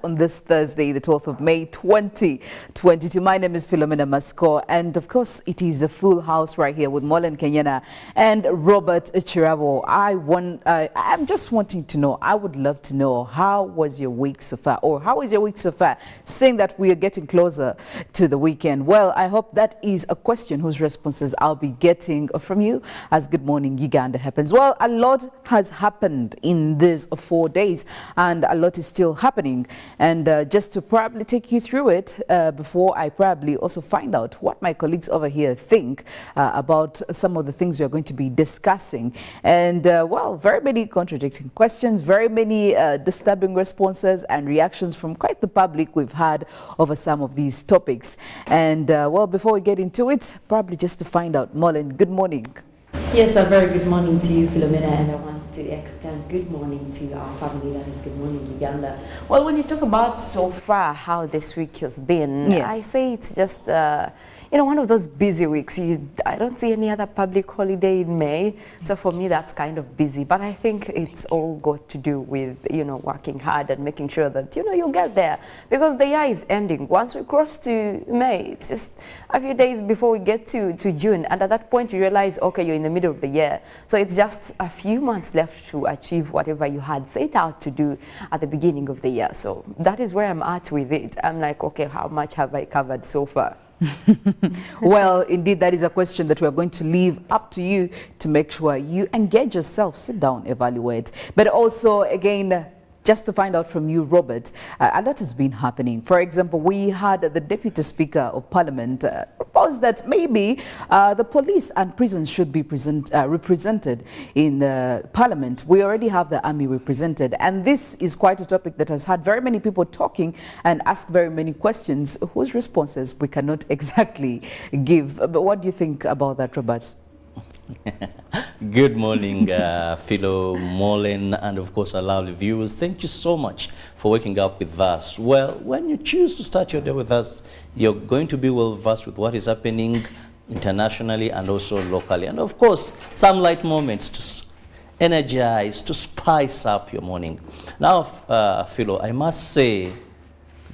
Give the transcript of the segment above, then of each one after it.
On this Thursday, the 12th of May, 2022. My name is Philomena, and of course, it is a full house right here with Mollen, Kenyena, and Robert Kirabo. I'm just wanting to know, I would love to know, how was your week so far? Or how is your week so far, seeing that we are getting closer to the weekend? Well, I hope that is a question whose responses I'll be getting from you as Good Morning Uganda happens. Well, a lot has happened in these 4 days, and a lot is still happening. And just to probably take you through it before I probably also find out what my colleagues over here think about some of the things we are going to be discussing. And well, very many contradicting questions, very many disturbing responses and reactions from quite the public we've had over some of these topics. And well, before we get into it, probably just to find out, Mollen, good morning. Yes, a very good morning to you, Philomena, and I want to extend good morning to our family, that is Good Morning Uganda. Well, when you talk about so far how this week has been, yes, I say it's just one of those busy weeks. I don't see any other public holiday in May, so for me that's kind of busy. But I think it's all got to do with working hard and making sure that you'll get there, because the year is ending. Once we cross to May, it's just a few days before we get to June, and at that point you realize, okay, you're in the middle of the year, so it's just a few months left to achieve whatever you had set out to do at the beginning of the year. So that is where I'm at with it. I'm like, okay, how much have I covered so far? Well, indeed, that is a question that we're going to leave up to you to make sure you engage yourself, sit down, evaluate. But also, again, just to find out from you, Robert, a lot has been happening. For example, we had the Deputy Speaker of Parliament propose that maybe the police and prisons should be represented in Parliament. We already have the army represented, and this is quite a topic that has had very many people talking and ask very many questions whose responses we cannot exactly give. But what do you think about that, Robert? Good morning, Philo, Mollen, and of course our lovely viewers. Thank you so much for waking up with us. Well, when you choose to start your day with us, you're going to be well versed with what is happening internationally and also locally. And of course, some light moments to energize, to spice up your morning. Now, Philo, I must say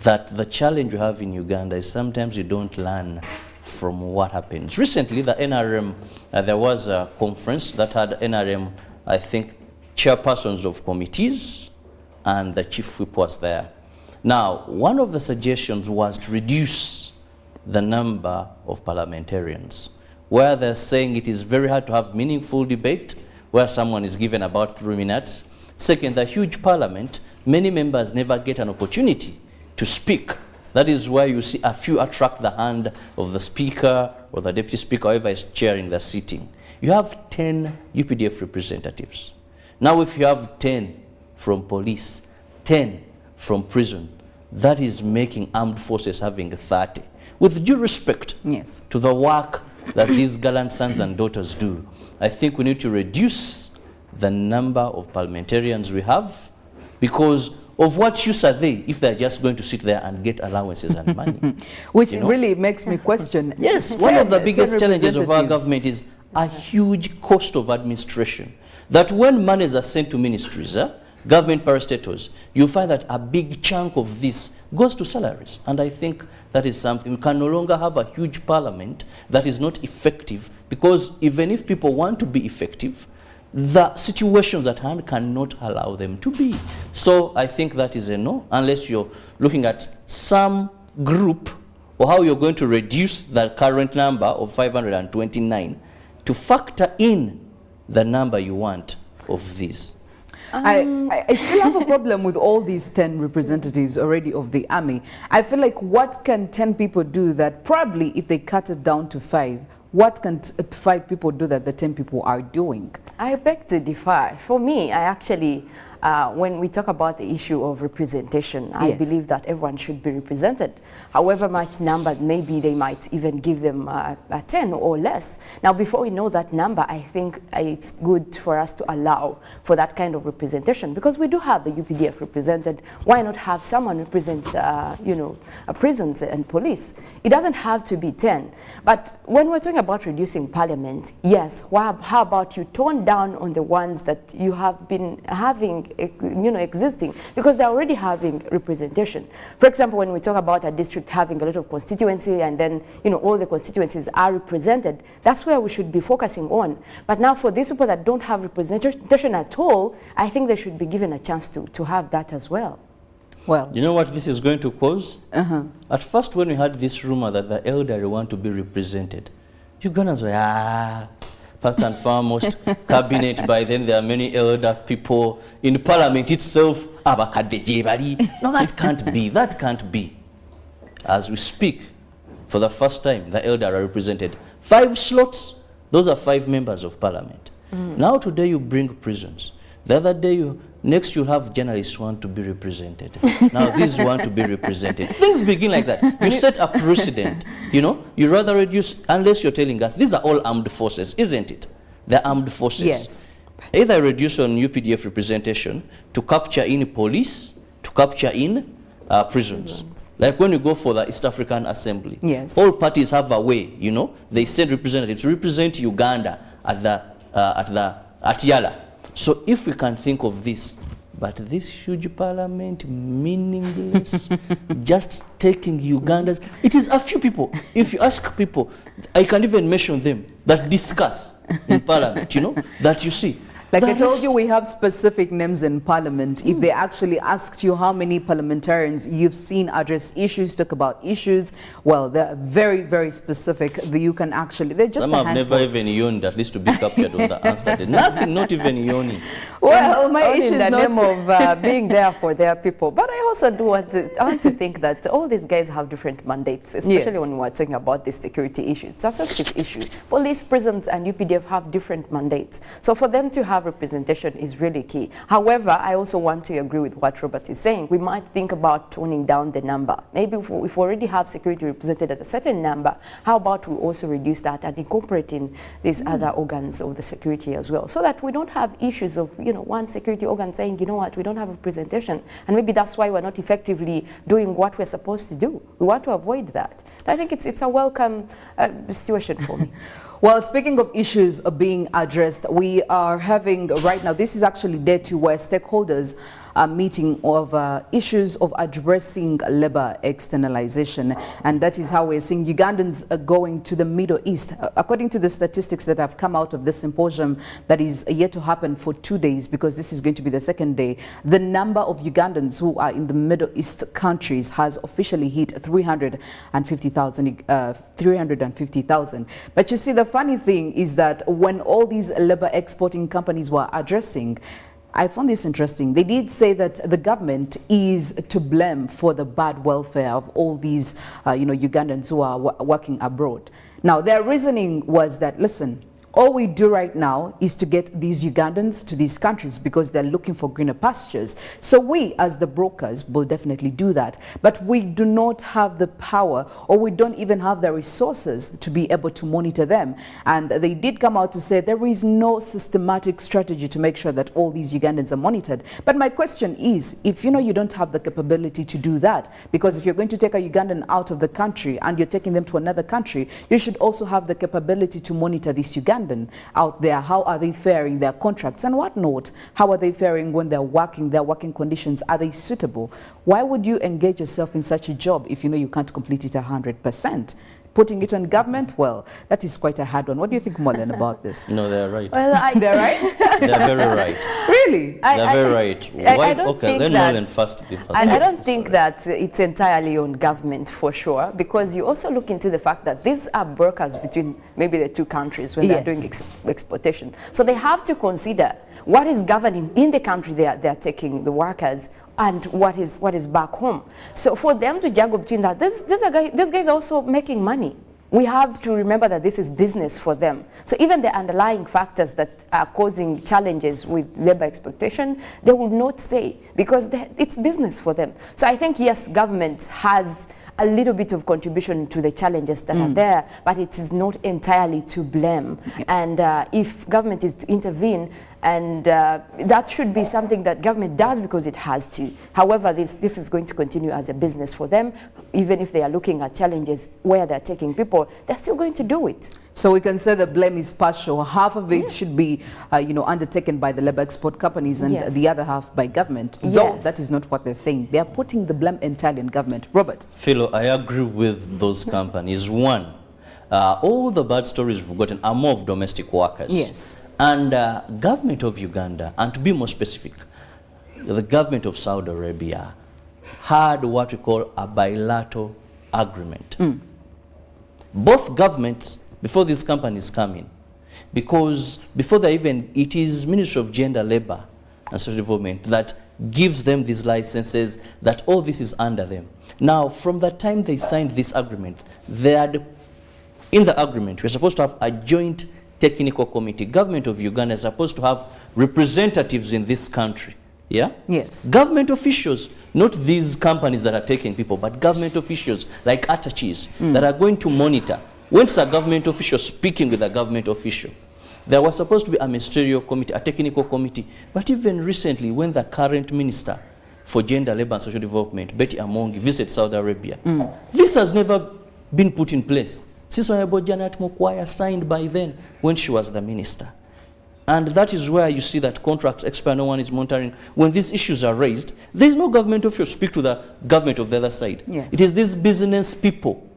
that the challenge you have in Uganda is sometimes you don't learn from what happens. Recently, the NRM, there was a conference that had NRM, I think, chairpersons of committees, and the chief whip was there. Now, one of the suggestions was to reduce the number of parliamentarians, where they're saying it is very hard to have meaningful debate where someone is given about 3 minutes. Second, the huge parliament, many members never get an opportunity to speak. That is why you see a few attract the hand of the speaker or the deputy speaker, whoever is chairing the sitting. You have 10 UPDF representatives. Now, if you have 10 from police, 10 from prison, that is making armed forces having 30. With due respect to the work that these gallant sons and daughters do, I think we need to reduce the number of parliamentarians we have, because of what use are they if they're just going to sit there and get allowances and money? Which really makes me question. Yes, one of the biggest challenges of our government is a huge cost of administration. That when monies are sent to ministries, government parastatals, you find that a big chunk of this goes to salaries. And I think that is something. We can no longer have a huge parliament that is not effective, because even if people want to be effective, the situations at hand cannot allow them to be. So I think that is a no, unless you're looking at some group or how you're going to reduce the current number of 529 to factor in the number you want of these. I still have a problem with all these 10 representatives already of the army. I feel like, what can 10 people do that probably if they cut it down to 5, what can 5 people do that the 10 people are doing? I beg to differ. For me, I actually, when we talk about the issue of representation, I believe that everyone should be represented. However much number, maybe they might even give them a 10 or less. Now, before we know that number, I think it's good for us to allow for that kind of representation, because we do have the UPDF represented. Why not have someone represent, prisons and police? It doesn't have to be 10. But when we're talking about reducing parliament, yes, how about you tone down on the ones that you have been having existing, because they're already having representation. For example, when we talk about a district having a lot of constituency and then, all the constituencies are represented, that's where we should be focusing on. But now for these people that don't have representation at all, I think they should be given a chance to have that as well. Well, you know what this is going to cause? At first, when we had this rumor that the elderly want to be represented, Ugandans were, first and foremost, cabinet, by then there are many elder people in the parliament itself. No, that can't be, that can't be. As we speak, for the first time, the elder are represented. 5 slots, those are 5 members of parliament. Now today you bring prisons. The other day, next you'll have journalists who want to be represented. Now these want to be represented. Things begin like that. You set a precedent, you rather reduce, unless you're telling us, these are all armed forces, isn't it? They're armed forces. Yes. Either reduce on UPDF representation to capture in police, to capture in prisons. Like when you go for the East African Assembly, yes, all parties have a way, they send representatives to represent Uganda at Yala. So if we can think of this, but this huge parliament, meaningless, just taking Ugandans, it is a few people. If you ask people, I can even mention them, that discuss in parliament, that you see. Like I told you, we have specific names in parliament. If they actually asked you how many parliamentarians you've seen address issues, talk about issues, well, they're very, very specific. You can actually, they're just some have never even yawned, at least to be captured on the answer. Nothing, not even yawning. Well, my issue is in the not name of being there for their people. But I also do want to think that all these guys have different mandates, especially when we're talking about this security issues. It's a sensitive issue. Police, prisons, and UPDF have different mandates. So for them to have representation is really key. However, I also want to agree with what Robert is saying. We might think about toning down the number. Maybe if we already have security represented at a certain number, how about we also reduce that and incorporate in these other organs of the security as well, so that we don't have issues of one security organ saying, we don't have representation, and maybe that's why we're not effectively doing what we're supposed to do. We want to avoid that. I think it's a welcome situation for me. Well, speaking of issues being addressed, we are having right now, this is actually day 2 where stakeholders are meeting of issues of addressing labor externalization. And that is how we're seeing Ugandans going to the Middle East. According to the statistics that have come out of this symposium that is yet to happen for 2 days, because this is going to be the second day, the number of Ugandans who are in the Middle East countries has officially hit 350,000. But you see, the funny thing is that when all these labor exporting companies were addressing, I found this interesting. They did say that the government is to blame for the bad welfare of all these, Ugandans who are working abroad. Now, their reasoning was that, listen, all we do right now is to get these Ugandans to these countries because they're looking for greener pastures. So we, as the brokers, will definitely do that. But we do not have the power, or we don't even have the resources to be able to monitor them. And they did come out to say there is no systematic strategy to make sure that all these Ugandans are monitored. But my question is, if you don't have the capability to do that, because if you're going to take a Ugandan out of the country and you're taking them to another country, you should also have the capability to monitor these Ugandans out there. How are they faring, their contracts and whatnot? How are they faring when they're working, their working conditions? Are they suitable? Why would you engage yourself in such a job if you can't complete it 100%? Putting it on government, well, that is quite a hard one. What do you think, Mollen, about this? No, they're right. Well, they're right? They're very right. Really? They're very right. Why? Okay, then Mollen first. I don't think that it's entirely on government, for sure, because you also look into the fact that these are brokers between maybe the two countries when they're doing exportation. So they have to consider what is governing in the country they're taking the workers and what is back home. So for them to juggle between that, this guys are also making money. We have to remember that this is business for them. So even the underlying factors that are causing challenges with labor expectation, they will not say, because it's business for them. So I think, yes, government has a little bit of contribution to the challenges that are there, but it is not entirely to blame. Yes. And if government is to intervene, And that should be something that government does because it has to. However, this is going to continue as a business for them. Even if they are looking at challenges where they're taking people, they're still going to do it. So we can say the blame is partial. Half of it should be, undertaken by the labor export companies and the other half by government. Though that is not what they're saying. They are putting the blame entirely on government. Robert? Philo, I agree with those companies. One, all the bad stories we've gotten are more of domestic workers. Yes. And government of Uganda, and to be more specific, the government of Saudi Arabia had what we call a bilateral agreement. Both governments, before these companies come in, because before they even, it is Ministry of Gender, Labor and Social Development that gives them these licenses, that all this is under them. Now, from the time they signed this agreement, they had, in the agreement, we're supposed to have a joint technical committee. Government of Uganda is supposed to have representatives in this country. Yeah? Yes. Government officials, not these companies that are taking people, but government officials like attaches that are going to monitor. When it's a government official speaking with a government official, there was supposed to be a ministerial committee, a technical committee. But even recently, when the current minister for Gender, Labor and Social Development, Betty Amongi, visited Saudi Arabia, this has never been put in place. Since Honorable Janet Mokwaya signed by then when she was the minister. And that is where you see that contracts expire, no one is monitoring. When these issues are raised, there is no government official speak to the government of the other side. Yes. It is these business people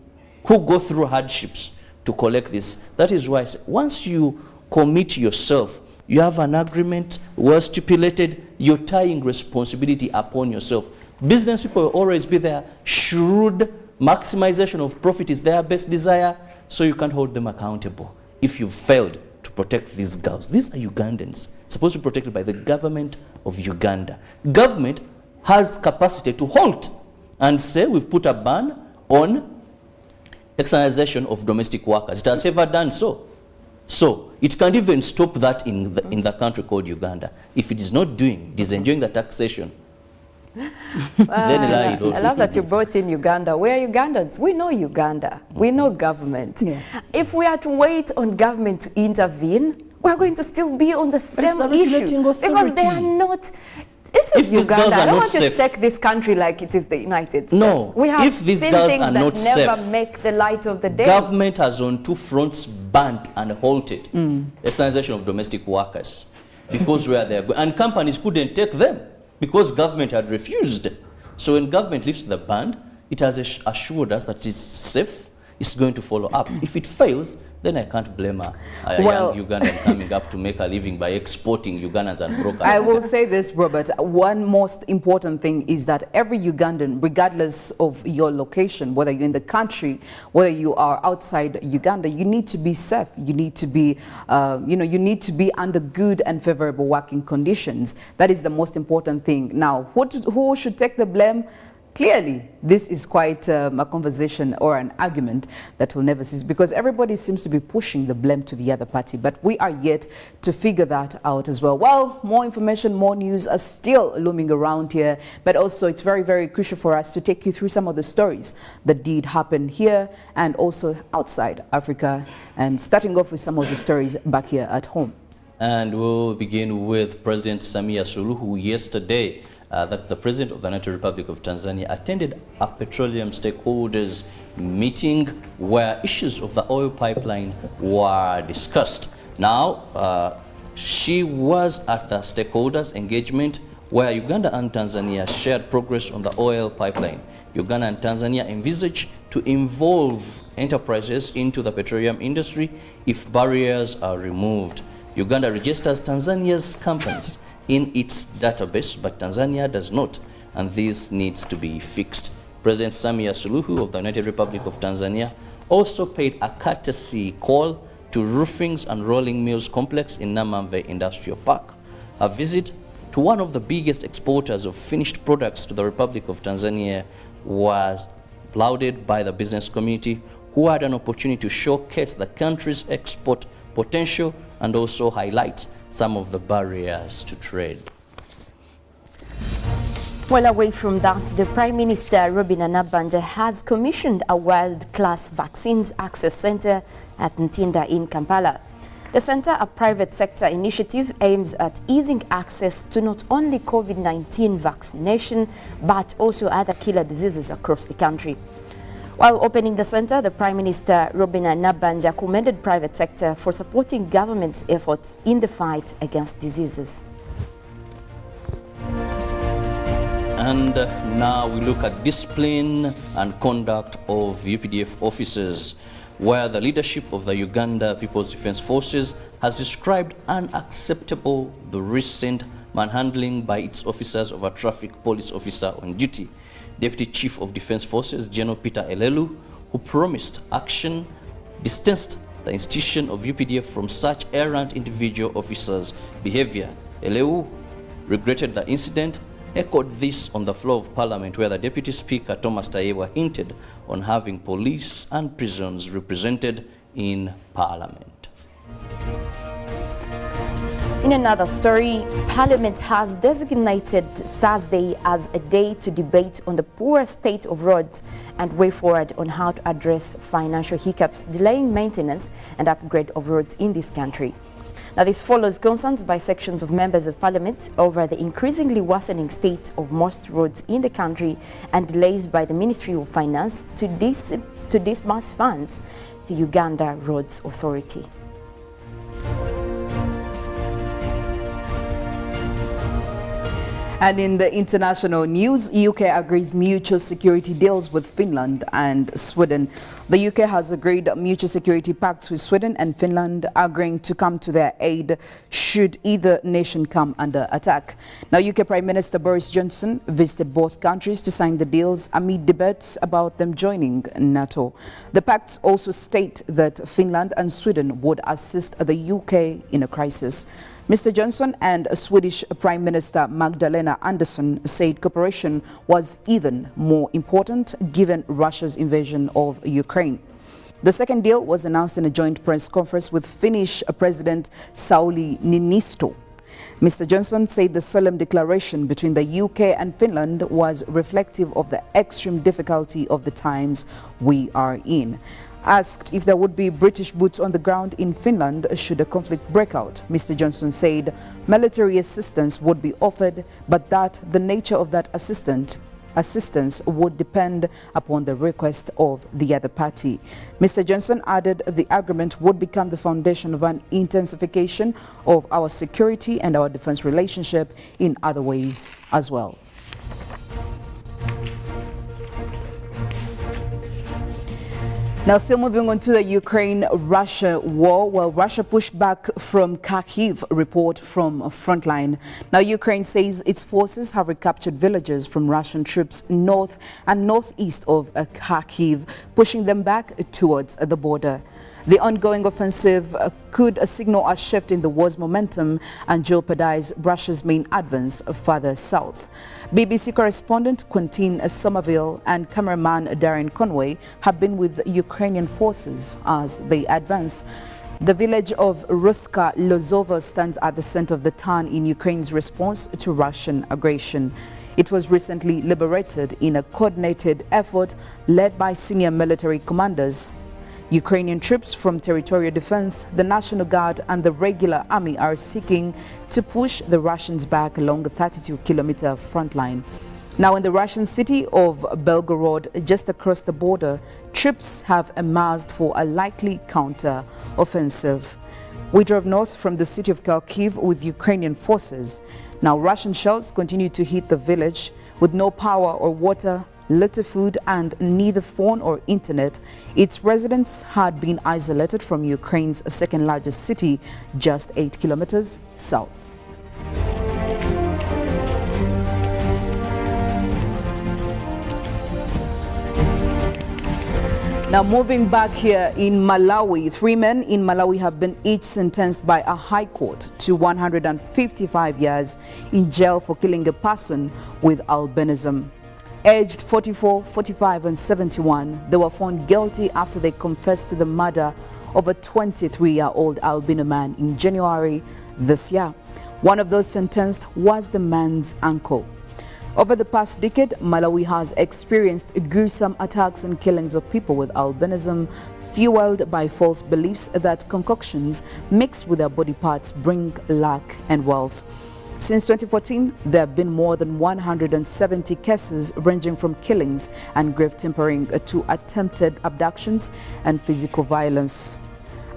who go through hardships to collect this. That is why I say, once you commit yourself, you have an agreement, well stipulated, you're tying responsibility upon yourself. Business people will always be there, shrewd, maximization of profit is their best desire, so you can't hold them accountable if you've failed to protect these girls. These are Ugandans, supposed to be protected by the government of Uganda. Government has capacity to halt and say we've put a ban on externalization of domestic workers. It has ever done so. So it can't even stop that in the country called Uganda. If it is not doing, it is enjoying the taxation. I love that you brought in Uganda. We are Ugandans. We know Uganda. We know government. Yeah. If we are to wait on government to intervene, we're going to still be on the same issue because they are not. This is Uganda. I don't want to take this country like it is the United States. No, we have if these girls are not safe, never make the light of the day. Government has on two fronts banned and halted externalization of domestic workers because where they are going, and companies couldn't take them because government had refused. So when government lifts the ban, it has assured us that it's safe, it's going to follow up. If it fails, then I can't blame a young Ugandan coming up to make a living by exporting Ugandans and brokers. I will say this, Robert. One most important thing is that every Ugandan, regardless of your location, whether you're in the country, whether you are outside Uganda, you need to be safe. You need to be, you need to be under good and favorable working conditions. That is the most important thing. Now, who should take the blame? Clearly, this is quite a conversation or an argument that will never cease because everybody seems to be pushing the blame to the other party, but we are yet to figure that out as well. Well, more information, more news are still looming around here, but also it's very, very crucial for us to take you through some of the stories that did happen here and also outside Africa, and starting off with some of the stories back here at home. And we'll begin with President Samia Suluhu yesterday. That's the President of the United Republic of Tanzania, attended a petroleum stakeholders meeting where issues of the oil pipeline were discussed. Now, she was at the stakeholders engagement where Uganda and Tanzania shared progress on the oil pipeline. Uganda and Tanzania envisage to involve enterprises into the petroleum industry if barriers are removed. Uganda registers Tanzania's companies in its database, but Tanzania does not, and this needs to be fixed. President Samia Suluhu of the United Republic of Tanzania also paid a courtesy call to Roofings and Rolling Mills Complex in Namamve Industrial Park. A visit to one of the biggest exporters of finished products to the Republic of Tanzania was lauded by the business community, who had an opportunity to showcase the country's export potential and also highlight some of the barriers to trade. Well, away from that, the Prime Minister, Robin Anabanja, has commissioned a world-class vaccines access center at Ntinda in Kampala. The center, a private sector initiative, aims at easing access to not only COVID-19 vaccination, but also other killer diseases across the country. While opening the center, the Prime Minister Robina Nabanja commended private sector for supporting government's efforts in the fight against diseases. And now we look at discipline and conduct of UPDF officers, where the leadership of the Uganda People's Defense Forces has described unacceptable the recent manhandling by its officers of a traffic police officer on duty. Deputy Chief of Defense Forces, General Peter Elelu, who promised action, distanced the institution of UPDF from such errant individual officers' behavior. Elelu regretted the incident, echoed this on the floor of Parliament, where the Deputy Speaker, Thomas Tayewa, hinted on having police and prisons represented in Parliament. In another story, Parliament has designated Thursday as a day to debate on the poor state of roads and way forward on how to address financial hiccups delaying maintenance and upgrade of roads in this country. Now, this follows concerns by sections of members of Parliament over the increasingly worsening state of most roads in the country and delays by the Ministry of Finance to disburse funds to Uganda Roads Authority. And in the international news, UK agrees mutual security deals with Finland and Sweden. The UK has agreed mutual security pacts with Sweden and Finland, agreeing to come to their aid should either nation come under attack. Now, UK Prime Minister Boris Johnson visited both countries to sign the deals amid debates about them joining NATO. The pacts also state that Finland and Sweden would assist the UK in a crisis. Mr. Johnson and Swedish Prime Minister Magdalena Andersson said cooperation was even more important given Russia's invasion of Ukraine. The second deal was announced in a joint press conference with Finnish President Sauli Niinisto. Mr. Johnson said the solemn declaration between the UK and Finland was reflective of the extreme difficulty of the times we are in. Asked if there would be British boots on the ground in Finland should a conflict break out, Mr. Johnson said military assistance would be offered, but that the nature of that assistance would depend upon the request of the other party. Mr. Johnson added the agreement would become the foundation of an intensification of our security and our defense relationship in other ways as well. Now, still moving on to the Ukraine-Russia war, while Russia pushed back from Kharkiv, report from Frontline. Now, Ukraine says its forces have recaptured villages from Russian troops north and northeast of Kharkiv, pushing them back towards the border. The ongoing offensive could signal a shift in the war's momentum and jeopardize Russia's main advance further south. BBC correspondent Quentin Somerville and cameraman Darren Conway have been with Ukrainian forces as they advance. The village of Ruska Lozovo stands at the center of the town in Ukraine's response to Russian aggression. It was recently liberated in a coordinated effort led by senior military commanders. Ukrainian troops from Territorial Defense, the National Guard and the regular army are seeking to push the Russians back along the 32-kilometer front line. Now, in the Russian city of Belgorod, just across the border, troops have amassed for a likely counter-offensive. We drove north from the city of Kharkiv with Ukrainian forces. Now, Russian shells continue to hit the village with no power or water, little food and neither phone or internet. Its residents had been isolated from Ukraine's second largest city, just 8 kilometers south. Now, moving back here in Malawi, 3 men in Malawi have been each sentenced by a high court to 155 years in jail for killing a person with albinism. Aged 44, 45 and 71, they were found guilty after they confessed to the murder of a 23-year-old albino man in January this year. One of those sentenced was the man's uncle. Over the past decade, Malawi has experienced gruesome attacks and killings of people with albinism, fueled by false beliefs that concoctions mixed with their body parts bring luck and wealth. Since 2014, there have been more than 170 cases ranging from killings and grave tampering to attempted abductions and physical violence.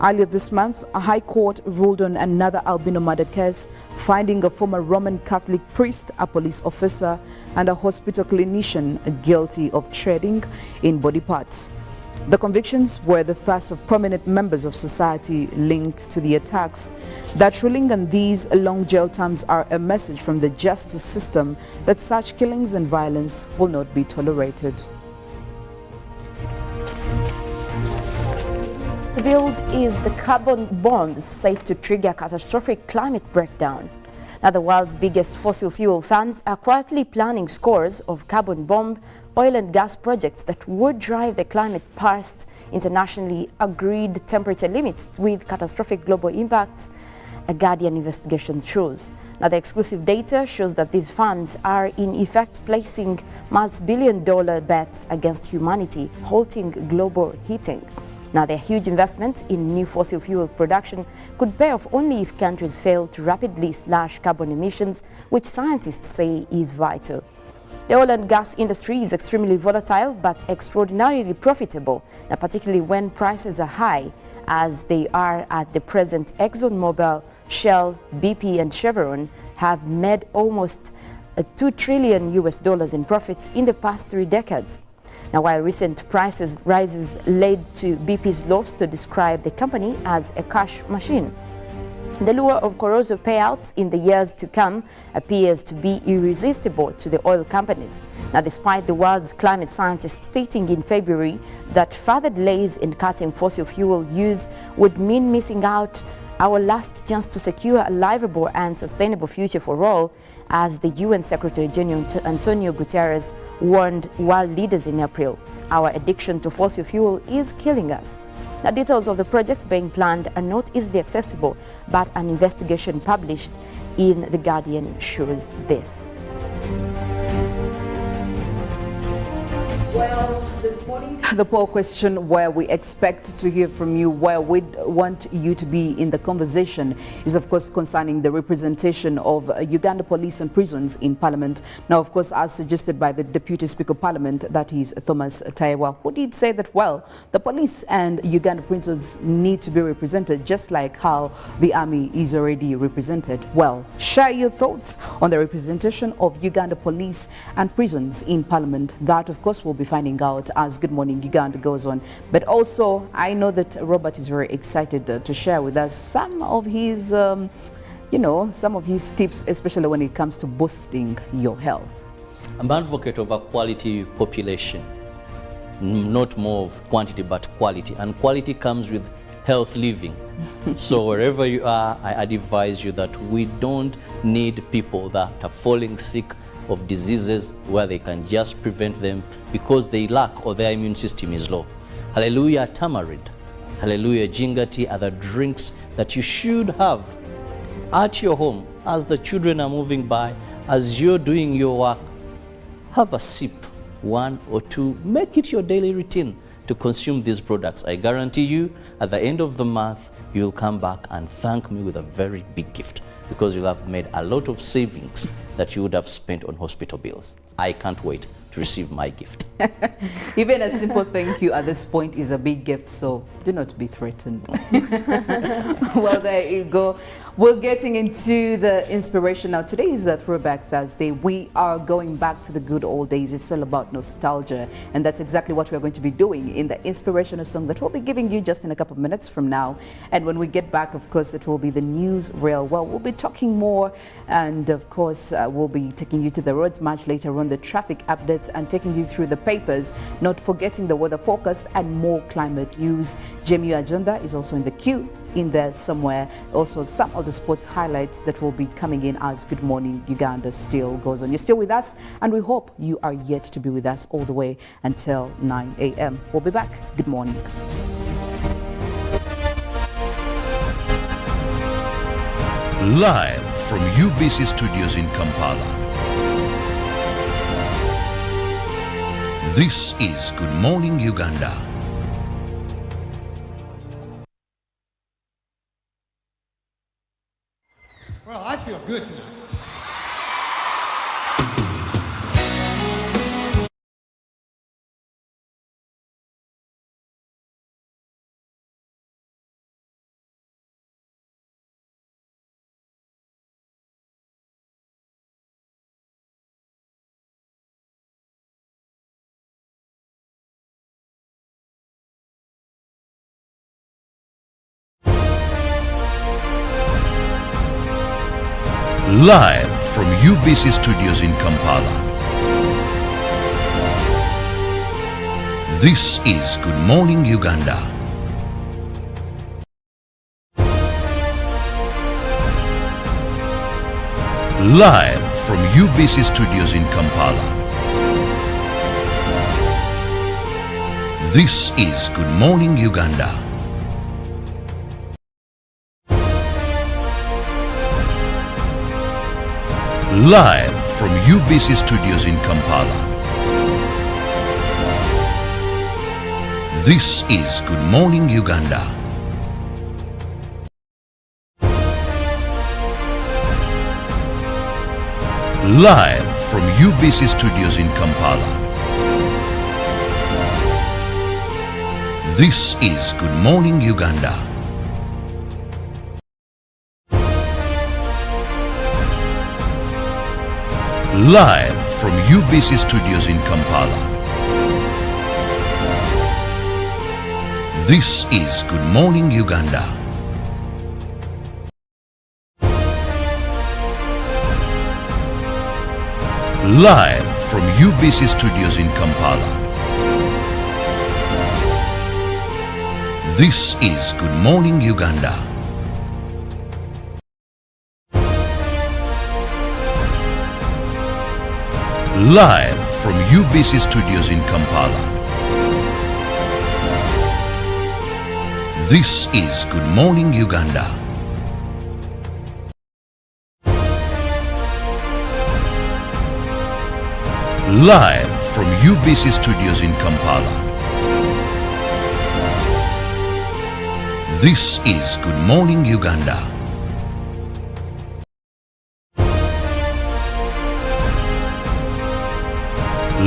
Earlier this month, a high court ruled on another albino murder case, finding a former Roman Catholic priest, a police officer, and a hospital clinician guilty of trading in body parts. The convictions were the first of prominent members of society linked to the attacks. That ruling and these long jail terms are a message from the justice system that such killings and violence will not be tolerated. Revealed is the carbon bombs said to trigger catastrophic climate breakdown. Now, the world's biggest fossil fuel firms are quietly planning scores of carbon bomb, oil and gas projects that would drive the climate past internationally agreed temperature limits with catastrophic global impacts, a Guardian investigation shows. Now, the exclusive data shows that these firms are in effect placing multi-billion-dollar bets against humanity, halting global heating. Now, their huge investments in new fossil fuel production could pay off only if countries fail to rapidly slash carbon emissions, which scientists say is vital. The oil and gas industry is extremely volatile but extraordinarily profitable, now particularly when prices are high, as they are at the present. ExxonMobil, Shell, BP and Chevron have made almost $2 trillion in profits in the past 3 decades. Now, while recent prices rises led to BP's loss to describe the company as a cash machine. The lure of corrosive payouts in the years to come appears to be irresistible to the oil companies. Now, despite the world's climate scientists stating in February that further delays in cutting fossil fuel use would mean missing out our last chance to secure a livable and sustainable future for all, as the UN Secretary General Antonio Guterres warned world leaders in April, our addiction to fossil fuel is killing us. The details of the projects being planned are not easily accessible, but an investigation published in The Guardian shows this. Well, this morning, the poll question where we expect to hear from you, where we want you to be in the conversation, is of course concerning the representation of Uganda police and prisons in Parliament. Now, of course, as suggested by the Deputy Speaker of Parliament, that is Thomas Taiwa, who did say that, well, the police and Uganda prisons need to be represented just like how the army is already represented. Well, share your thoughts on the representation of Uganda police and prisons in Parliament. That, of course, will be finding out as Good Morning Uganda goes on. But also, I know that Robert is very excited to share with us some of his, some of his tips, especially when it comes to boosting your health. I'm an advocate of a quality population, not more of quantity but quality, and quality comes with health living. So wherever you are, I advise you that we don't need people that are falling sick of diseases where they can just prevent them because they lack or their immune system is low. Hallelujah, tamarind, hallelujah, ginger tea are the drinks that you should have at your home as the children are moving by, as you're doing your work. Have a sip, 1 or 2, make it your daily routine to consume these products. I guarantee you, at the end of the month, you'll come back and thank me with a very big gift, because you'll have made a lot of savings that you would have spent on hospital bills. I can't wait to receive my gift. Even a simple thank you at this point is a big gift, so do not be threatened. Well, there you go. We're getting into the inspiration now. Today is a Throwback Thursday. We are going back to the good old days. It's all about nostalgia, and that's exactly what we're going to be doing in the inspirational song that we'll be giving you just in a couple of minutes from now. And when we get back, of course, it will be the news reel. Well, we'll be talking more, and of course, we'll be taking you to the roads much later on, the traffic updates, and taking you through the papers, not forgetting the weather forecast and more climate news. Jamie Agenda is also in the queue in there somewhere. Also, some of the sports highlights that will be coming in as Good Morning Uganda still goes on. You're still with us, and we hope you are yet to be with us all the way until 9 a.m. We'll be back. Good morning. Live from UBC Studios in Kampala, This is Good Morning Uganda. Well, I feel good tonight. Live from UBC Studios in Kampala. This is Good Morning Uganda. Live from UBC Studios in Kampala. This is Good Morning Uganda. Live from UBC Studios in Kampala. This is Good Morning Uganda. Live from UBC Studios in Kampala. This is Good Morning Uganda. Live from UBC Studios in Kampala. This is Good Morning Uganda. Live from UBC Studios in Kampala. This is Good Morning Uganda. Live from UBC Studios in Kampala. This is Good Morning Uganda. Live from UBC Studios in Kampala. This is Good Morning Uganda.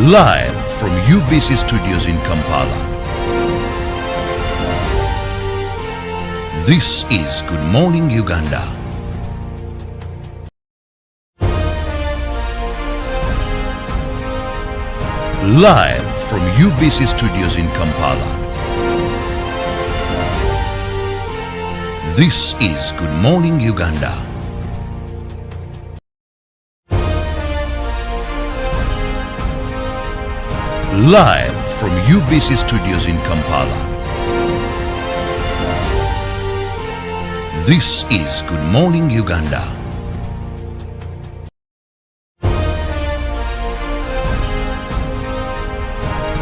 Live from UBC Studios in Kampala. This is Good Morning Uganda. Live from UBC Studios in Kampala. This is Good Morning Uganda. Live from UBC Studios in Kampala. This is Good Morning Uganda.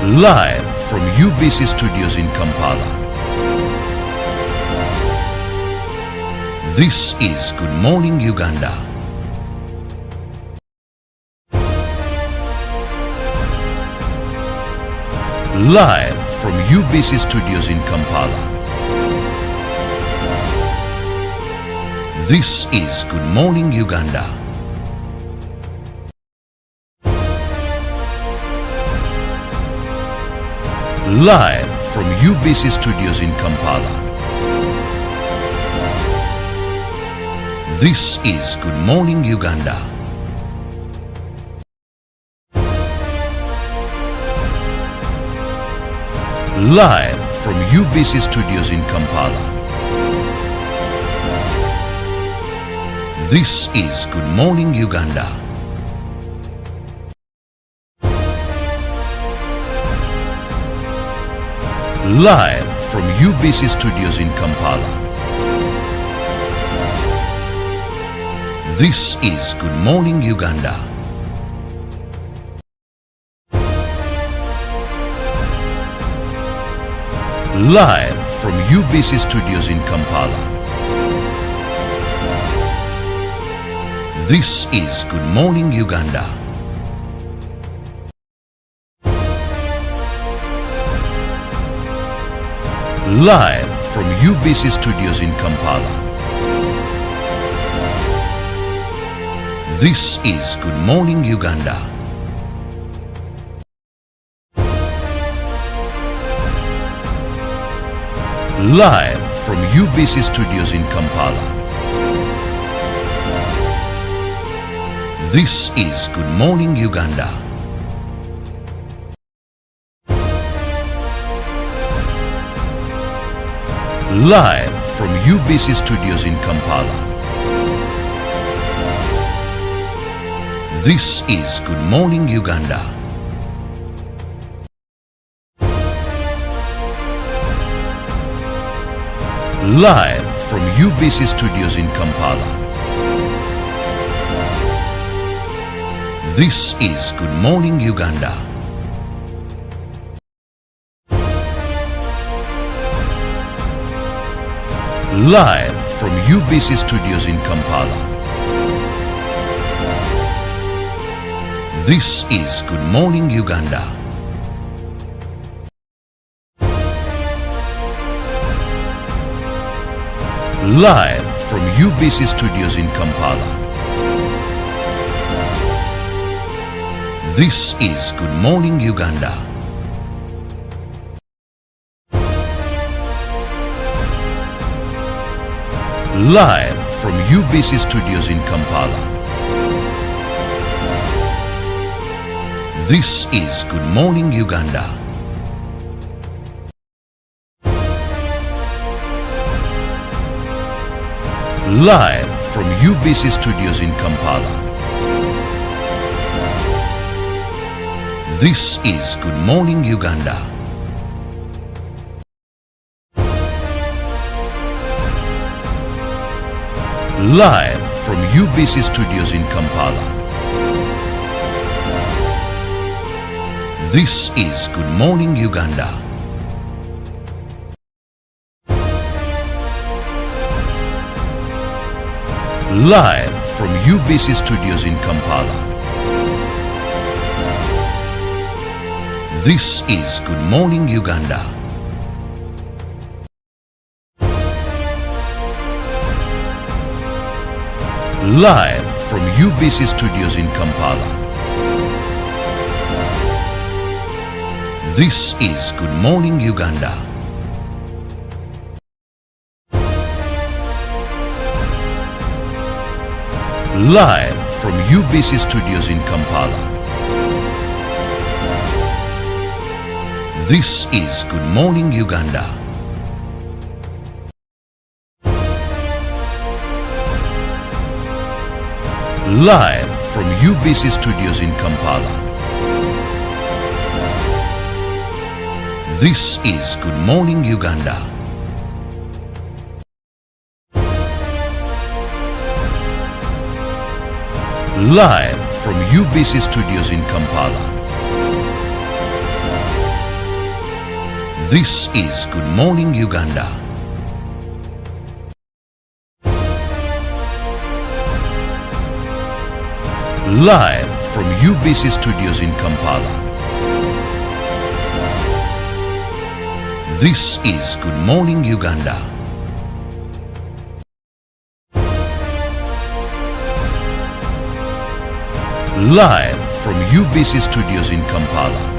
Live from UBC Studios in Kampala. This is Good Morning Uganda. Live from UBC Studios in Kampala. This is Good Morning Uganda. Live from UBC Studios in Kampala. This is Good Morning Uganda. Live from UBC Studios in Kampala. This is Good Morning Uganda. Live from UBC Studios in Kampala. This is Good Morning Uganda. Live from UBC Studios in Kampala. This is Good Morning Uganda. Live from UBC Studios in Kampala. This is Good Morning Uganda. Live from UBC Studios in Kampala. This is Good Morning Uganda. Live from UBC Studios in Kampala. This is Good Morning Uganda. Live from UBC Studios in Kampala. This is Good Morning Uganda. Live from UBC Studios in Kampala. This is Good Morning Uganda. Live from UBC Studios in Kampala. This is Good Morning Uganda. Live from UBC Studios in Kampala. This is Good Morning Uganda. Live from UBC Studios in Kampala. This is Good Morning Uganda. Live from UBC Studios in Kampala. This is Good Morning Uganda. Live from UBC Studios in Kampala. This is Good Morning Uganda. Live from UBC Studios in Kampala. This is Good Morning Uganda. Live from UBC Studios in Kampala. This is Good Morning Uganda. Live from UBC Studios in Kampala. This is Good Morning Uganda. Live from UBC Studios in Kampala. This is Good Morning Uganda. Live from UBC Studios in Kampala. This is Good Morning Uganda. Live from UBC Studios in Kampala.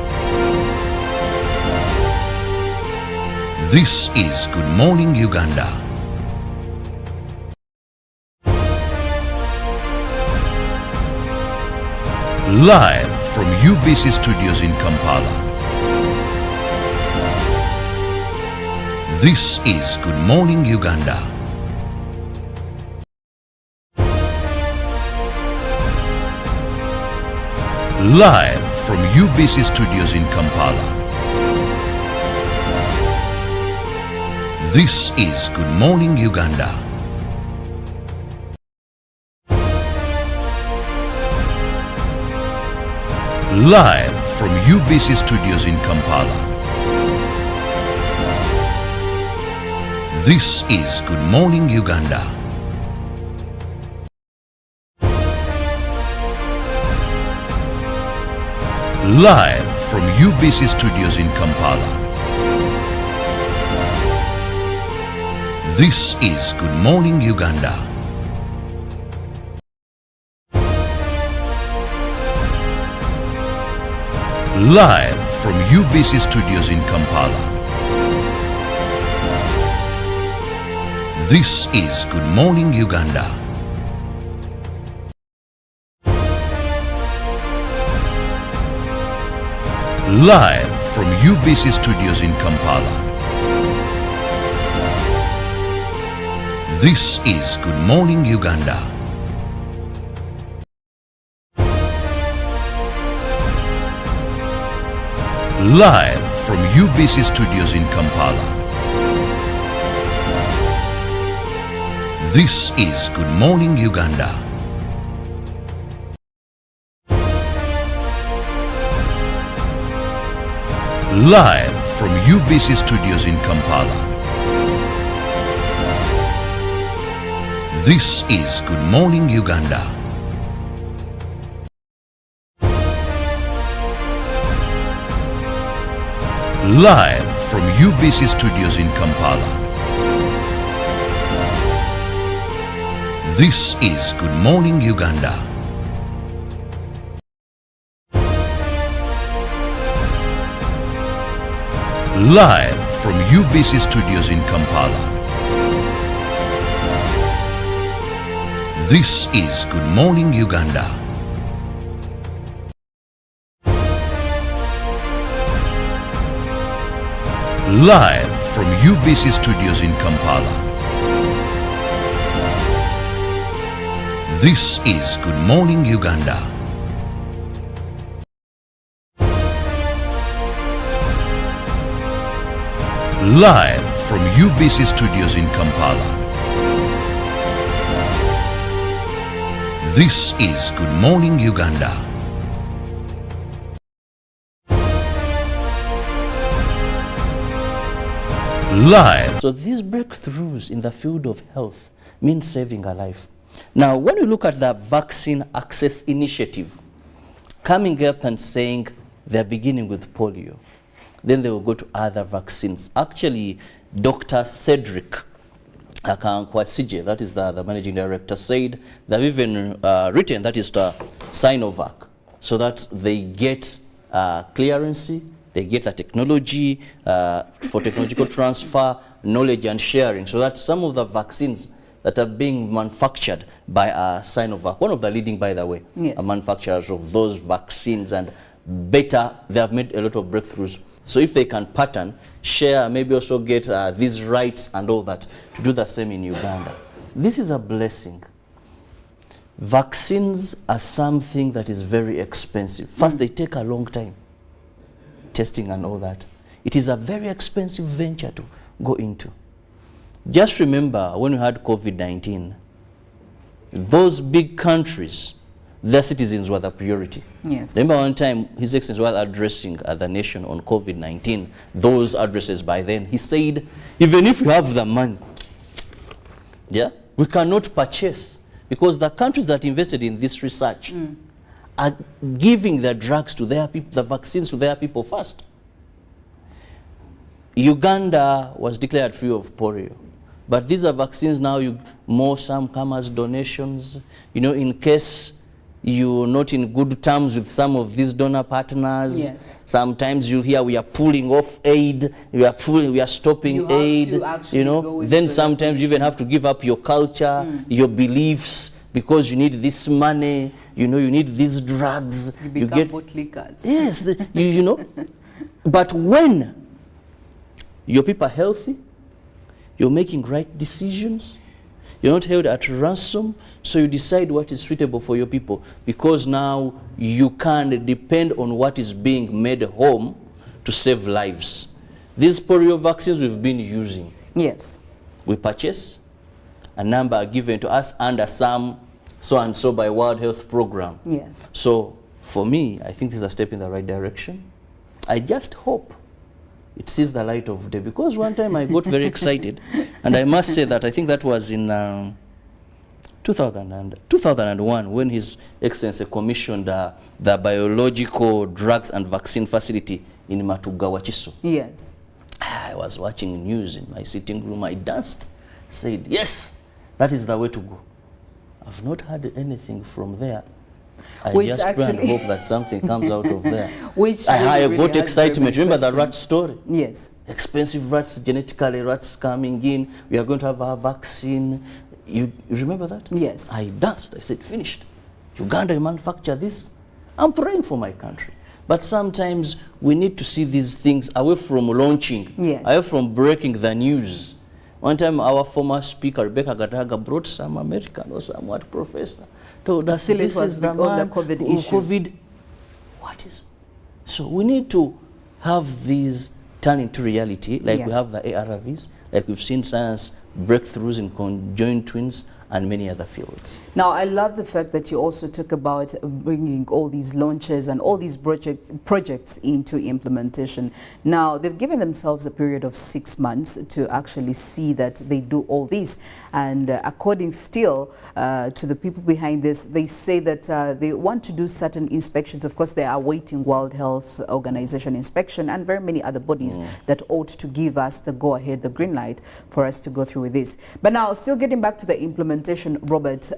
This is Good Morning Uganda. Live from UBC Studios in Kampala. This is Good Morning Uganda. Live from UBC Studios in Kampala. This is Good Morning Uganda. Live from UBC Studios in Kampala. This is Good Morning Uganda. Live from UBC Studios in Kampala. This is Good Morning Uganda. Live from UBC Studios in Kampala. This is Good Morning Uganda. Live from UBC Studios in Kampala. This is Good Morning Uganda. Live from UBC Studios in Kampala. This is Good Morning Uganda. Live from UBC Studios in Kampala. This is Good Morning Uganda. Live from UBC Studios in Kampala. This is Good Morning Uganda. Live from UBC Studios in Kampala. This is Good Morning Uganda. Live from UBC Studios in Kampala. This is Good Morning Uganda. Live from UBC Studios in Kampala. This is Good Morning Uganda. Live. So these breakthroughs in the field of health mean saving a life. Now, when you look at the vaccine access initiative, coming up and saying they're beginning with polio, then they will go to other vaccines. Actually, Dr. Cedric Akankwasije, that is the managing director, said they've even written, that is the Sinovac, so that they get clearance, they get the technology for technological transfer, knowledge and sharing, so that some of the vaccines that are being manufactured by Sinovac, one of the leading, by the way, yes, manufacturers of those vaccines, and better, they have made a lot of breakthroughs. So if they can pattern, share, maybe also get these rights and all that, to do the same in Uganda. This is a blessing. Vaccines are something that is very expensive. First, they take a long time, testing and all that. It is a very expensive venture to go into. Just remember when we had COVID-19, those big countries, their citizens were the priority. Yes. Remember one time, His Excellency, while addressing the nation on COVID-19, those addresses by then, he said, even if we have the money, yeah, we cannot purchase, because the countries that invested in this research are giving the drugs to their people, the vaccines to their people first. Uganda was declared free of polio. But these are vaccines now, some come as donations, in case you're not in good terms with some of these donor partners. Yes. Sometimes you hear we are pulling off aid, we are stopping aid, then sometimes you even have to give up your culture, your beliefs, because you need this money, you need these drugs. You become bootlickers. Yes, but when your people are healthy, you're making right decisions, you're not held at ransom, so you decide what is suitable for your people, because now you can depend on what is being made home to save lives. These polio vaccines we've been using. Yes. We purchase, a number are given to us under some so-and-so by World Health Program. Yes. So for me, I think this is a step in the right direction. I just hope it sees the light of day, because one time I got very excited, and I must say that I think that was in 2001 when His Excellency commissioned the Biological Drugs and Vaccine Facility in Matuga, Wachiso. Yes. I was watching news in my sitting room. I danced. said, yes, that is the way to go. I've not heard anything from there. I just pray and hope that something comes out of there. Which I got excitement. Remember the rat story? Yes. Expensive rats, genetically rats coming in. We are going to have a vaccine. You remember that? Yes. I danced. I said, finished. Uganda, you manufacture this. I'm praying for my country. But sometimes we need to see these things away from launching, away from breaking the news. One time our former speaker, Rebecca Gadaga, brought some American or somewhat professor, told us this is the man, COVID issue. COVID. What is? So we need to have these turn into reality, like we have the ARVs, like we've seen science breakthroughs in conjoined twins and many other fields. Now, I love the fact that you also talk about bringing all these launches and all these projects into implementation. Now, they've given themselves a period of 6 months to actually see that they do all this. And according still to the people behind this, they say that they want to do certain inspections. Of course, they are awaiting World Health Organization inspection and very many other bodies that ought to give us the go-ahead, the green light for us to go through with this. But now, still getting back to the implementation, Robert,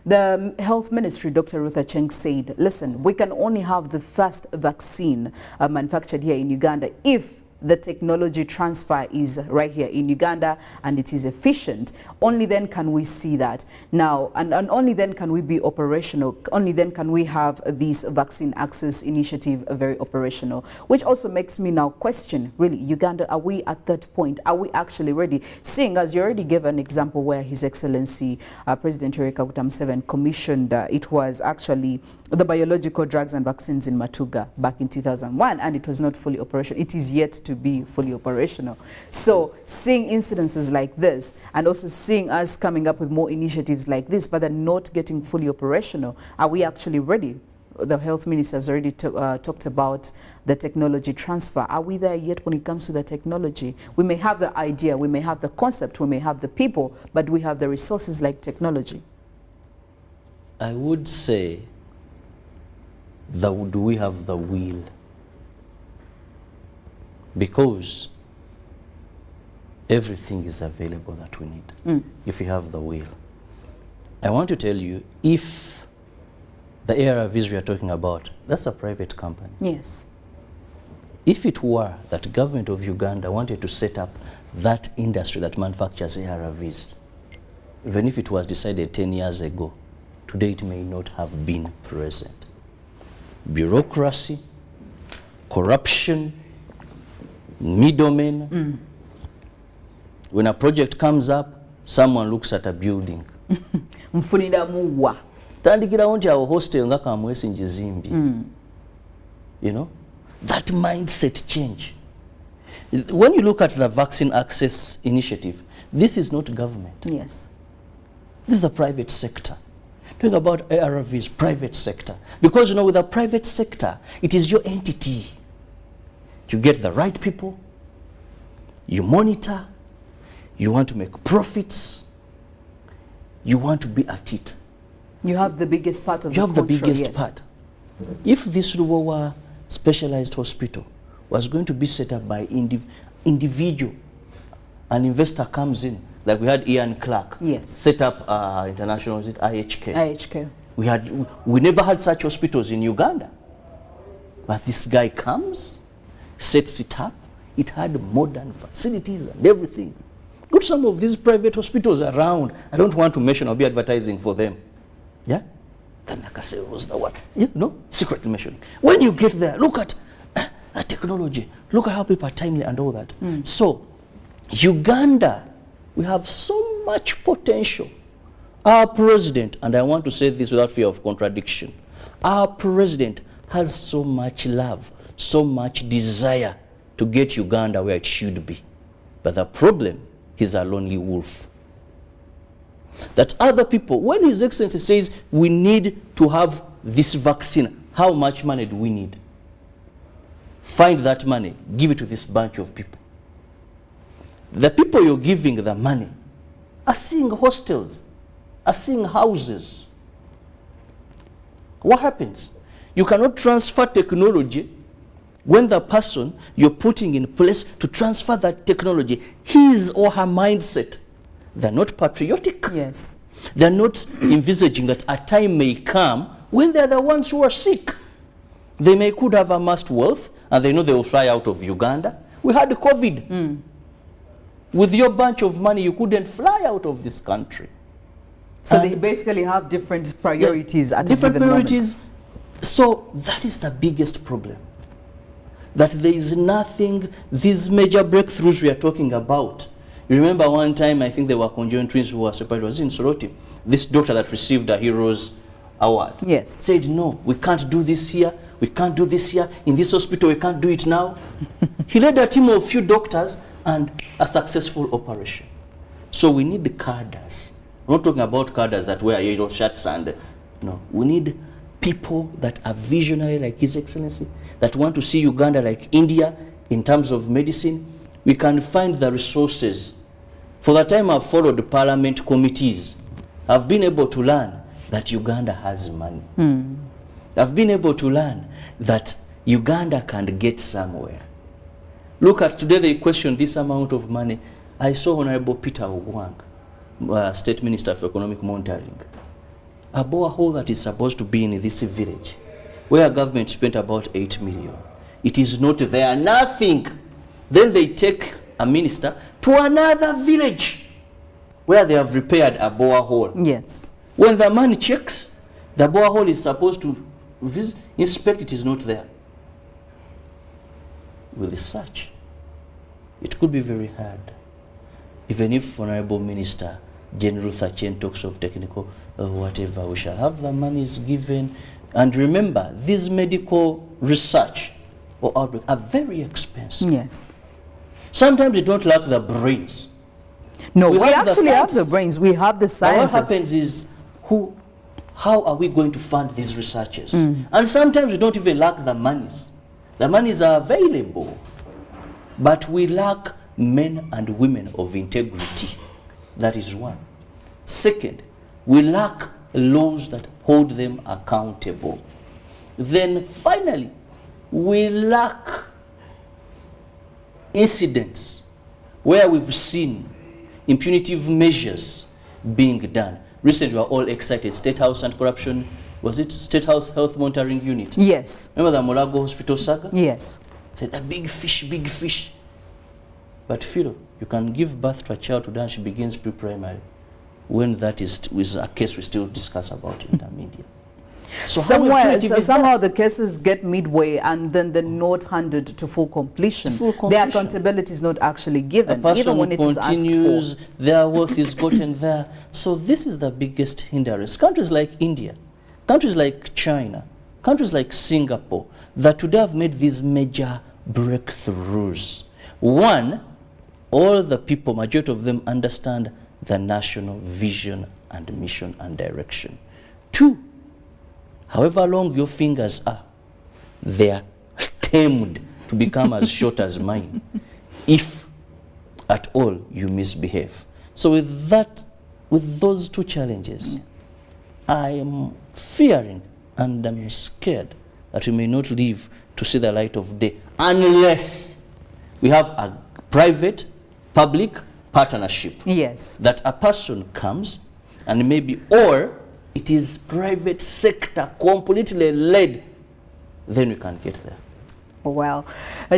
the Health Ministry, Dr. Ruth Acheng, said, listen, we can only have the first vaccine manufactured here in Uganda if the technology transfer is right here in Uganda and it is efficient. Only then can we see that. Now, and only then can we be operational. Only then can we have this vaccine access initiative very operational, which also makes me now question, really, Uganda, are we at that point? Are we actually ready? Seeing as you already gave an example where His Excellency President Yoweri Kaguta Museveni commissioned, it was actually the biological drugs and vaccines in Matuga back in 2001, and it was not fully operational. It is yet to be fully operational. So seeing incidences like this, and also seeing us coming up with more initiatives like this, but they're not getting fully operational, are we actually ready? The health minister has already talked about the technology transfer. Are we there yet when it comes to the technology? We may have the idea, we may have the concept, we may have the people, but we have the resources like technology. I would say, do we have the will? Because everything is available that we need if we have the will. I want to tell you, if the ARVs we are talking about, that's a private company. Yes. If it were that the government of Uganda wanted to set up that industry that manufactures ARVs, even if it was decided 10 years ago, today it may not have been present. Bureaucracy, corruption, middlemen. When a project comes up, someone looks at a building. Tandikira nti awo hostel nga kamwesi njizimbi. You know, that mindset change. When you look at the vaccine access initiative, this is not government. Yes. This is the private sector. Talking about ARVs, private sector. Because, you know, with the private sector, it is your entity. You get the right people, you monitor, you want to make profits, you want to be at it. You have the biggest part of you the have the biggest yes. part. If this Ruwawa specialized hospital was going to be set up by individual, an investor comes in, like we had Ian Clark, yes. set up international, is it IHK? IHK. We never had such hospitals in Uganda. But this guy comes, sets it up. It had modern facilities and everything. Got some of these private hospitals around. I don't want to mention, I'll be advertising for them. Yeah? Then like I say, was the one. You know, secretly mentioning. When you get there, look at technology. Look at how people are timely and all that. So, Uganda, we have so much potential. Our president, and I want to say this without fear of contradiction, our president has so much love, so much desire to get Uganda where it should be. But the problem, he's a lonely wolf. That other people, when His Excellency says we need to have this vaccine, how much money do we need? Find that money, give it to this bunch of people. The people you're giving the money are seeing hostels, are seeing houses. What happens? You cannot transfer technology when the person you're putting in place to transfer that technology, his or her mindset They're not patriotic. Yes. They're not envisaging that a time may come when they're the ones who are sick. They could have amassed wealth, and they know they will fly out of Uganda. We had COVID. With your bunch of money, you couldn't fly out of this country. So they basically have different priorities at different priorities. So that is the biggest problem. That there is nothing, these major breakthroughs we are talking about. You remember one time, I think they were conjoined twins who were separated. It was in Soroti. This doctor that received a Heroes Award said, no, we can't do this here. We can't do this here. In this hospital, we can't do it now. He led a team of few doctors and a successful operation. So we need the cadres. I'm not talking about cadres that wear yellow shirts and no. We need people that are visionary like His Excellency, that want to see Uganda like India in terms of medicine. We can find the resources. For the time I've followed the parliament committees, I've been able to learn that Uganda has money. I've been able to learn that Uganda can get somewhere. Look at today, they questioned this amount of money. I saw Honorable Peter Ogwang, State Minister for Economic Monitoring. A borehole that is supposed to be in this village, where government spent about 8 million. It is not there, nothing. Then they take a minister to another village where they have repaired a borehole. Yes. When the man checks, the borehole is supposed to inspect, it is not there. With research, it could be very hard. Even if Honorable Minister General Thatchen talks of technical whatever, we shall have the monies given. And remember, these medical research or outbreak are very expensive. Yes. Sometimes they don't lack the brains. No, we actually have the brains. We have the scientists. What happens is, how are we going to fund these researchers? And sometimes we don't even lack the monies. The monies are available, but we lack men and women of integrity. That is one. Second, we lack laws that hold them accountable. Then finally, we lack incidents where we've seen impunitive measures being done. Recently, we were all excited. State House and corruption, was it State House Health Monitoring Unit? Yes. Remember the Molago Hospital saga? Yes. Said a big fish, big fish. But Philo, you can give birth to a child today and she begins pre-primary, when that is a case we still discuss about in the media. So somehow the cases get midway and then they're not handed to full completion. Their accountability is not actually given, even when it is asked for. Their worth is gotten there. So this is the biggest hindrance. Countries like India, countries like China, countries like Singapore, that today have made these major breakthroughs. One, all the people, majority of them, understand the national vision and mission and direction. Two, however long your fingers are, they are tamed to become as short as mine, if at all you misbehave. So with that, with those two challenges, I am fearing and I'm scared that we may not live to see the light of day unless we have a private public partnership. Yes. That a person comes and maybe, or it is private sector completely led, then we can get there. Well,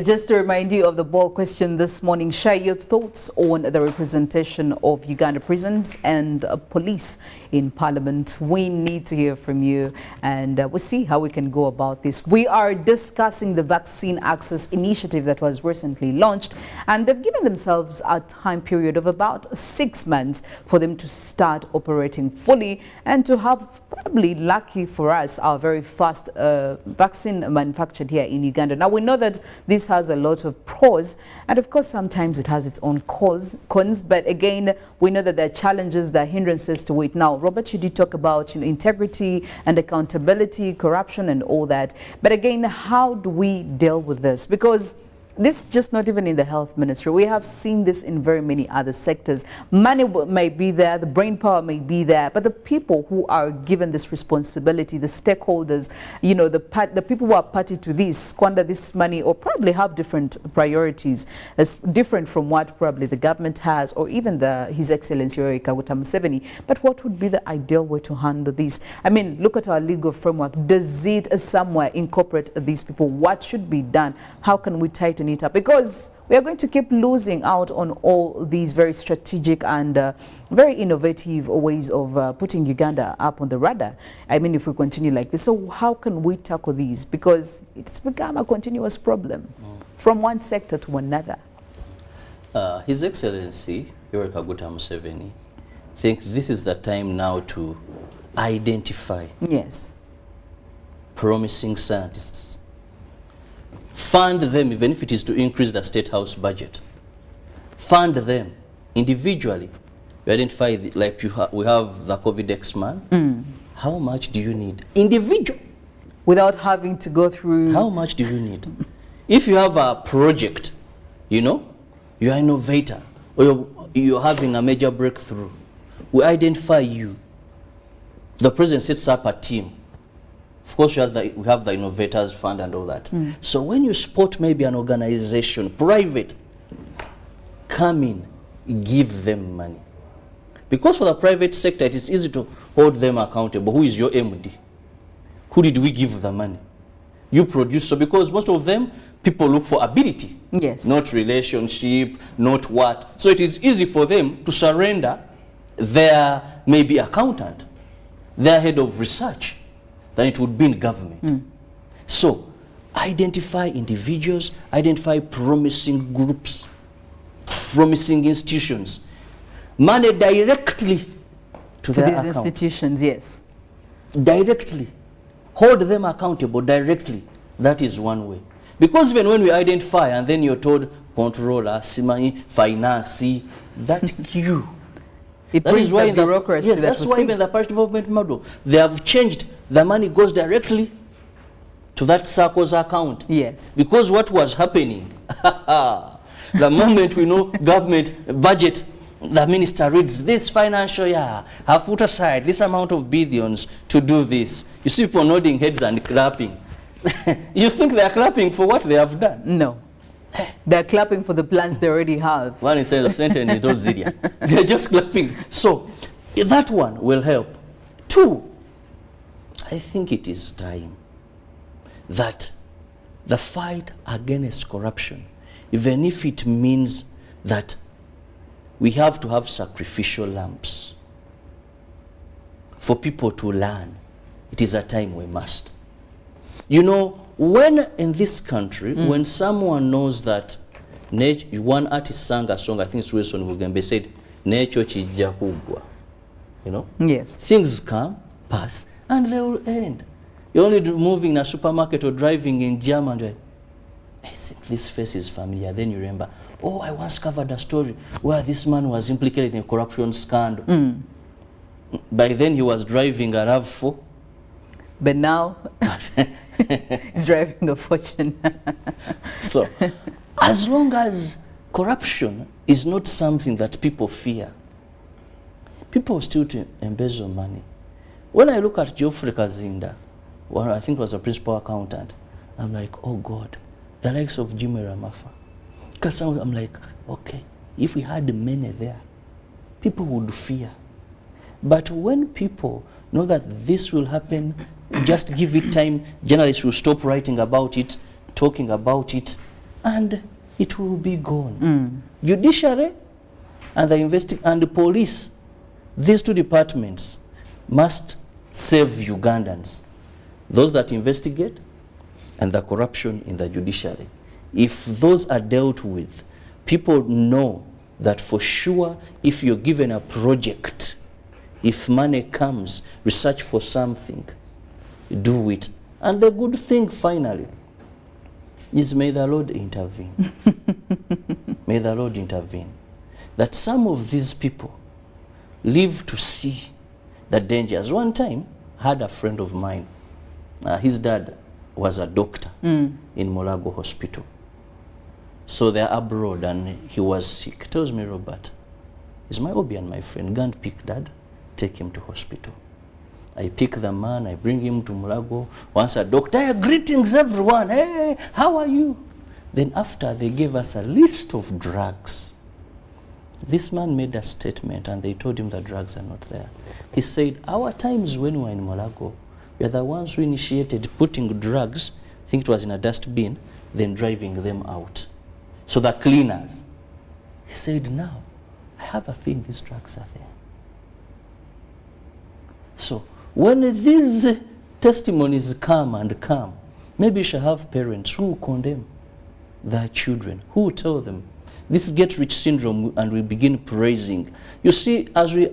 just to remind you of the bold question this morning, share your thoughts on the representation of Uganda prisons and police in Parliament. We need to hear from you, and we'll see how we can go about this. We are discussing the Vaccine Access Initiative that was recently launched, and they've given themselves a time period of about 6 months for them to start operating fully and to have, probably lucky for us, our very first vaccine manufactured here in Uganda. Now, we know that this has a lot of pros, and of course sometimes it has its own cons, but again we know that there are challenges, there are hindrances to it. Now, Robert, you did talk about integrity and accountability, corruption and all that, but again, how do we deal with this? Because this is just not even in the health ministry. We have seen this in very many other sectors. Money may be there, the brain power may be there, but the people who are given this responsibility, the stakeholders, you know, the people who are party to this, squander this money or probably have different priorities, as different from what probably the government has or even His Excellency Yoweri Kaguta Museveni. But what would be the ideal way to handle this? I mean, look at our legal framework. Does it somewhere incorporate these people? What should be done? How can we tighten it up? Because we are going to keep losing out on all these very strategic and very innovative ways of putting Uganda up on the radar. I mean, if we continue like this. So how can we tackle these? Because it's become a continuous problem from one sector to another. His Excellency Yoweri Kaguta Museveni, I think this is the time now to identify promising scientists. Fund them, even if it is to increase the State House budget. Fund them individually. You identify, like we have the COVID X-Man. How much do you need? Individual. Without having to go through... How much do you need? If you have a project, you know, you are an innovator, or you're having a major breakthrough, we identify you. The president sets up a team. Of course, we have the Innovators Fund and all that. So when you spot maybe an organization, private, come in, give them money. Because for the private sector, it is easy to hold them accountable. Who is your MD? Who did we give the money? You produce. So because most of them, people look for ability. Yes. Not relationship, not what. So it is easy for them to surrender their maybe accountant, their head of research, than it would be in government. So identify individuals, identify promising groups, promising institutions, money directly to their these account. institutions, yes. Directly. Hold them accountable directly. That is one way. Because even when we identify and then you're told controller, simani, finance, that queue. It That brings is why the in the bureaucracy. yes, that's why even the parish development model, they have changed. The money goes directly to that circle's account. Yes. Because what was happening, the moment we know government budget, the minister reads this financial year, have put aside this amount of billions to do this. You see people nodding heads and clapping. You think they are clapping for what they have done? No. They're clapping for the plans they already have. One is saying the sentence is not Ziria. They're just clapping. So that one will help. Two, I think it is time that the fight against corruption, even if it means that we have to have sacrificial lambs for people to learn, it is a time we must. You know, when in this country, when someone knows that one artist sang a song, I think it's Wilson Bugembe, said, nature chijja kugwa. You know? Yes. Things come, pass, and they will end. You're only moving in a supermarket or driving in Germany. I think this face is familiar. Then you remember, oh, I once covered a story where this man was implicated in a corruption scandal. By then he was driving a RAV4. But now he's driving a fortune. So, as long as corruption is not something that people fear, people still to embezzle money. When I look at Geoffrey Kazinda, well, I think was a principal accountant, I'm like, oh God, the likes of Jimmy Ramafa. Because I'm like, okay, if we had many there, people would fear. But when people know that this will happen, just give it time, journalists will stop writing about it, talking about it, and it will be gone. Judiciary and the police, these two departments must save Ugandans. Those that investigate and the corruption in the judiciary. If those are dealt with, people know that for sure if you're given a project, if money comes, research for something, do it. And the good thing finally is may the Lord intervene. May the Lord intervene. That some of these people live to see the dangers. One time, I had a friend of mine. His dad was a doctor in Molago Hospital. So they're abroad and he was sick. He tells me, Robert, it's my hobby and my friend. Go and pick Dad, take him to hospital. I pick the man, I bring him to Mulago. Once a doctor, hey, greetings everyone, hey, how are you? Then after they gave us a list of drugs. This man made a statement and they told him the drugs are not there. He said, our times when we were in Mulago, we are the ones who initiated putting drugs, I think it was in a dustbin, then driving them out. So the cleaners. He said, now, I have a feeling these drugs are there. So when these testimonies come, maybe you should have parents who condemn their children, who tell them this get-rich syndrome, and we begin praising. You see, as we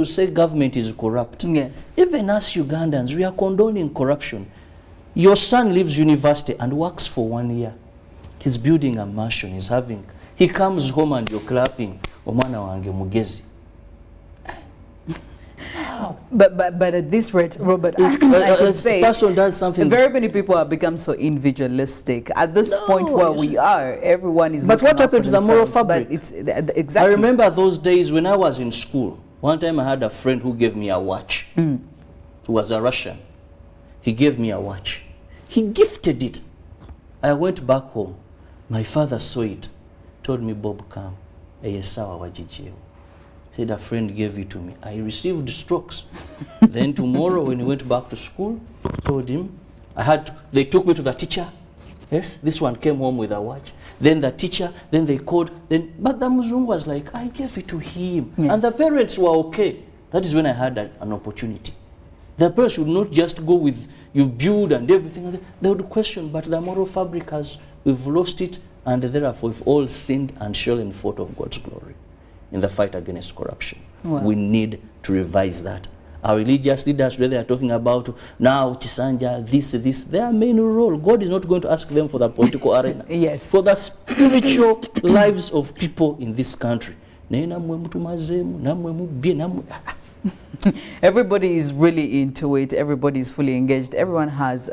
say government is corrupt. Yes. Even us Ugandans, we are condoning corruption. Your son leaves university and works for 1 year. He's building a mansion, he comes home and you're clapping. Omwana wange mugezi. But at this rate, Robert, I could say person does something. Very many people have become so individualistic. At this point where we are, everyone is. But what happened to the moral fabric? It's exactly. I remember those days when I was in school. One time I had a friend who gave me a watch. He was a Russian. He gave me a watch. He gifted it. I went back home. My father saw it. Told me, Bob, come. Eyesawa wajijeo. Said a friend gave it to me. I received strokes. Then tomorrow when he went back to school, told him, they took me to the teacher. Yes, this one came home with a watch. Then the teacher, then they called, but the Muzungu was like, I gave it to him. Yes. And the parents were okay. That is when I had an opportunity. The parents would not just go with, you build and everything. They would question, but the moral fabric we've lost it, and therefore we've all sinned and fallen short of God's glory in the fight against corruption. Wow. We need to revise that. Our religious leaders, where they are talking about now, Chisanja, this, their main role. God is not going to ask them for the political arena. Yes. For the spiritual lives of people in this country. Everybody is really into it. Everybody is fully engaged. Everyone has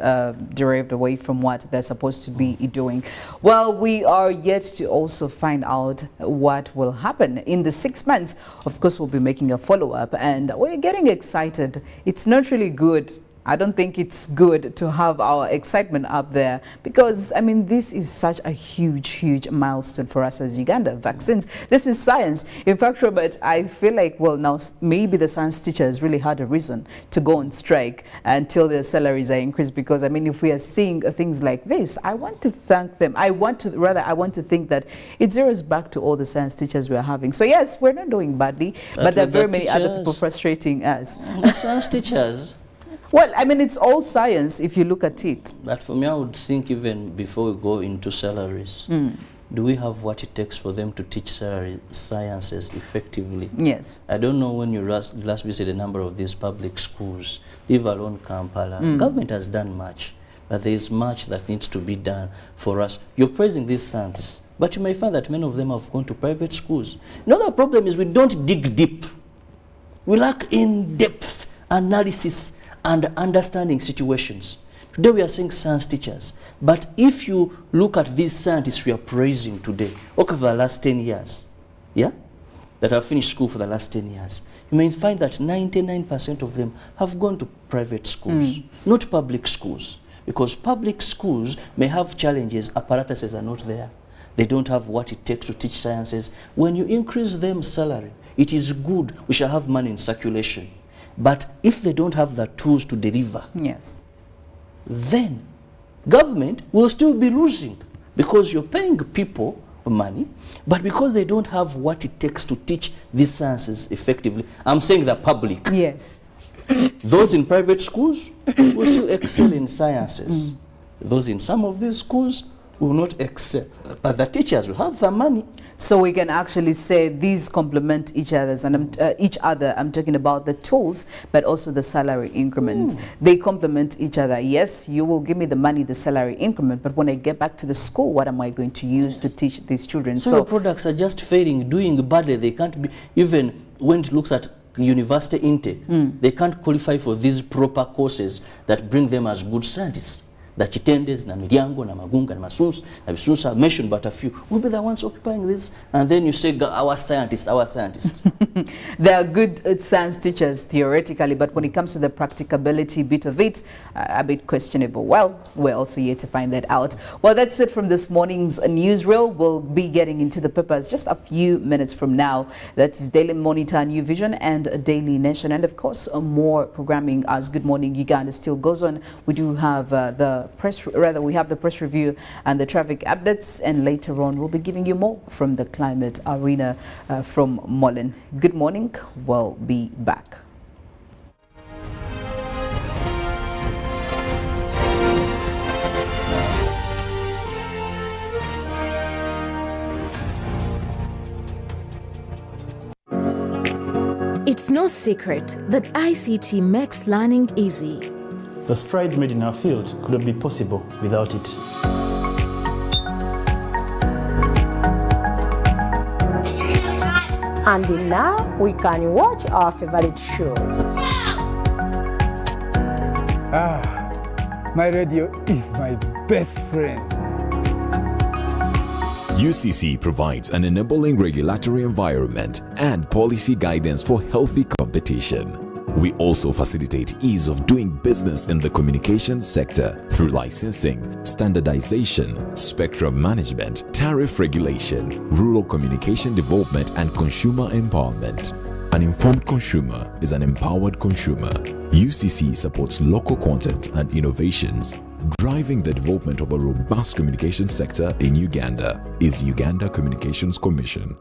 derived away from what they're supposed to be doing. Well, we are yet to also find out what will happen in the 6 months. Of course, we'll be making a follow-up, and we're getting excited. It's not really good. I don't think it's good to have our excitement up there because, I mean, this is such a huge milestone for us as Uganda. Vaccines, this is science. In fact, Robert, I feel like, well, now maybe the science teachers really had a reason to go on strike until their salaries are increased because, I mean, if we are seeing things like this, I want to thank them. I want to think that it zeroes back to all the science teachers we are having. So, yes, we're not doing badly, but there are very many other people frustrating us. The science teachers... Well, I mean, it's all science if you look at it. But for me, I would think even before we go into salaries, do we have what it takes for them to teach sciences effectively? Yes. I don't know when you last visited a number of these public schools, leave alone Kampala. Government has done much, but there is much that needs to be done for us. You're praising these scientists, but you may find that many of them have gone to private schools. Another problem is we don't dig deep. We lack in-depth analysis and understanding situations. Today we are saying science teachers, but if you look at these scientists we are praising today, okay, for the last 10 years, yeah, that have finished school for the last 10 years, you may find that 99% of them have gone to private schools, not public schools, because public schools may have challenges, apparatuses are not there. They don't have what it takes to teach sciences. When you increase them salary, it is good, we shall have money in circulation. But if they don't have the tools to deliver, yes, then government will still be losing because you're paying people money, but because they don't have what it takes to teach these sciences effectively. I'm saying the public. Yes. Those in private schools will still excel in sciences. Those in some of these schools will not excel, but the teachers will have the money. So we can actually say these complement each other, and each other. I'm talking about the tools, but also the salary increments. They complement each other. Yes, you will give me the money, the salary increment, but when I get back to the school, what am I going to use to teach these children? So your products are just failing, doing badly. They can't be, even when it looks at university intake, they can't qualify for these proper courses that bring them as good scientists. the Chitendes, na Miryango, na Magunga, na Masunsu, na Bisunsu, I mentioned but a few, will be the ones occupying this. And then you say, our scientists, our scientists. They are good science teachers theoretically, but when it comes to the practicability bit of it, a bit questionable. Well, we're also here to find that out. Well, that's it from this morning's newsreel. We'll be getting into the papers just a few minutes from now. That is Daily Monitor, New Vision, and Daily Nation, and of course more programming as Good Morning Uganda still goes on. We do have we have the press review and the traffic updates, and later on we'll be giving you more from the climate arena from Mollen. Good morning. We'll be back. It's no secret that ICT makes learning easy. The strides made in our field couldn't be possible without it. And now we can watch our favorite show. My radio is my best friend. UCC provides an enabling regulatory environment and policy guidance for healthy competition. We also facilitate ease of doing business in the communications sector through licensing, standardization, spectrum management, tariff regulation, rural communication development, and consumer empowerment. An informed consumer is an empowered consumer. UCC supports local content and innovations. Driving the development of a robust communication sector in Uganda is Uganda Communications Commission.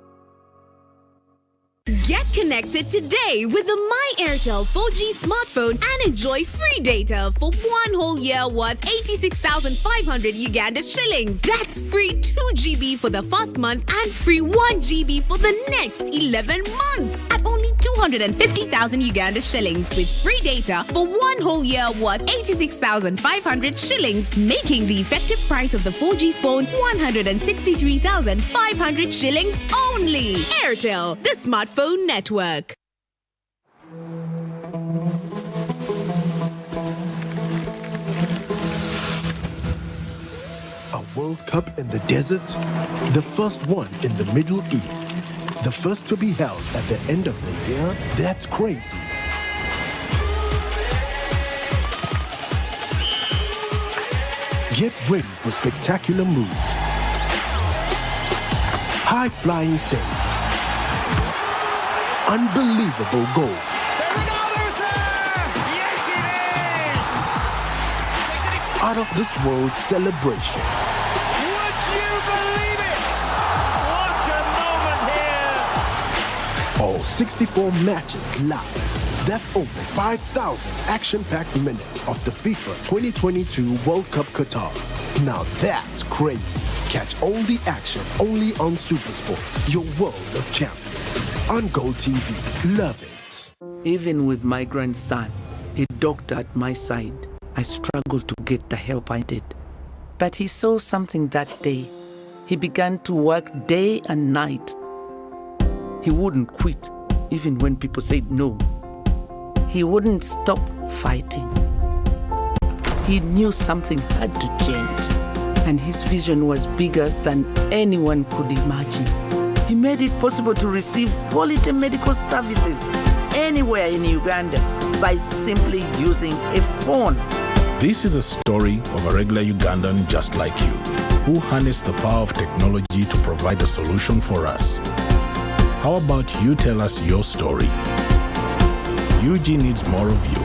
Get connected today with the My Airtel 4G smartphone and enjoy free data for 1 whole year worth 86,500 Uganda shillings. That's free 2 GB for the first month and free 1 GB for the next 11 months at only 250,000 Uganda shillings with free data for 1 whole year worth 86,500 shillings, making the effective price of the 4G phone 163,500 shillings only. Airtel, the smartphone network. A World Cup in the desert? The first one in the Middle East. The first to be held at the end of the year? That's crazy. Get ready for spectacular moves, high-flying saves, unbelievable goals. Out of this world celebrations. Would you believe it? What a moment here! All 64 matches live. That's over 5,000 action-packed minutes of the FIFA 2022 World Cup Qatar. Now that's crazy. Catch all the action only on SuperSport, your world of champions. On Go TV, love it. Even with my grandson, a doctor at my side, I struggled to get the help I did. But he saw something that day. He began to work day and night. He wouldn't quit, even when people said no. He wouldn't stop fighting. He knew something had to change, and his vision was bigger than anyone could imagine. He made it possible to receive quality medical services anywhere in Uganda by simply using a phone. This is a story of a regular Ugandan just like you, who harnessed the power of technology to provide a solution for us. How about you tell us your story? UG needs more of you.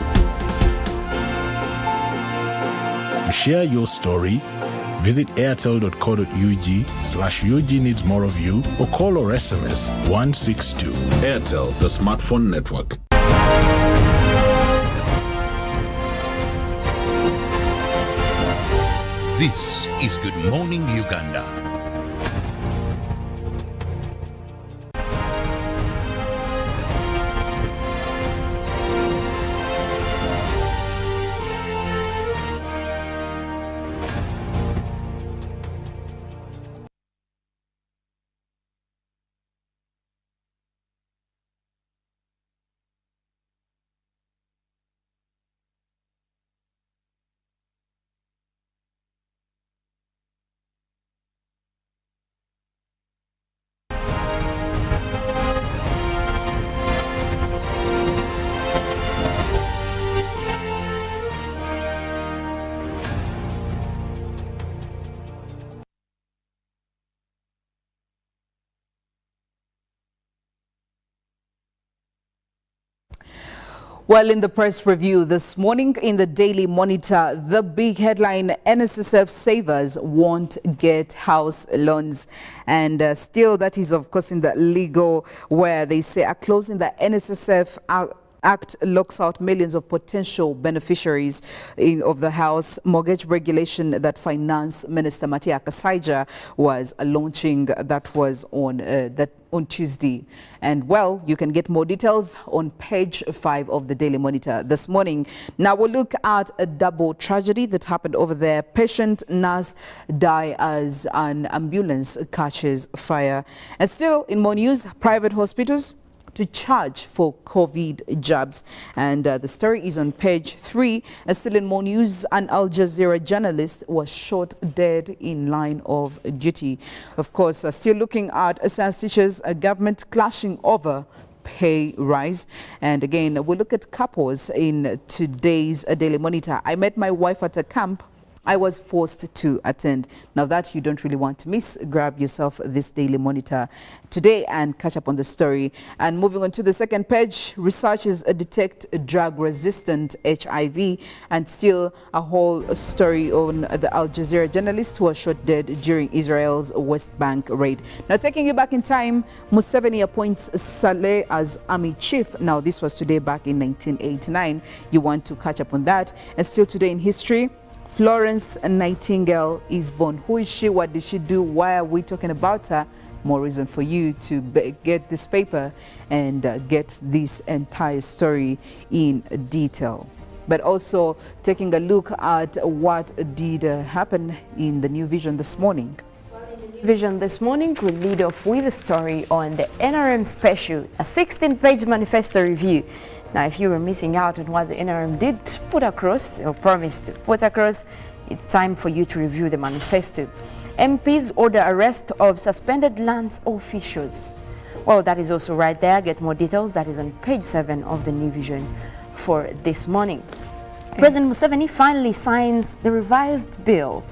To share your story, visit airtel.co.ug/UG needs more of you or call or SMS 162. Airtel, the smartphone network. This is Good Morning Uganda. Well, in the press review this morning in the Daily Monitor, the big headline, NSSF savers won't get house loans. And still, that is, of course, in the legal where they say a clause in the NSSF Act locks out millions of potential beneficiaries of the house mortgage regulation that Finance Minister Matia Kasaija was launching. That was on Tuesday. And well, you can get more details on page 5 of the Daily Monitor this morning. Now we'll look at a double tragedy that happened over there. Patient nurse die as an ambulance catches fire. And still in more news, private hospitals to charge for COVID jabs. And the story is on page 3. Still in more news, an Al Jazeera journalist was shot dead in line of duty. Of course, still looking at science teachers, government clashing over pay rise. And again, we'll look at couples in today's Daily Monitor. I met my wife at a camp I was forced to attend. Now that you don't really want to miss, grab yourself this Daily Monitor today and catch up on the story. And moving on to the second page, researchers detect drug-resistant HIV, and still a whole story on the Al Jazeera journalist who was shot dead during Israel's West Bank raid. Now taking you back in time, Museveni appoints Saleh as army chief. Now this was today back in 1989. You want to catch up on that. And still today in history, Florence Nightingale is born. Who is she? What did she do? Why are we talking about her? More reason for you to get this paper and get this entire story in detail. But also taking a look at what did happen in the New Vision this morning. Vision this morning will lead off with a story on the NRM special, a 16-page manifesto review. Now, if you were missing out on what the NRM did put across or promised to put across, it's time for you to review the manifesto. MPs order arrest of suspended lands officials. Well, that is also right there. Get more details. That is on page 7 of the New Vision for this morning. President Museveni finally signs the revised bill.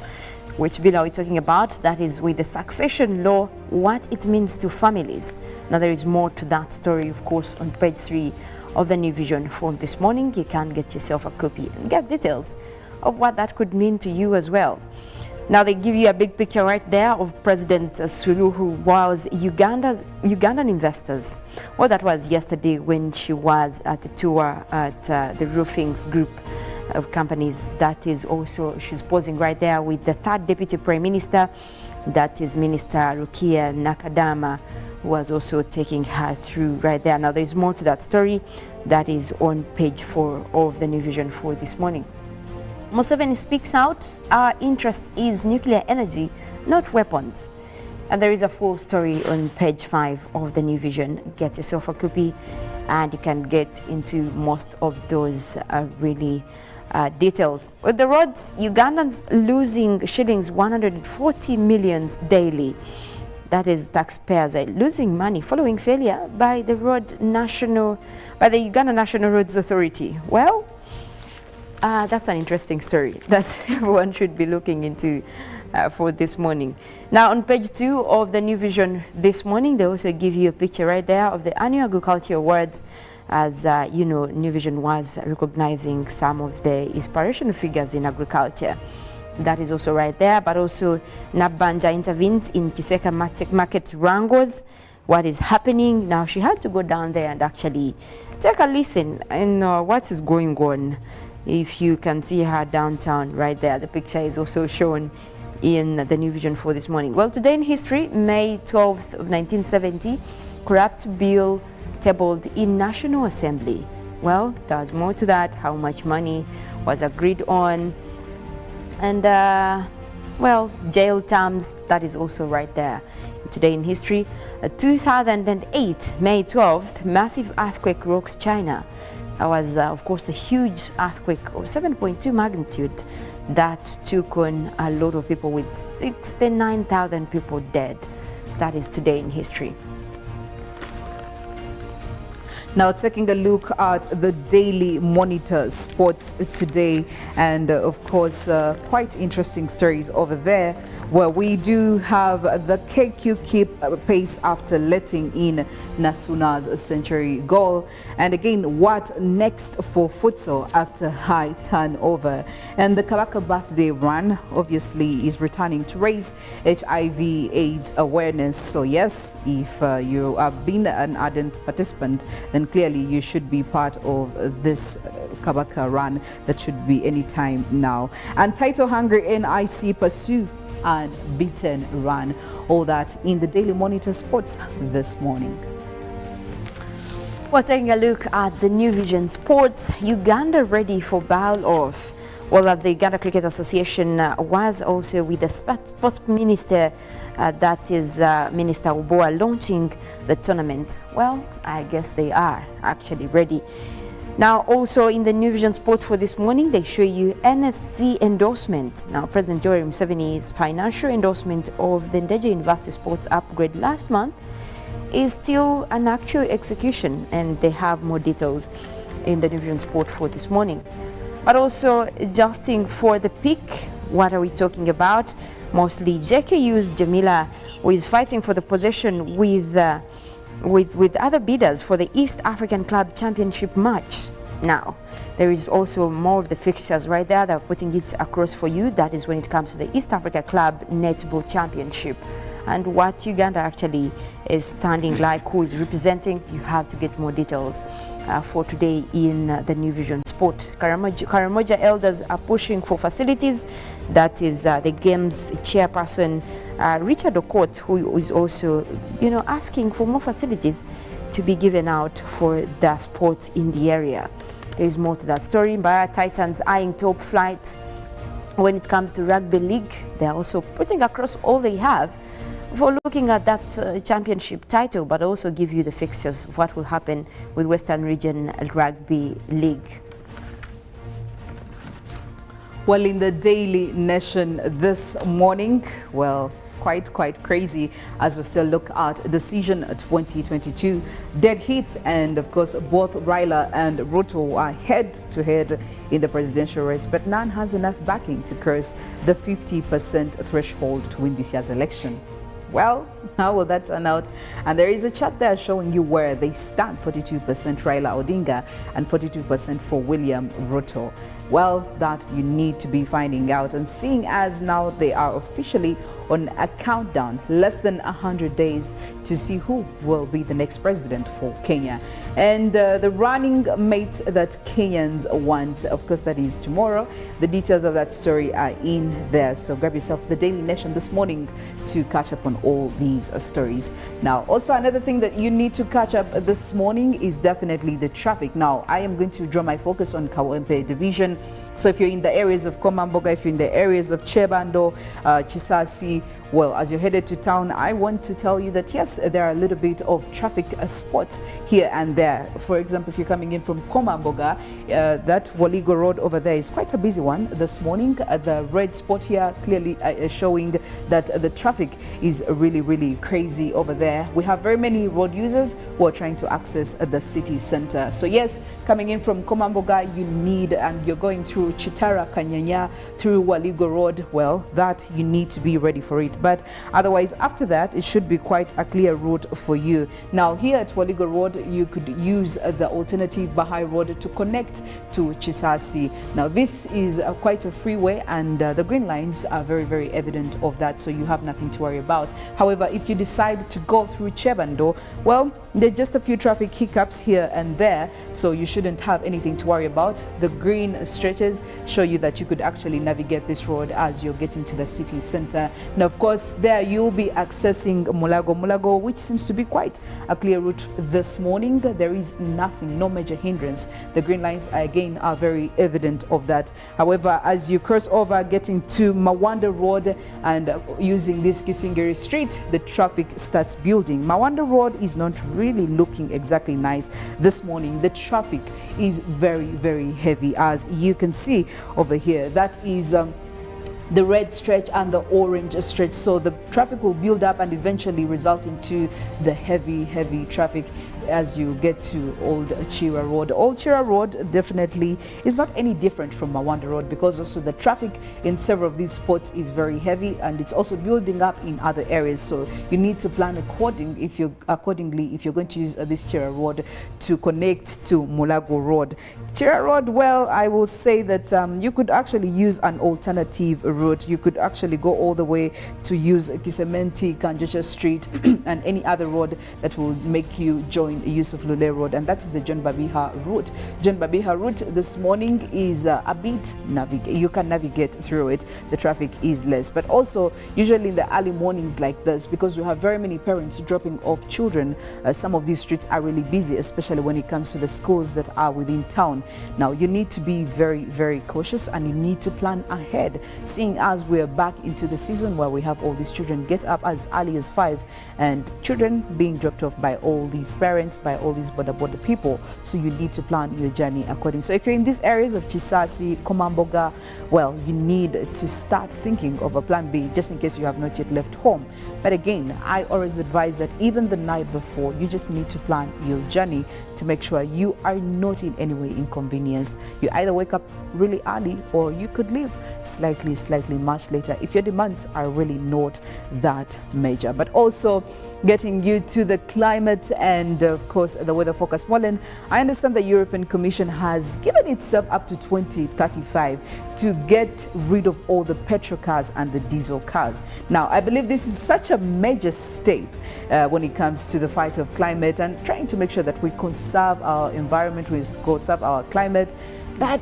Which bill are we talking about? That is with the succession law, what it means to families. Now there is more to that story, of course, on page 3 of the New Vision for this morning. You can get yourself a copy and get details of what that could mean to you as well. Now they give you a big picture right there of President Suluhu, who was Ugandan investors. Well, that was yesterday when she was at a tour at the Roofings Group of companies. That is also, she's posing right there with the third deputy prime minister, that is Minister Rukia Nakadama, who was also taking her through right there. Now there's more to that story. That is on page 4 of the New Vision for this morning. Museveni speaks out, our interest is nuclear energy, not weapons. And there is a full story on page 5 of the New Vision. Get yourself a copy and you can get into most of those really details. With the roads, Ugandans losing shillings 140 million daily. That is, taxpayers are losing money following failure by the Uganda National Roads Authority. Well, that's an interesting story that everyone should be looking into for this morning. Now on page 2 of the New Vision this morning, they also give you a picture right there of the annual agriculture awards. As you know, New Vision was recognizing some of the inspirational figures in agriculture. That is also right there, but also Nabanja intervened in Kiseka Market wrangles. What is happening now? She had to go down there and actually take a listen and what is going on. If you can see her downtown right there, the picture is also shown in the New Vision for this morning. Well, today in history, May 12th of 1970, corrupt bill tabled in National Assembly. Well, there's more to that, how much money was agreed on, and well, jail terms, that is also right there. Today in history, 2008, May 12th, massive earthquake rocks China. That was, of course, a huge earthquake of 7.2 magnitude that took on a lot of people, with 69,000 people dead. That is today in history. Now taking a look at the Daily Monitor Sports today, and of course quite interesting stories over there, where we do have the KQ keep pace after letting in Nasuna's century goal, and again what next for futsal after high turnover. And the Kabaka birthday run obviously is returning to raise HIV/AIDS awareness. So yes, if you have been an ardent participant, then clearly you should be part of this Kabaka run that should be anytime now. And title hungry NIC pursue and beaten run. All that in the Daily Monitor Sports this morning. Well, taking a look at the New Vision Sports, Uganda ready for bowl off. Well, as the Uganda Cricket Association was also with the sports minister, that is Minister Uboa, launching the tournament. Well, I guess they are actually ready. Now, also in the New Vision Sport for this morning, they show you NSC endorsement. Now, President Yoweri Museveni's financial endorsement of the Ndeje University Sports upgrade last month is still an actual execution, and they have more details in the New Vision Sport for this morning. But also adjusting for the peak, what are we talking about? Mostly JKU's Jamila, who is fighting for the position with other bidders for the East African Club Championship match. Now, there is also more of the fixtures right there that are putting it across for you. That is when it comes to the East Africa Club Netball Championship. And what Uganda actually is standing like, who is representing, you have to get more details for today in the New Vision Sport. Karamoja elders are pushing for facilities. That is the game's chairperson, Richard Okot, who is also, asking for more facilities to be given out for the sports in the area. There is more to that story. Mbaya Titans eyeing top flight when it comes to rugby league. They are also putting across all they have for looking at that championship title, but also give you the fixtures of what will happen with Western Region Rugby League. Well, in the Daily Nation this morning, well, quite crazy as we still look at Decision 2022 dead heat, and of course both Raila and Ruto are head to head in the presidential race, but none has enough backing to cross the 50% threshold to win this year's election. Well, how will that turn out? And there is a chart there showing you where they stand: 42% Raila Odinga and 42% for William Ruto. Well, that you need to be finding out, and seeing as now they are officially on a countdown, less than 100 days to see who will be the next president for Kenya. And the running mate that Kenyans want, of course, that is tomorrow. The details of that story are in there, so grab yourself the Daily Nation this morning to catch up on all these stories. Now, also another thing that you need to catch up this morning is definitely the traffic. Now, I am going to draw my focus on Kawempe Division. So if you're in the areas of Komamboga, if you're in the areas of Chebando, Chisasi, well, as you're headed to town, I want to tell you that yes, there are a little bit of traffic spots here and there. For example, if you're coming in from Komamboga, that Waligo Road over there is quite a busy one this morning. The red spot here clearly showing that the traffic is really crazy over there. We have very many road users who are trying to access the city center. So yes, coming in from Komamboga, you need, and you're going through Chitara, Kenyena, through Waligo Road, well, that you need to be ready for it. But otherwise, after that, it should be quite a clear route for you. Now, here at Waligo Road, you could use the alternative Bahai Road to connect to Chisasi. Now, this is quite a freeway, and the green lines are very evident of that, so you have nothing to worry about. However, if you decide to go through Chebando, well, there's just a few traffic hiccups here and there, so you shouldn't have anything to worry about. The green stretches show you that you could actually navigate this road as you're getting to the city center. Now, of course, there you'll be accessing Mulago, which seems to be quite a clear route this morning. There is nothing, no major hindrance. The green lines again are very evident of that. However, as you cross over getting to Mawanda Road and using this Kisingiri Street, the traffic starts building. Mawanda Road is not really looking exactly nice this morning. The traffic is very heavy, as you can see over here. That is the red stretch and the orange stretch. So the traffic will build up and eventually result into the heavy traffic as you get to Old Chira Road. Old Chira Road definitely is not any different from Mawanda Road, because also the traffic in several of these spots is very heavy, and it's also building up in other areas. So you need to plan accordingly if you're going to use this Chira Road to connect to Mulago Road. Chira Road, well, I will say that you could actually use an alternative route. You could actually go all the way to use Kisementi, Kanjosha Street and any other road that will make you join use of Lule Road, and that is the John Babiha route. John Babiha route this morning is a bit you can navigate through it. The traffic is less, but also usually in the early mornings like this, because we have very many parents dropping off children, some of these streets are really busy, especially when it comes to the schools that are within town. Now you need to be very cautious, and you need to plan ahead, seeing as we're back into the season where we have all these children get up as early as 5, and children being dropped off by all these parents, by all these border people. So you need to plan your journey according. So if you're in these areas of Chisasi, Komamboga, well, you need to start thinking of a plan B just in case you have not yet left home. But again, I always advise that even the night before, you just need to plan your journey to make sure you are not in any way inconvenienced. You either wake up really early, or you could leave slightly much later if your demands are really not that major. But also getting you to the climate and of course the weather forecast. Mollen, I understand the European Commission has given itself up to 2035 to get rid of all the petrol cars and the diesel cars. Now, I believe this is such a major step when it comes to the fight of climate and trying to make sure that we conserve our environment, we conserve our climate. But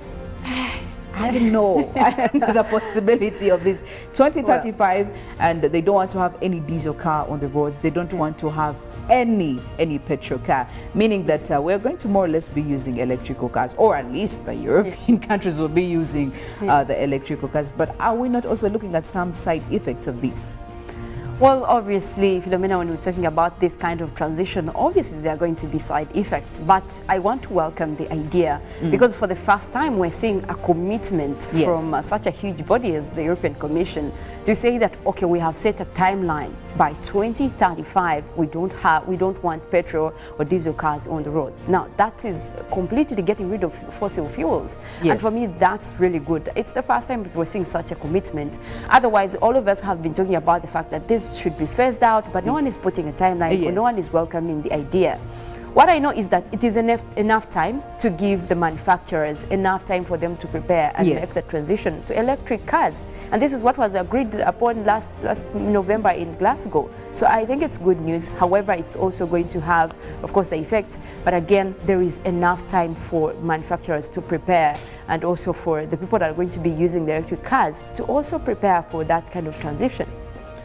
I don't know the possibility of this 2035, and they don't want to have any diesel car on the roads. They don't want to have any petrol car, meaning that we're going to more or less be using electrical cars, or at least the European countries will be using the electrical cars. But are we not also looking at some side effects of this? Well, obviously, Philomena, when we're talking about this kind of transition, obviously there are going to be side effects. But I want to welcome the idea because for the first time we're seeing a commitment from such a huge body as the European Commission to say that, okay, we have set a timeline. By 2035, we don't want petrol or diesel cars on the road. Now, that is completely getting rid of fossil fuels. Yes. And for me, that's really good. It's the first time that we're seeing such a commitment. Otherwise, all of us have been talking about the fact that this should be phased out, but no one is putting a timeline, or no one is welcoming the idea. What I know is that it is enough time to give the manufacturers enough time for them to prepare and make the transition to electric cars. And this is what was agreed upon last November in Glasgow. So I think it's good news. However, it's also going to have, of course, the effects. But again, there is enough time for manufacturers to prepare, and also for the people that are going to be using the electric cars to also prepare for that kind of transition.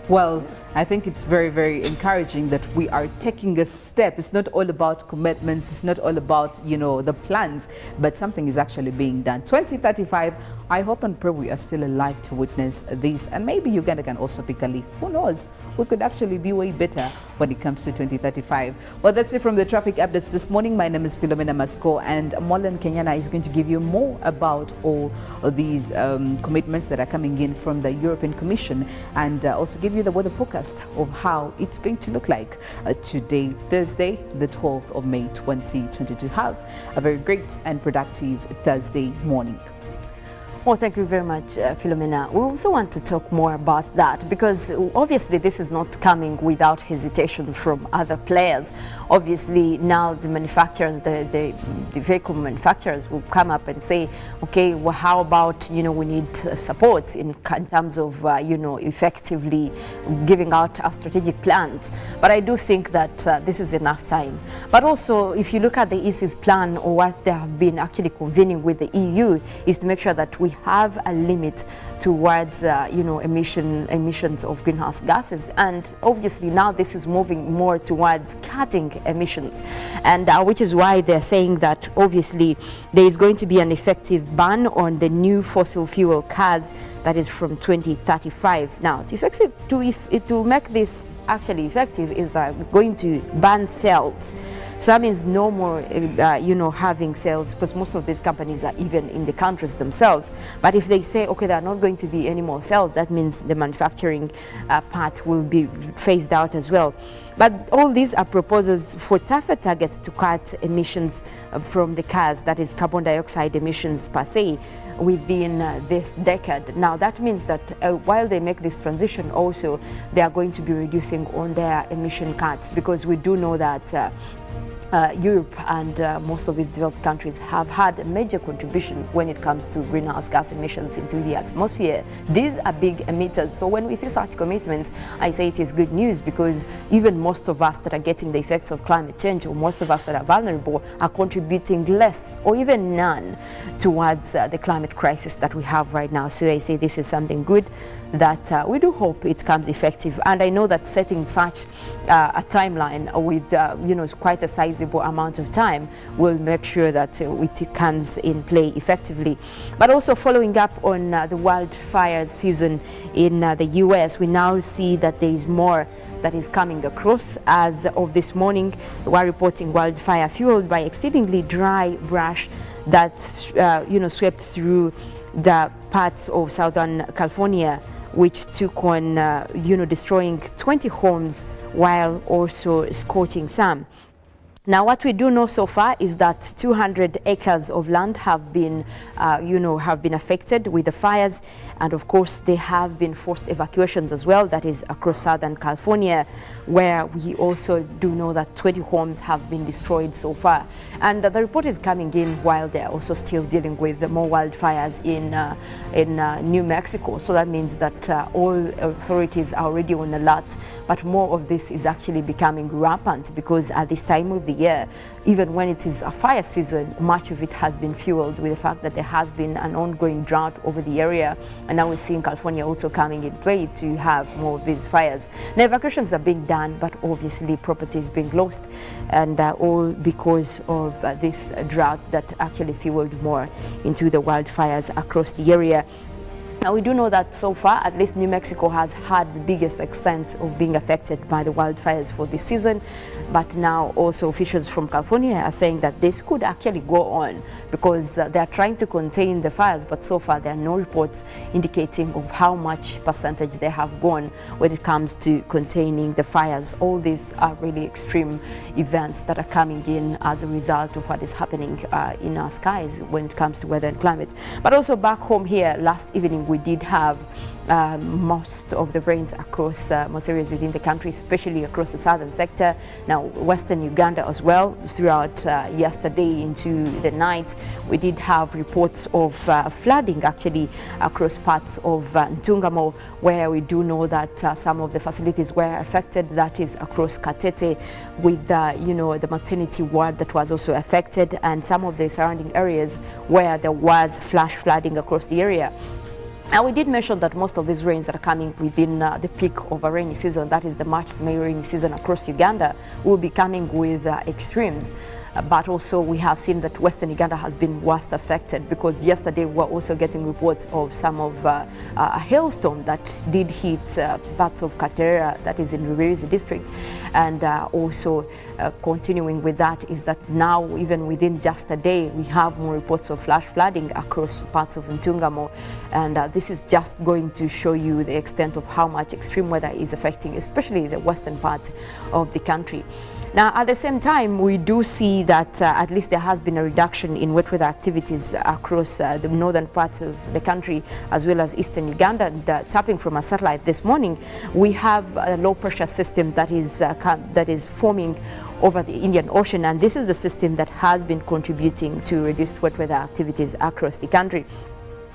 Well, I think it's very encouraging that we are taking a step. It's not all about commitments, it's not all about, you know, the plans, but something is actually being done. 2035, I hope and pray we are still alive to witness this, and maybe Uganda can also pick a leaf. Who knows? We could actually be way better when it comes to 2035. Well, that's it from the traffic updates this morning. My name is Philomena Mastiko, and Mollen Kenyena is going to give you more about all of these commitments that are coming in from the European Commission, and also give you the weather forecast of how it's going to look like today, Thursday, the 12th of May 2022. Have a very great and productive Thursday morning. Well, thank you very much, Philomena. We also want to talk more about that, because obviously this is not coming without hesitations from other players. Obviously now the manufacturers, the vehicle manufacturers will come up and say, okay, well, how about, you know, we need support in terms of, you know, effectively giving out our strategic plans. But I do think that this is enough time. But also, if you look at the EC's plan, or what they have been actually convening with the EU, is to make sure that we have a limit towards you know, emissions of greenhouse gases, and obviously now this is moving more towards cutting emissions, and which is why they're saying that obviously there is going to be an effective ban on the new fossil fuel cars, that is from 2035. Now, to make this actually effective is that it's going to ban sales. So that means no more, having sales, because most of these companies are even in the countries themselves. But if they say, okay, there are not going to be any more sales, that means the manufacturing part will be phased out as well. But all these are proposals for tougher targets to cut emissions from the cars, that is carbon dioxide emissions per se, within this decade. Now that means that while they make this transition also, they are going to be reducing on their emission cuts, because we do know that Europe and most of these developed countries have had a major contribution when it comes to greenhouse gas emissions into the atmosphere. These are big emitters. So when we see such commitments, I say it is good news, because even most of us that are getting the effects of climate change, or most of us that are vulnerable, are contributing less or even none towards the climate crisis that we have right now. So I say this is something good that we do hope it comes effective. And I know that setting such a timeline with quite a sizable amount of time will make sure that it comes in play effectively. But also following up on the wildfire season in the US, we now see that there is more that is coming across. As of this morning, we're reporting wildfire fueled by exceedingly dry brush that swept through the parts of Southern California, which took on destroying 20 homes while also scorching some. Now, what we do know so far is that 200 acres of land have been, affected with the fires, and of course there have been forced evacuations as well. That is across Southern California, where we also do know that 20 homes have been destroyed so far. And the report is coming in while they're also still dealing with more wildfires in New Mexico. So that means that all authorities are already on alert, but more of this is actually becoming rampant, because at this time of the year, even when it is a fire season, much of it has been fueled with the fact that there has been an ongoing drought over the area, and now we're seeing California also coming in play to have more of these fires. Now evacuations are being done, but obviously property is being lost, and all because of this drought that actually fueled more into the wildfires across the area. Now, we do know that so far, at least New Mexico has had the biggest extent of being affected by the wildfires for this season. But now also officials from California are saying that this could actually go on, because they are trying to contain the fires, but so far there are no reports indicating of how much percentage they have gone when it comes to containing the fires. All these are really extreme events that are coming in as a result of what is happening in our skies when it comes to weather and climate. But also back home here, last evening we did have most of the rains across most areas within the country, especially across the southern sector. Now, western Uganda as well. Throughout yesterday into the night, we did have reports of flooding actually across parts of Ntungamo, where we do know that some of the facilities were affected. That is across Katete, with the maternity ward that was also affected, and some of the surrounding areas where there was flash flooding across the area. And we did mention that most of these rains that are coming within the peak of a rainy season, that is the March to May rainy season across Uganda, will be coming with extremes. But also we have seen that Western Uganda has been worst affected, because yesterday we were also getting reports of some of a hailstorm that did hit parts of Katerera, that is in Rubirizi district. And also continuing with that is that now, even within just a day, we have more reports of flash flooding across parts of Ntungamo. And this is just going to show you the extent of how much extreme weather is affecting, especially the western parts of the country. Now, at the same time, we do see that at least there has been a reduction in wet weather activities across the northern parts of the country, as well as eastern Uganda. And tapping from a satellite this morning, we have a low pressure system that is forming over the Indian Ocean, and this is the system that has been contributing to reduced wet weather activities across the country.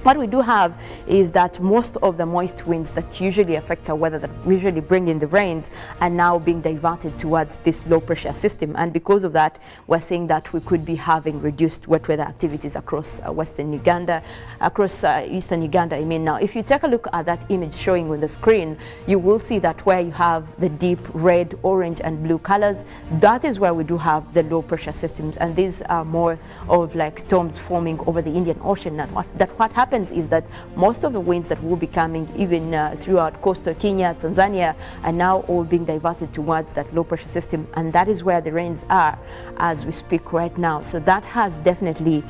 What we do have is that most of the moist winds that usually affect our weather, that usually bring in the rains, are now being diverted towards this low pressure system. And because of that, we're seeing that we could be having reduced wet weather activities across western Uganda, across eastern Uganda. I mean, now, if you take a look at that image showing on the screen, you will see that where you have the deep red, orange and blue colors, that is where we do have the low pressure systems. And these are more of like storms forming over the Indian Ocean. And what happens happens is that most of the winds that will be coming even throughout coastal Kenya, Tanzania, are now all being diverted towards that low pressure system, and that is where the rains are as we speak right now. So that has definitely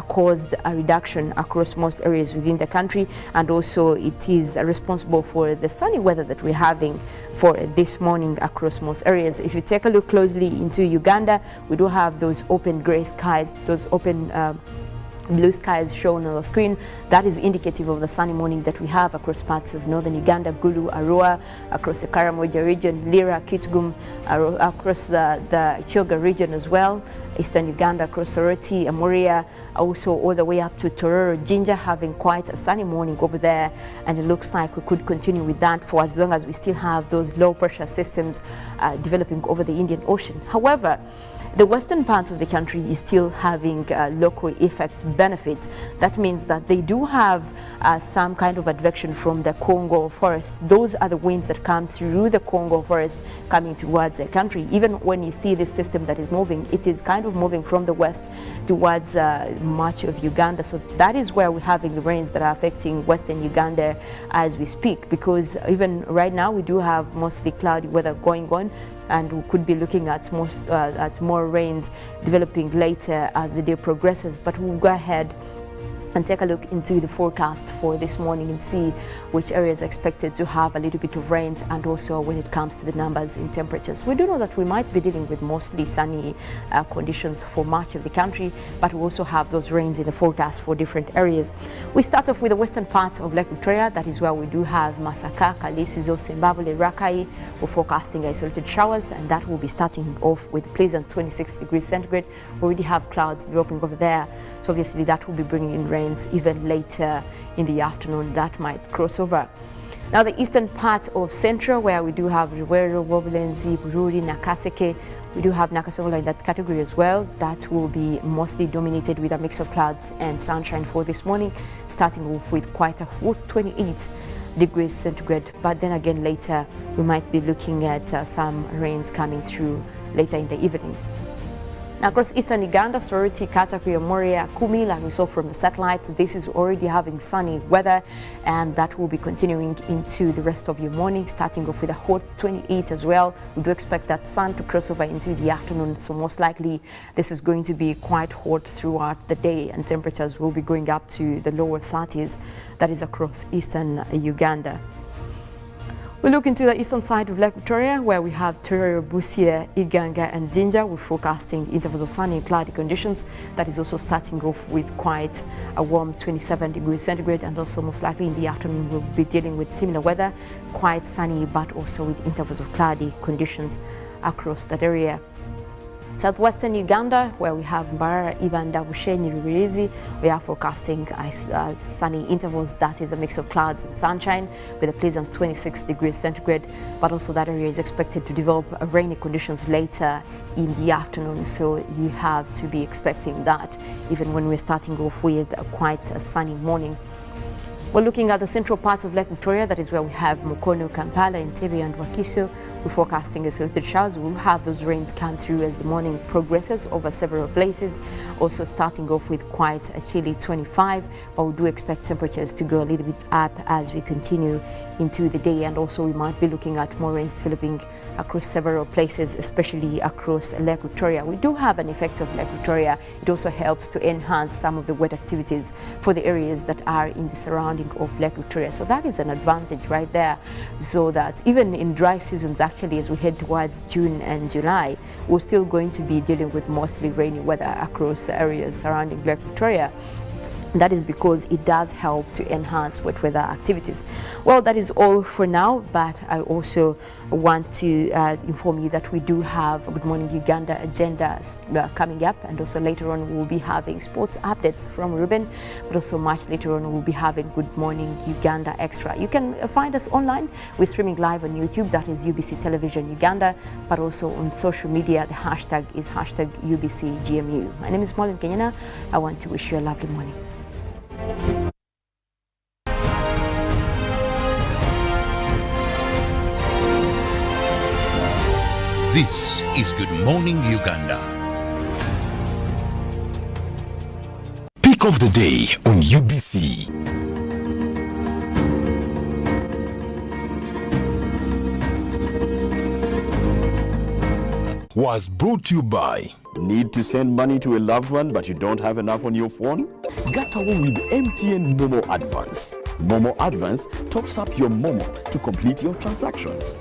caused a reduction across most areas within the country, and also it is responsible for the sunny weather that we're having for this morning across most areas. If you take a look closely into Uganda, we do have those open gray skies, those open blue skies shown on the screen. That is indicative of the sunny morning that we have across parts of northern Uganda, Gulu, Arua, across the Karamoja region, Lira, Kitgum, across the Choga region as well, eastern Uganda, across Soroti, Amuria, also all the way up to Tororo, Jinja, having quite a sunny morning over there, and it looks like we could continue with that for as long as we still have those low pressure systems developing over the Indian Ocean. However, the western parts of the country is still having local effect benefit. That means that they do have some kind of advection from the Congo forest. Those are the winds that come through the Congo forest coming towards the country. Even when you see this system that is moving, it is kind of moving from the west towards much of Uganda. So that is where we're having the rains that are affecting western Uganda as we speak, because even right now we do have mostly cloudy weather going on, and we could be looking at more rains developing later as the day progresses. But we'll go ahead and take a look into the forecast for this morning and see which areas are expected to have a little bit of rains, and also when it comes to the numbers in temperatures. We do know that we might be dealing with mostly sunny conditions for much of the country, but we also have those rains in the forecast for different areas. We start off with the western part of Lake Victoria. That is where we do have Masaka, Kalisizo, Zimbabwe, Rakai. We're forecasting isolated showers, and that will be starting off with pleasant 26 degrees centigrade. We already have clouds developing over there, so obviously that will be bringing in rains even later in the afternoon. That might cross over. Now the eastern part of Central, where we do have Ruwero, Wobulenzi, Bururi, Nakaseke. We do have Nakasongola in that category as well. That will be mostly dominated with a mix of clouds and sunshine for this morning, starting off with quite a hot 28 degrees centigrade. But then again later we might be looking at some rains coming through later in the evening. Now across eastern Uganda, Soroti, Katakuya, Moria, Kumi, like we saw from the satellite, this is already having sunny weather, and that will be continuing into the rest of your morning, starting off with a hot 28 as well. We do expect that sun to cross over into the afternoon, so most likely this is going to be quite hot throughout the day, and temperatures will be going up to the lower 30s. That is across eastern Uganda. We look into the eastern side of Lake Victoria, where we have Tororo, Busia, Iganga and Jinja. We're forecasting intervals of sunny and cloudy conditions. That is also starting off with quite a warm 27 degrees centigrade, and also most likely in the afternoon we'll be dealing with similar weather, quite sunny but also with intervals of cloudy conditions across that area. Southwestern Uganda, where we have Mbarara, Ibanda, Bushenyi, Rubirizi, we are forecasting sunny intervals. That is a mix of clouds and sunshine with a pleasant 26 degrees centigrade, but also that area is expected to develop rainy conditions later in the afternoon, so you have to be expecting that even when we're starting off with quite a sunny morning. We're looking at the central parts of Lake Victoria. That is where we have Mukono, Kampala, Entebbe and Wakiso. We're forecasting isolated showers. We'll have those rains come through as the morning progresses over several places. Also starting off with quite a chilly 25, but we do expect temperatures to go a little bit up as we continue into the day, and also we might be looking at more rains developing across several places, especially across Lake Victoria. We do have an effect of Lake Victoria. It also helps to enhance some of the wet activities for the areas that are in the surrounding of Lake Victoria. So that is an advantage right there, so that even in dry seasons, actually, as we head towards June and July, we're still going to be dealing with mostly rainy weather across areas surrounding Lake Victoria. That is because it does help to enhance wet weather activities. Well, that is all for now, but I also want to inform you that we do have a Good Morning Uganda agenda coming up, and also later on we'll be having sports updates from Ruben, but also much later on we'll be having Good Morning Uganda Extra. You can find us online. We're streaming live on YouTube, that is UBC Television Uganda, but also on social media. The hashtag is #UBCGMU. My name is Mollen, Kenyena. I want to wish you a lovely morning. This is Good Morning Uganda. Topic of the day on UBC. Was brought to you by... Need to send money to a loved one but you don't have enough on your phone? Get away with MTN Momo Advance. Momo Advance tops up your Momo to complete your transactions.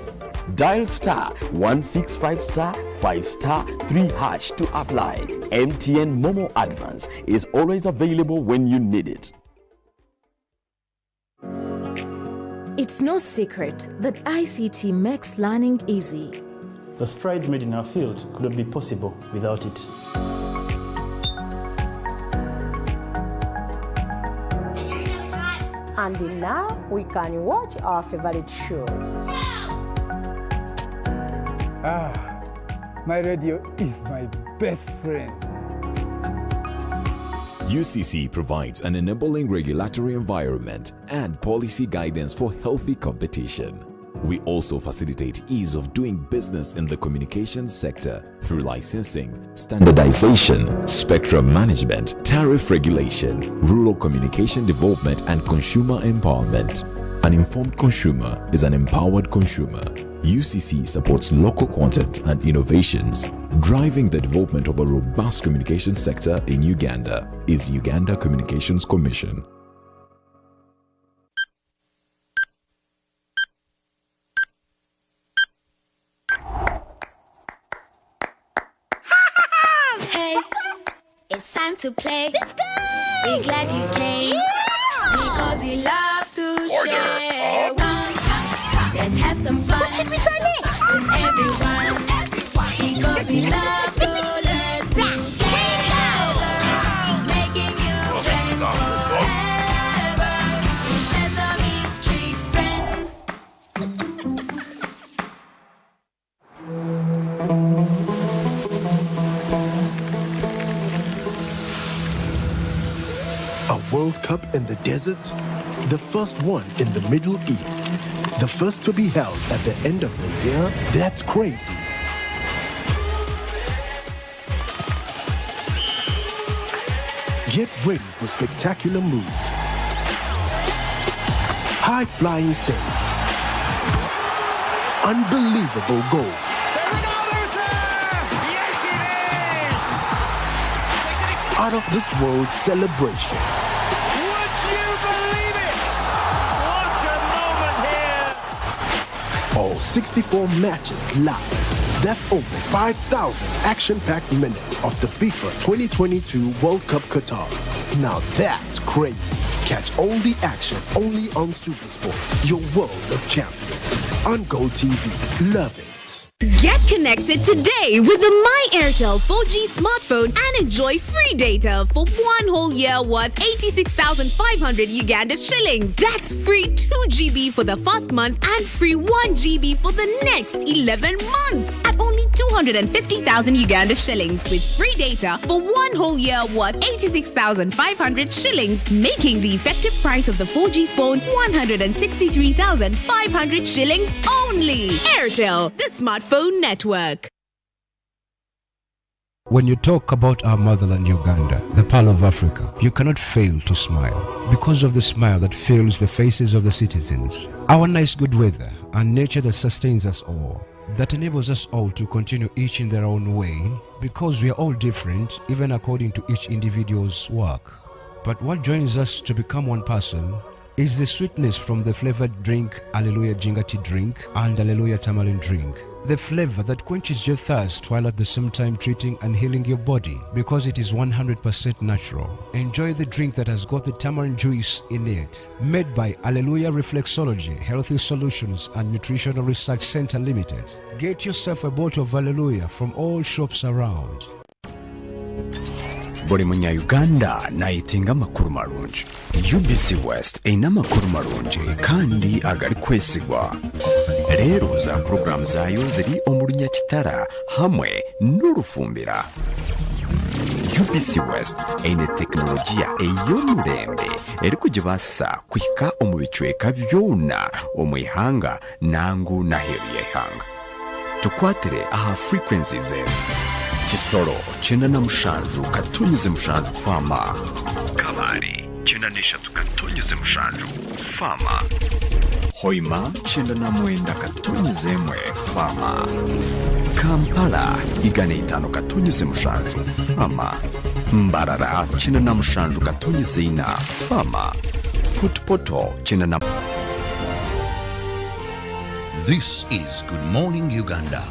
Dial *165*5*3# to apply. MTN Momo Advance is always available when you need it. It's no secret that ICT makes learning easy. The strides made in our field couldn't be possible without it. And now we can watch our favorite shows. My radio is my best friend. UCC provides an enabling regulatory environment and policy guidance for healthy competition. We also facilitate ease of doing business in the communications sector through licensing, standardization, spectrum management, tariff regulation, rural communication development, and consumer empowerment. An informed consumer is an empowered consumer. UCC supports local content and innovations. Driving the development of a robust communication sector in Uganda is Uganda Communications Commission. It's time to play. Let's go! We're glad you came. Because you love to share. Let's have some fun. What should we try next? With everyone. Because we love to learn together. Making new friends forever. Sesame Street friends. A World Cup in the desert? The first one in the Middle East. The first to be held at the end of the year? That's crazy. Get ready for spectacular moves. High-flying saves. Unbelievable goals. Out of this world celebration. Would you believe it? What a moment here! All 64 matches live. That's over 5,000 action-packed minutes of the FIFA 2022 World Cup Qatar. Now that's crazy. Catch all the action only on Supersport, your world of champions. On Go TV. Love it. Get connected today with the My Airtel 4G smartphone and enjoy free data for 1 whole year worth 86,500 Uganda shillings. That's free 2 GB for the first month and free 1 GB for the next 11 months at only 250,000 Uganda shillings with free data for 1 whole year worth 86,500 shillings, making the effective price of the 4G phone 163,500 shillings only. Airtel, the smartphone network. When you talk about our motherland Uganda, the Pearl of Africa, you cannot fail to smile because of the smile that fills the faces of the citizens. Our nice good weather and nature that sustains us all, that enables us all to continue each in their own way because we are all different even according to each individual's work. But what joins us to become one person is the sweetness from the flavored drink Alleluia Jingati drink and Alleluia Tamarind drink. The flavor that quenches your thirst while at the same time treating and healing your body because it is 100% natural. Enjoy the drink that has got the tamarind juice in it. Made by Alleluia Reflexology, Healthy Solutions and Nutritional Research Center Limited. Get yourself a bottle of Alleluia from all shops around. Buli munya-Uganda nayitinga amakuru marungi. UBC West eyina amakuru marungi kandi agali kwesigwa. Leero za program zaayo ziri omu Lunyakitara hamwe n'Olufumbira. UBC West eyina tekinologiya ey'omulembe eri kugibaasisa kuhika omu bicweka byona omu ihanga nangu n'aheeru y'eihanga. Tukwatire aha frequencies ezi. Kisoro chenda na mushanju katonyeze mushanju fama. Kabari chenda neshatu katonyeze mushanju fama. Hoima chenda na mwenda katonyeze mwe fama. Kampala igane itano katonyeze mushanju fama. Mbarara chenda na mushanju katonyeze ina fama. Footpoto chenda na. This is Good Morning Uganda.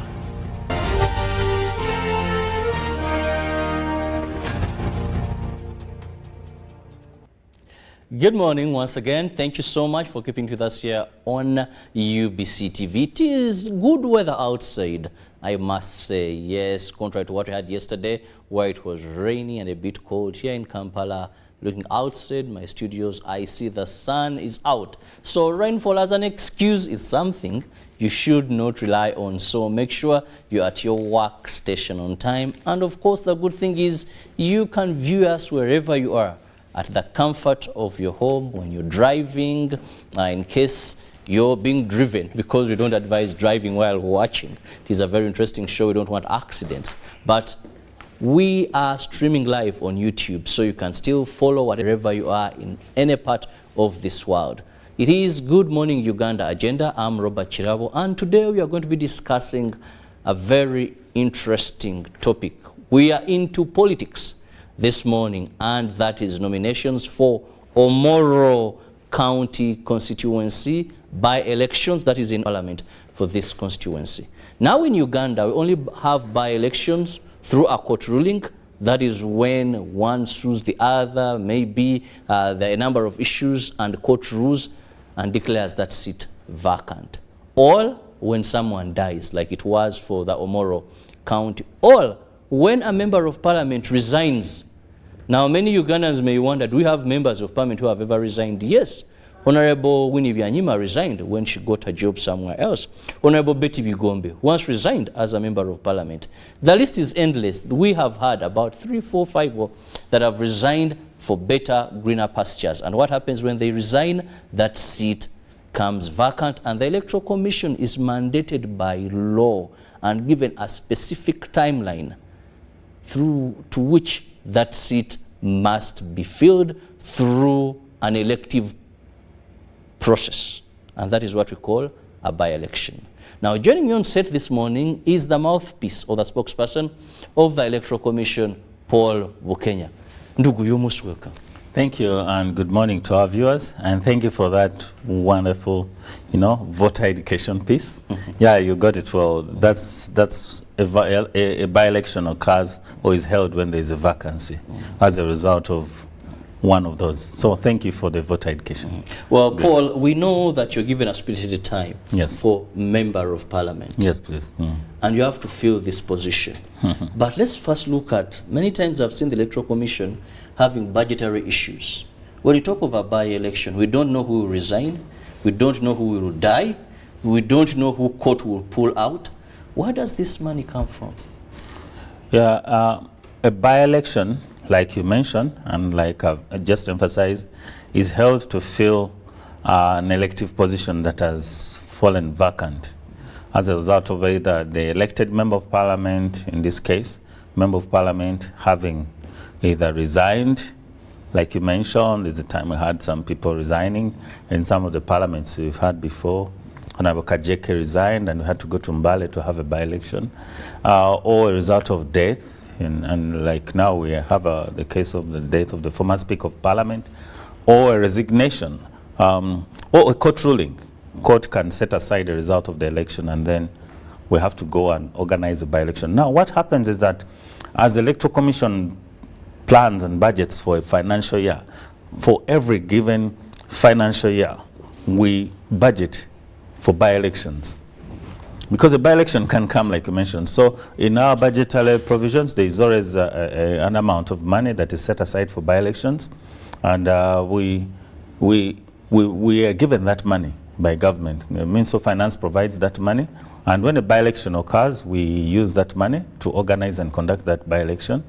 Good morning once again. Thank you so much for keeping with us here on UBC TV. It is good weather outside, I must say. Yes, contrary to what we had yesterday, where it was rainy and a bit cold. Here in Kampala, looking outside my studios, I see the sun is out. So rainfall as an excuse is something you should not rely on. So make sure you're at your workstation on time. And of course, the good thing is you can view us wherever you are, at the comfort of your home, when you're driving, in case you're being driven, because we don't advise driving while watching. It is a very interesting show. We don't want accidents. But we are streaming live on YouTube, so you can still follow wherever you are in any part of this world. It is Good Morning Uganda agenda. I'm Robert Kirabo, and today we are going to be discussing a very interesting topic. We are into politics this morning, and that is nominations for Omoro County constituency by-elections, that is in Parliament for this constituency. Now in Uganda, we only have by-elections through a court ruling. That is when one sues the other, maybe there are a number of issues, and court rules and declares that seat vacant. Or when someone dies, like it was for the Omoro County, or when a member of Parliament resigns. Now, many Ugandans may wonder, do we have members of Parliament who have ever resigned? Yes. Honorable Winnie Byanyima resigned when she got a job somewhere else. Honorable Betty Bigombe once resigned as a member of Parliament. The list is endless. We have had about 3, 4, 5 that have resigned for better, greener pastures. And what happens when they resign? That seat comes vacant, and the Electoral Commission is mandated by law and given a specific timeline through to which that seat must be filled through an elective process. And that is what we call a by-election. Now, joining me on set this morning is the mouthpiece or the spokesperson of the Electoral Commission, Paul Bukenya. Ndugu, you're most welcome. Thank you, and good morning to our viewers, and thank you for that wonderful, voter education piece. Yeah, you got it well. That's a by-election occurs or is held when there is a vacancy as a result of one of those. So thank you for the voter education. Well, Paul, we know that you're given a spirited time yes. for Member of Parliament. Yes, please. And you have to fill this position. But let's first look at, many times I've seen the Electoral Commission having budgetary issues. When you talk of a by-election, we don't know who will resign, we don't know who will die, we don't know who court will pull out. Where does this money come from? Yeah, a by-election, like you mentioned, and like I just emphasized, is held to fill an elective position that has fallen vacant as a result of either the elected member of parliament, in this case, member of parliament having either resigned, like you mentioned, there's a time we had some people resigning in some of the parliaments we've had before. Honorable Kajeke resigned and we had to go to Mbale to have a by-election, or a result of death, and like now we have the case of the death of the former Speaker of Parliament, or a resignation, or a court ruling. Court can set aside a result of the election and then we have to go and organize a by-election. Now what happens is that as the Electoral Commission plans and budgets for a financial year, for every given financial year, we budget for by-elections. Because a by-election can come, like you mentioned. So in our budgetary provisions, there is always an amount of money that is set aside for by-elections. And we are given that money by government. The Ministry of Finance provides that money. And when a by-election occurs, we use that money to organize and conduct that by-election,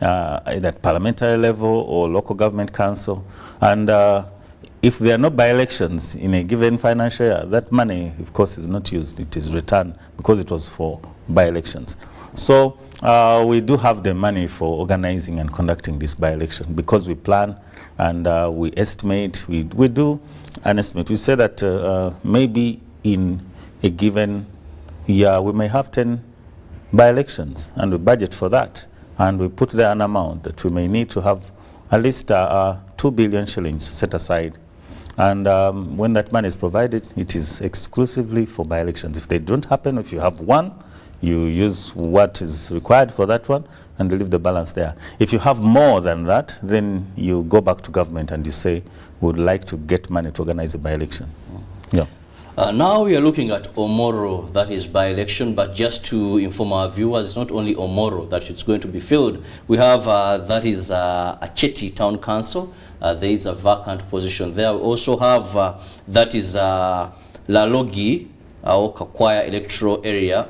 either at parliamentary level or local government council. And if there are no by-elections in a given financial year, that money, of course, is not used. It is returned because it was for by-elections. So we do have the money for organizing and conducting this by-election because we plan and we estimate, we do an estimate. We say that maybe in a given year we may have 10 by-elections, and we budget for that. And we put there an amount that we may need to have at least 2 billion shillings set aside. And when that money is provided, it is exclusively for by-elections. If they don't happen, if you have one, you use what is required for that one and leave the balance there. If you have more than that, then you go back to government and you say, we would like to get money to organize a by-election. Yeah. Now we are looking at Omoro, that is by-election, but just to inform our viewers, it's not only Omoro that it's going to be filled. We have, that is Acheti Town Council. There is a vacant position there. We also have, that is Lalogi, or Kakwaya Electoral Area,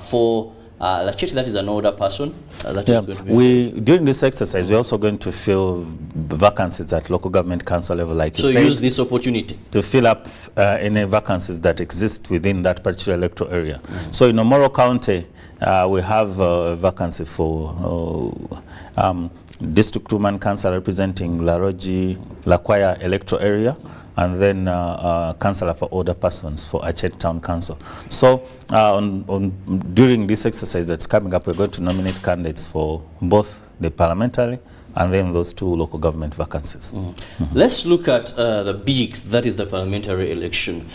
for Lacheti, that is an older person. That is going to be filled. During this exercise, we're also going to fill vacancies at local government council level, like you said. So use this opportunity to fill up any vacancies that exist within that particular electoral area. So in Omoro County, we have a vacancy for district woman council representing Larogi, Lakwaya electoral area, and then councillor for older persons for Achet Town Council. So during this exercise that's coming up, we're going to nominate candidates for both the parliamentary and then those 2 local government vacancies. Let's look at the big, that is the parliamentary election.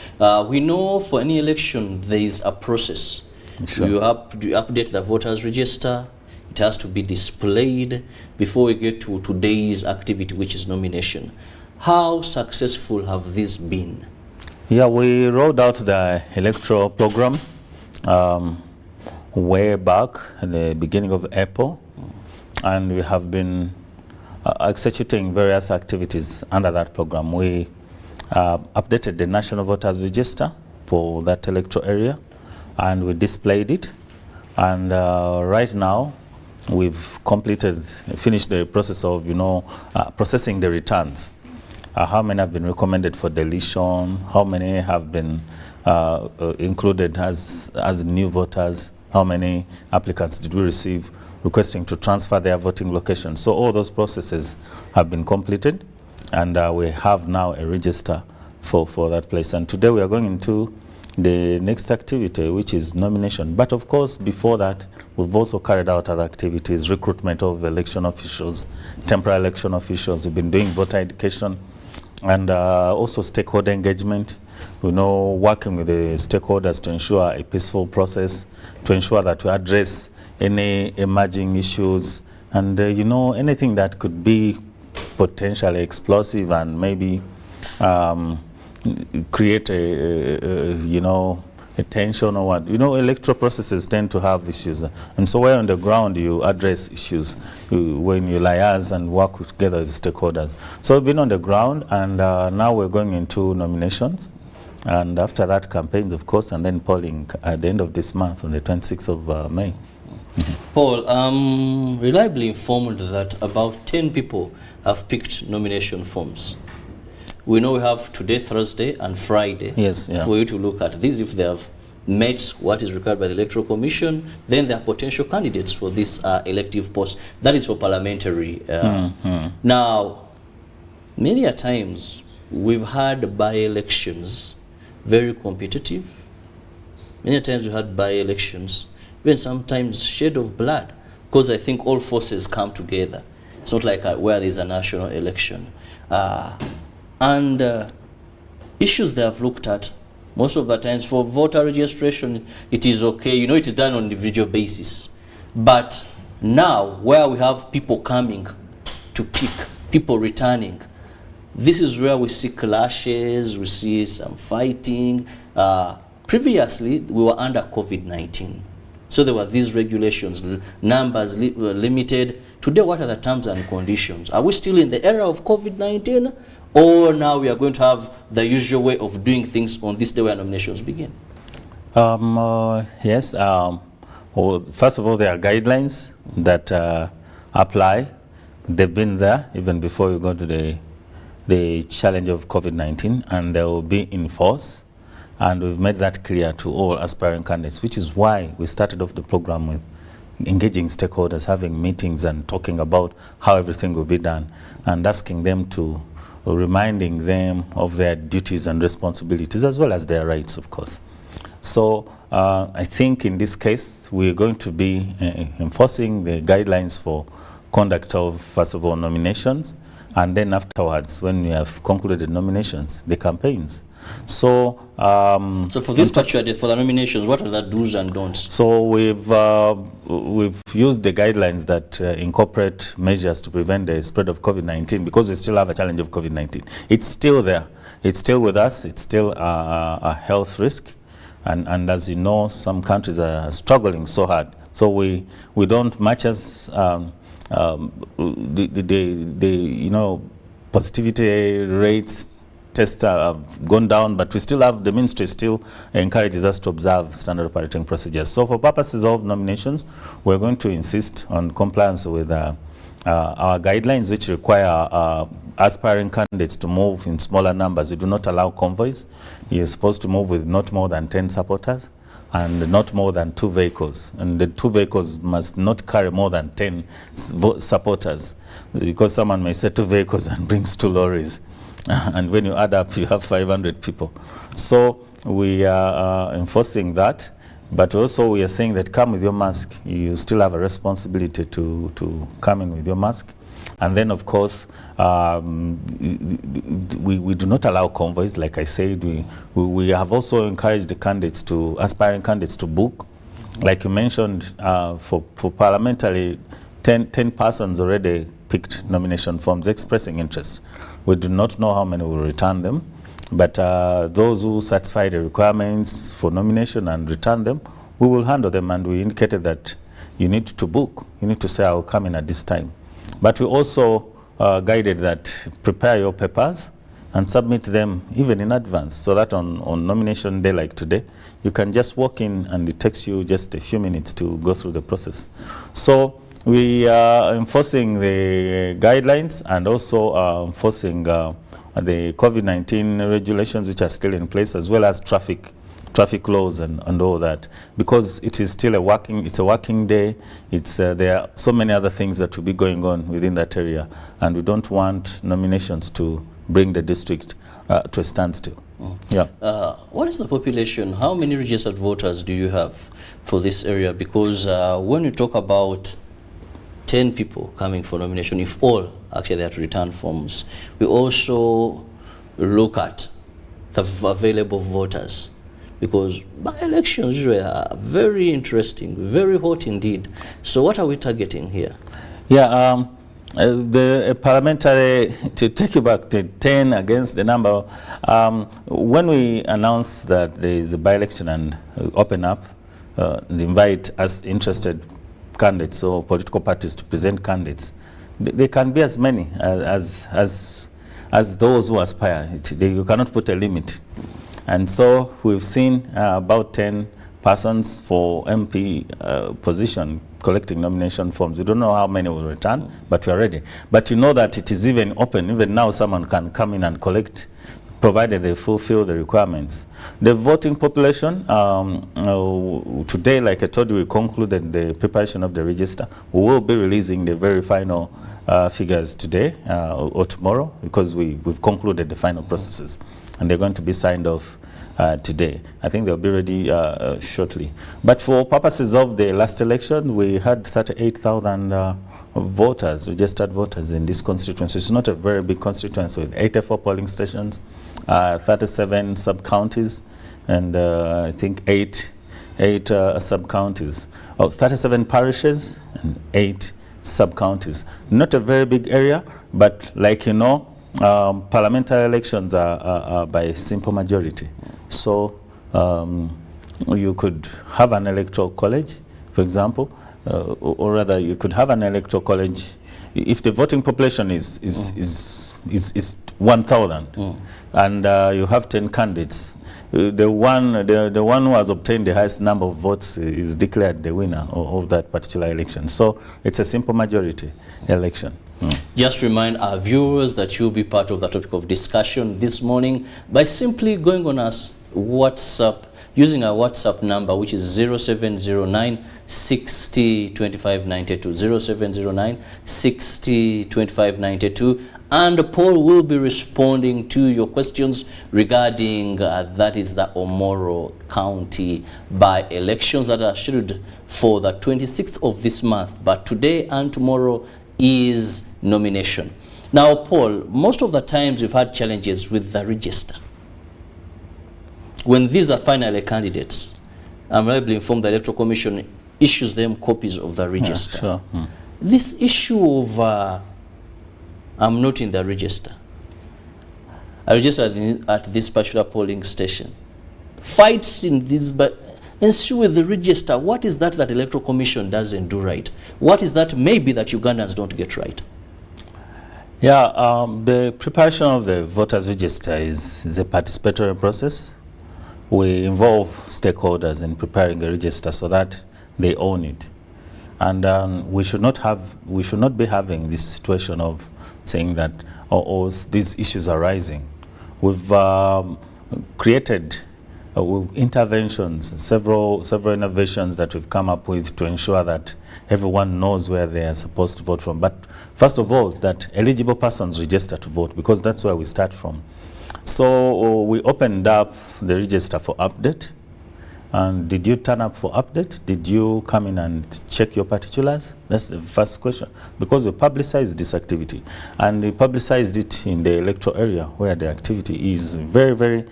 We know for any election there is a process. Sure. You have to update the voters register. It has to be displayed before we get to today's activity, which is nomination. How successful have these been? Yeah, we rolled out the electoral program way back at the beginning of April, and we have been executing various activities under that program. We updated the National Voters Register for that electoral area, and we displayed it. And right now, we've finished the process of, processing the returns. How many have been recommended for deletion? How many have been included as new voters? How many applicants did we receive requesting to transfer their voting location? So all those processes have been completed, and we have now a register for that place. And today we are going into the next activity, which is nomination. But of course, before that, we've also carried out other activities, recruitment of election officials, temporary election officials. We've been doing voter education, and also stakeholder engagement, working with the stakeholders to ensure a peaceful process, to ensure that we address any emerging issues, and anything that could be potentially explosive and maybe create a tension or what. Electoral processes tend to have issues, and so where on the ground you address issues when you liaise and work together with stakeholders. So we've been on the ground, and now we're going into nominations, and after that campaigns, of course, and then polling at the end of this month on the 26th of May. Paul, I'm reliably informed that about 10 people have picked nomination forms. We know we have today, Thursday, and Friday for you to look at this. If they have met what is required by the Electoral Commission, then they are potential candidates for this elective post. That is for parliamentary. Now, many a times we've had by-elections very competitive. Many a times we had by-elections, even sometimes shed of blood, because I think all forces come together. It's not like where there's a national election. And issues they have looked at, most of the times for voter registration, it is okay. It is done on an individual basis. But now, where we have people coming to pick, people returning, this is where we see clashes, we see some fighting. Previously, we were under COVID-19. So there were these regulations, numbers were limited. Today, what are the terms and conditions? Are we still in the era of COVID-19? Or now we are going to have the usual way of doing things on this day where nominations begin? Yes. Well, first of all, there are guidelines that apply. They've been there even before we go to the challenge of COVID-19, and they will be in force. And we've made that clear to all aspiring candidates, which is why we started off the program with engaging stakeholders, having meetings and talking about how everything will be done, and asking them to, reminding them of their duties and responsibilities as well as their rights, of course. So I think in this case, we're going to be enforcing the guidelines for conduct of, first of all, nominations, and then afterwards, when we have concluded nominations, the campaigns. So, so for this part, for the nominations, what are the do's and don'ts? So we've used the guidelines that incorporate measures to prevent the spread of COVID-19, because we still have a challenge of COVID-19. It's still there. It's still with us. It's still a health risk. And as you know, some countries are struggling so hard. So we don't, much as the positivity rates tests have gone down, but we still have, the ministry still encourages us to observe standard operating procedures. So for purposes of nominations, we're going to insist on compliance with our guidelines, which require aspiring candidates to move in smaller numbers. We do not allow convoys. You're supposed to move with not more than 10 supporters and not more than 2 vehicles. And the 2 vehicles must not carry more than 10 supporters, because someone may say 2 vehicles and brings 2 lorries. And when you add up, you have 500 people. So we are enforcing that. But also we are saying that come with your mask. You still have a responsibility to come in with your mask. And then, of course, we do not allow convoys. Like I said, we have also encouraged the candidates aspiring candidates to book. Like you mentioned, for parliamentary, 10 persons already picked nomination forms expressing interest. We do not know how many will return them. But those who satisfy the requirements for nomination and return them, we will handle them. And we indicated that you need to book. You need to say, I will come in at this time. But we also guided that prepare your papers and submit them even in advance, so that on nomination day like today, you can just walk in and it takes you just a few minutes to go through the process. So we are enforcing the guidelines and also enforcing the COVID-19 regulations, which are still in place, as well as traffic laws and all that, because it is still a working day. There are so many other things that will be going on within that area, and we don't want nominations to bring the district to a standstill. Yeah. What is the population? How many registered voters do you have for this area? Because when we talk about 10 people coming for nomination, if all actually have to return forms, we also look at the available voters, because by-elections usually are very interesting, very hot indeed. So what are we targeting here? Yeah, the parliamentary, to take you back to 10 against the number, when we announce that there is a by-election and open up, invite us interested candidates or political parties to present candidates, they can be as many as those who aspire. You cannot put a limit. And so we've seen about 10 persons for MP position collecting nomination forms. We don't know how many will return, but we are ready. But you know that it is even open. Even now someone can come in and collect, provided they fulfill the requirements. The voting population, today, like I told you, we concluded the preparation of the register. We will be releasing the very final figures today or tomorrow, because we've concluded the final processes, and they're going to be signed off today. I think they'll be ready shortly. But for purposes of the last election, we had 38,000 voters, registered voters in this constituency. It's not a very big constituency with 84 polling stations, 37 sub-counties, and I think eight sub-counties, 37 parishes and 8 sub-counties. Not a very big area, but like you know, parliamentary elections are by simple majority. So you could have an electoral college, for example, or rather you could have an electoral college if the voting population is 1,000 and you have 10 candidates. The one who has obtained the highest number of votes is declared the winner of that particular election. So it's a simple majority election. Just remind our viewers that you'll be part of the topic of discussion this morning by simply going on us WhatsApp, using our WhatsApp number, which is 0709 60 25 92, 0709 60 25 92, and Paul will be responding to your questions regarding that is the Omoro County by-elections that are scheduled for the 26th of this month, but today and tomorrow is nomination. Now, Paul, most of the times we've had challenges with the register. When these are finally candidates, I'm reliably informed the Electoral Commission issues them copies of the register. Yeah, sure. This issue of I'm not in the register, I registered at this particular polling station, fights in this, but ensue with the register. What is that that Electoral Commission doesn't do right? What is that maybe that Ugandans don't get right? Yeah, the preparation of the voters register is a participatory process. We involve stakeholders in preparing a register so that they own it, and we should not be having this situation of saying that these issues are rising. We've created interventions, several innovations that we've come up with to ensure that everyone knows where they are supposed to vote from. But first of all, that eligible persons register to vote, because that's where we start from. So we opened up the register for update. And did you turn up for update? Did you come in and check your particulars? That's the first question. Because we publicized this activity, and we publicized it in the electoral area where the activity is very, very,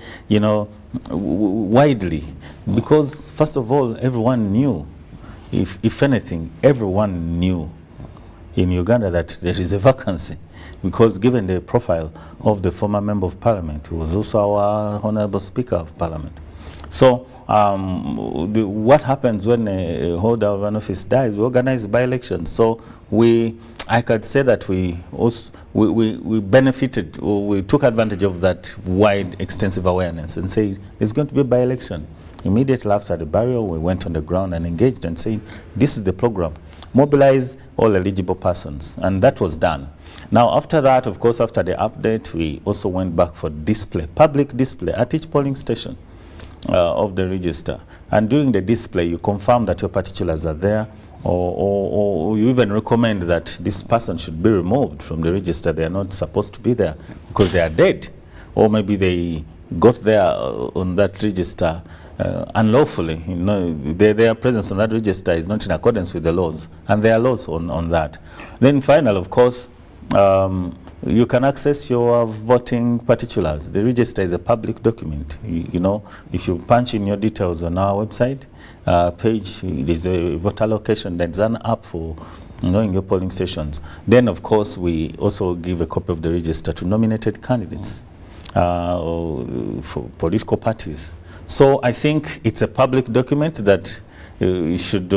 widely. Because first of all, everyone knew, if anything, everyone knew in Uganda that there is a vacancy. Because given the profile of the former Member of Parliament, who was also our Honorable Speaker of Parliament. So what happens when a holder of an office dies? We organize by-elections. So I could say that we benefited, or we took advantage of that wide, extensive awareness and say there's going to be a by-election. Immediately after the burial, we went on the ground and engaged and said, this is the program. Mobilize all eligible persons, and that was done. Now, after that, of course, after the update, we also went back for display, public display at each polling station of the register. And during the display, you confirm that your particulars are there, or you even recommend that this person should be removed from the register. They are not supposed to be there because they are dead, or maybe they got there on that register unlawfully. Their presence on that register is not in accordance with the laws, and there are laws on that. Then final, of course, you can access your voting particulars. The register is a public document. If you punch in your details on our website page, there's a voter location. There's an app for knowing your polling stations. Then, of course, we also give a copy of the register to nominated candidates for political parties. So I think it's a public document that should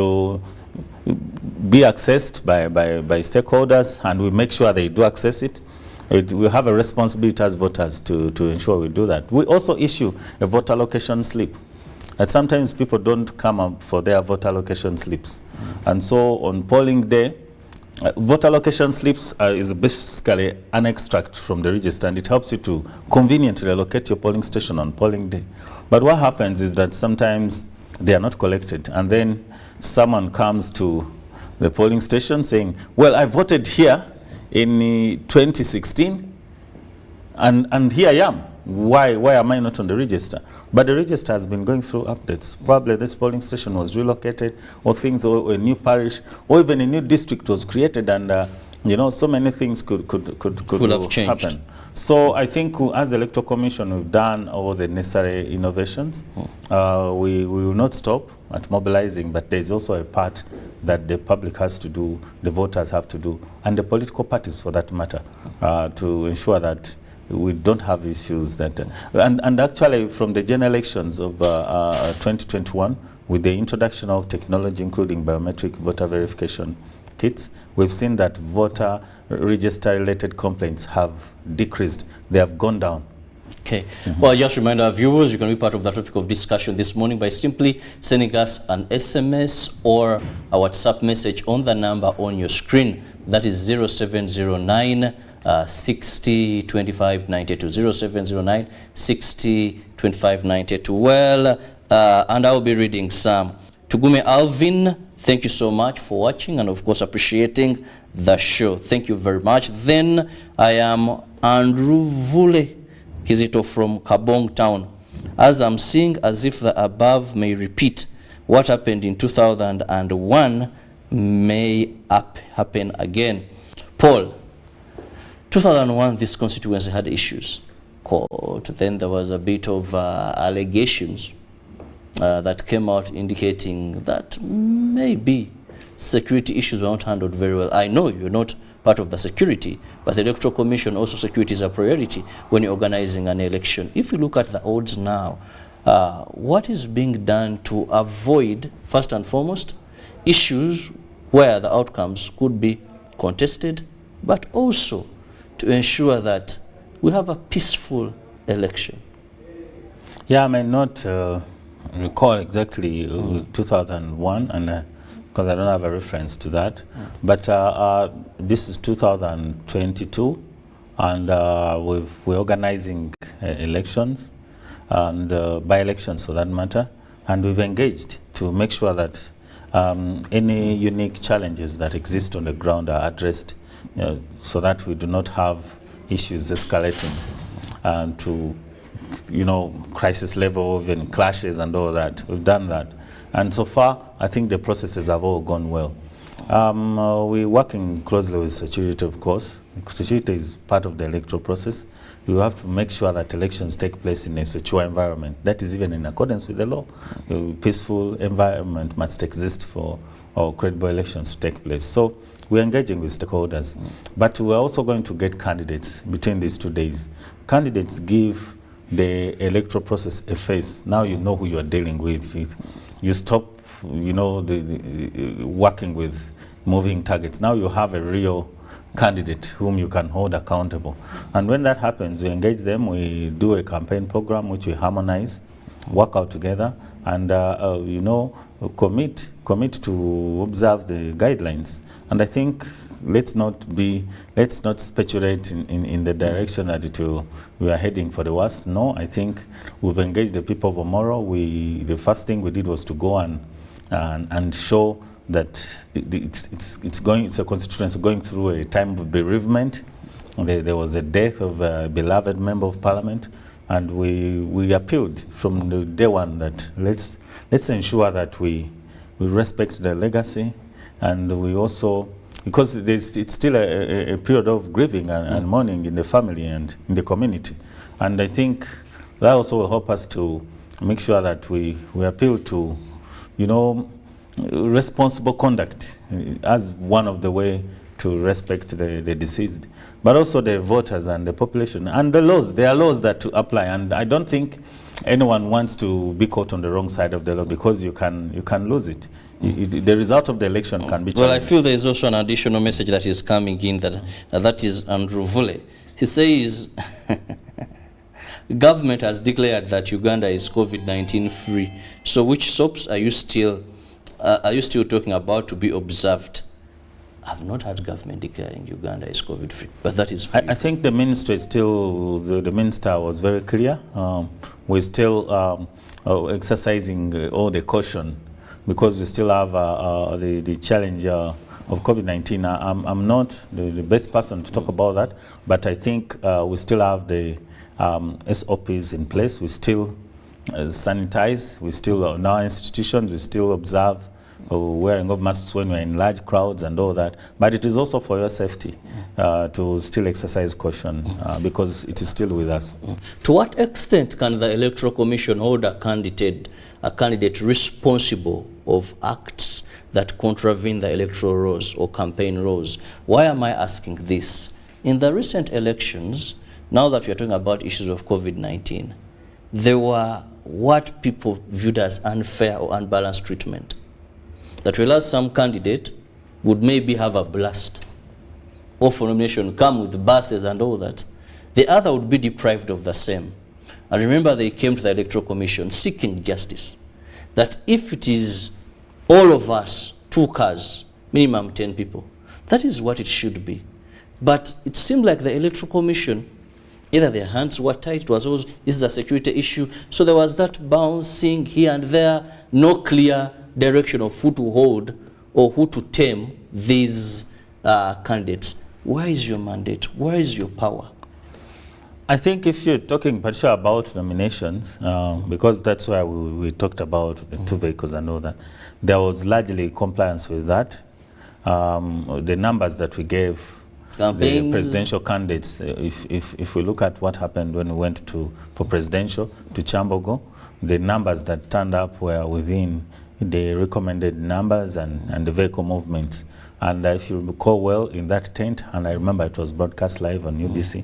be accessed by stakeholders, and we make sure they do access it. We have a responsibility as voters to ensure we do that. We also issue a voter location slip. And sometimes people don't come up for their voter location slips. And so on polling day, voter location slips is basically an extract from the register, and it helps you to conveniently locate your polling station on polling day. But what happens is that sometimes they are not collected, and then someone comes to the polling station saying, well, I voted here in 2016, and here I am. Why am I not on the register? But the register has been going through updates. Probably this polling station was relocated, or a new parish, or even a new district was created, and so many things could have changed. Happen. So I think as the Electoral Commission, we've done all the necessary innovations. We will not stop at mobilizing, but there's also a part that the public has to do, the voters have to do, and the political parties for that matter, to ensure that we don't have issues that... and actually, from the general elections of 2021, with the introduction of technology, including biometric voter verification kits, we've seen that voter register-related complaints have decreased. They have gone down. Okay. Well, just remind our viewers, you can be part of the topic of discussion this morning by simply sending us an SMS or a WhatsApp message on the number on your screen. That is 0709 60 25 92 0709 60 25 92. Well, and I'll be reading some. Tugume Alvin, thank you so much for watching and of course appreciating the show. Thank you very much. Then I am Andrew Vule Kizito from Kabong Town. As I'm seeing as if the above may repeat, what happened in 2001 may happen again. Paul, 2001, this constituency had issues. Then there was a bit of allegations that came out indicating that maybe security issues were not handled very well. I know you're not part of the security, but the Electoral Commission also security is a priority when you're organizing an election. If you look at the odds now, what is being done to avoid, first and foremost, issues where the outcomes could be contested, but also to ensure that we have a peaceful election? Yeah, I may not recall exactly 2001, and because I don't have a reference to that, but this is 2022, and we're organizing elections, and by-elections for that matter, and we've engaged to make sure that any unique challenges that exist on the ground are addressed, so that we do not have issues escalating to, crisis level, even clashes and all that. We've done that. And so far, I think the processes have all gone well. We're working closely with security, of course. Security is part of the electoral process. We have to make sure that elections take place in a secure environment. That is even in accordance with the law. A peaceful environment must exist for our credible elections to take place. So we're engaging with stakeholders. But we're also going to get candidates between these 2 days. Candidates give the electoral process a face. Now you know who you are dealing with. You stop, working with moving targets. Now you have a real candidate whom you can hold accountable. And when that happens, we engage them, we do a campaign program which we harmonize, work out together, and commit to observe the guidelines. And I think let's not speculate in the direction that we are heading for the worst. No, I think we've engaged the people of Omoro. The first thing we did was to go and show that it's a constituency going through a time of bereavement. There was a death of a beloved member of parliament, and we appealed from the day one that let's ensure that we respect the legacy, and we also, because it's still a period of grieving and mourning in the family and in the community. And I think that also will help us to make sure that we appeal to, responsible conduct as one of the way to respect the deceased, but also the voters and the population. And the laws, there are laws that to apply, and I don't think anyone wants to be caught on the wrong side of the law, because you can lose it. The result of the election can be challenged. Well, I feel there is also an additional message that is coming in, that is Andrew Vule. He says, government has declared that Uganda is COVID-19 free. So which SOPs are you still talking about to be observed? I've not had government declaring Uganda is COVID free, but that is free. I think the minister is still, the minister was very clear. We're still exercising all the caution, because we still have the challenge of COVID-19. I'm not the best person to talk about that, but I think we still have the SOPs in place. We still sanitize. We still, in our institutions, we still observe wearing of masks when we're in large crowds and all that. But it is also for your safety to still exercise caution, because it is still with us. To what extent can the Electoral Commission hold a candidate responsible of acts that contravene the electoral rules or campaign rules? Why am I asking this? In the recent elections, now that we are talking about issues of COVID-19, there were what people viewed as unfair or unbalanced treatment. That whereas some candidate would maybe have a blast, or for nomination come with buses and all that, the other would be deprived of the same. And remember, they came to the Electoral Commission seeking justice. That if it is all of us, 2 cars, minimum 10 people, that is what it should be. But it seemed like the Electoral Commission, either their hands were tied, it was always, this is a security issue. So there was that bouncing here and there, no clear direction of who to hold or who to tame these candidates. Where is your mandate? Where is your power? I think if you're talking particularly about nominations, because that's why we talked about the two vehicles and all that, there was largely compliance with that. The numbers that we gave the presidential candidates, if we look at what happened when we went for presidential to Chambogo, the numbers that turned up were within the recommended numbers and the vehicle movements. And if you recall well, in that tent, and I remember it was broadcast live on UBC,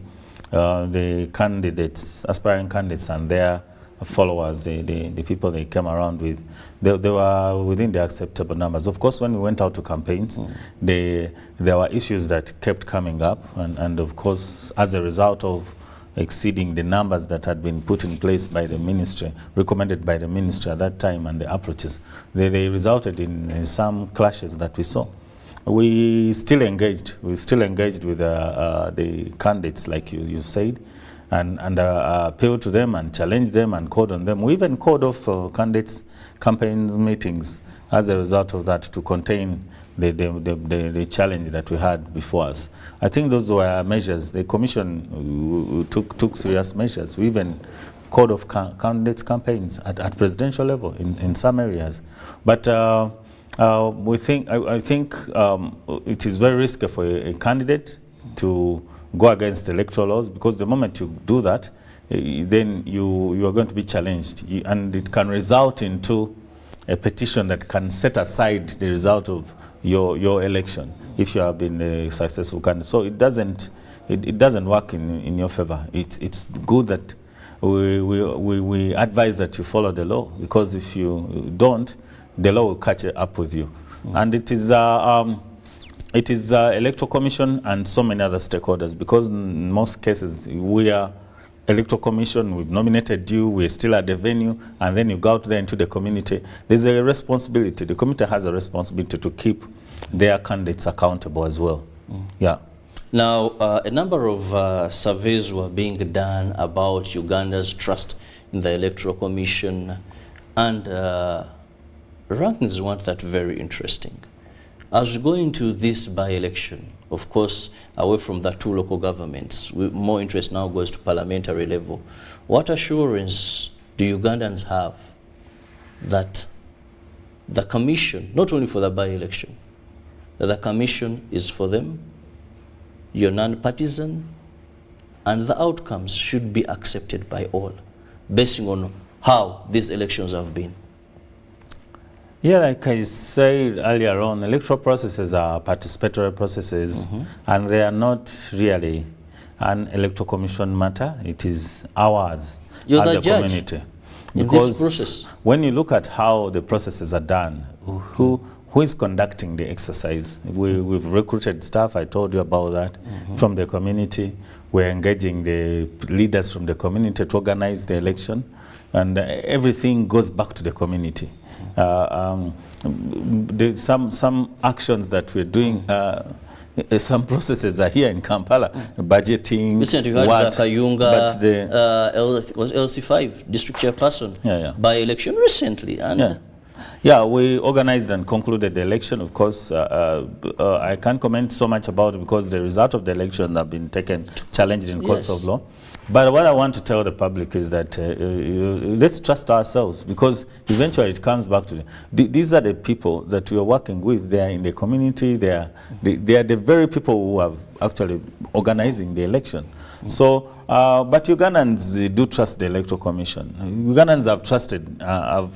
the candidates, aspiring candidates and their followers, the people they came around with, they were within the acceptable numbers. Of course, when we went out to campaigns, there were issues that kept coming up, and of course, as a result of exceeding the numbers that had been put in place by the ministry, recommended by the ministry at that time, and the approaches, they resulted in some clashes that we saw. We still engaged. We still engaged with the candidates, like you said, and appealed to them and challenged them and called on them. We even called off candidates' campaign meetings as a result of that to contain the challenge that we had before us. I think those were measures. The commission took serious measures. We even called off candidates' campaigns at presidential level in some areas. But I think it is very risky for a candidate to go against electoral laws, because the moment you do that, then you are going to be challenged, and it can result into a petition that can set aside the result of your election if you have been a successful candidate. So it doesn't work in your favor. It's good that we advise that you follow the law, because if you don't, the law will catch up with you. And it is Electoral Commission and so many other stakeholders, because in most cases we are Electoral Commission, we've nominated you, we're still at the venue, and then you go out there into the community. There's a responsibility. The community has a responsibility to keep their candidates accountable as well. Yeah. Now, a number of surveys were being done about Uganda's trust in the Electoral Commission, and rankings weren't that very interesting. As we go into this by-election, of course, away from the two local governments, more interest now goes to parliamentary level. What assurance do Ugandans have that the commission, not only for the by-election, that the commission is for them, you're non-partisan, and the outcomes should be accepted by all, basing on how these elections have been? Yeah, like I said earlier on, electoral processes are participatory processes, and they are not really an Electoral Commission matter. It is ours as a community. Because this process, when you look at how the processes are done, who is conducting the exercise? We've recruited staff, I told you about that, from the community. We're engaging the leaders from the community to organize the election, and everything goes back to the community. Some actions that we're doing, some processes are here in Kampala, budgeting, recently we had the Kayunga, was LC5 district chairperson by election recently, and yeah, we organized and concluded the election. Of course, I can't comment so much about it because the result of the election have been challenged in courts of law. But what I want to tell the public is that let's trust ourselves, because eventually it comes back to them. These are the people that we are working with. They are in the community. They are the very people who are actually organizing the election. So, but Ugandans do trust the Electoral Commission. Ugandans have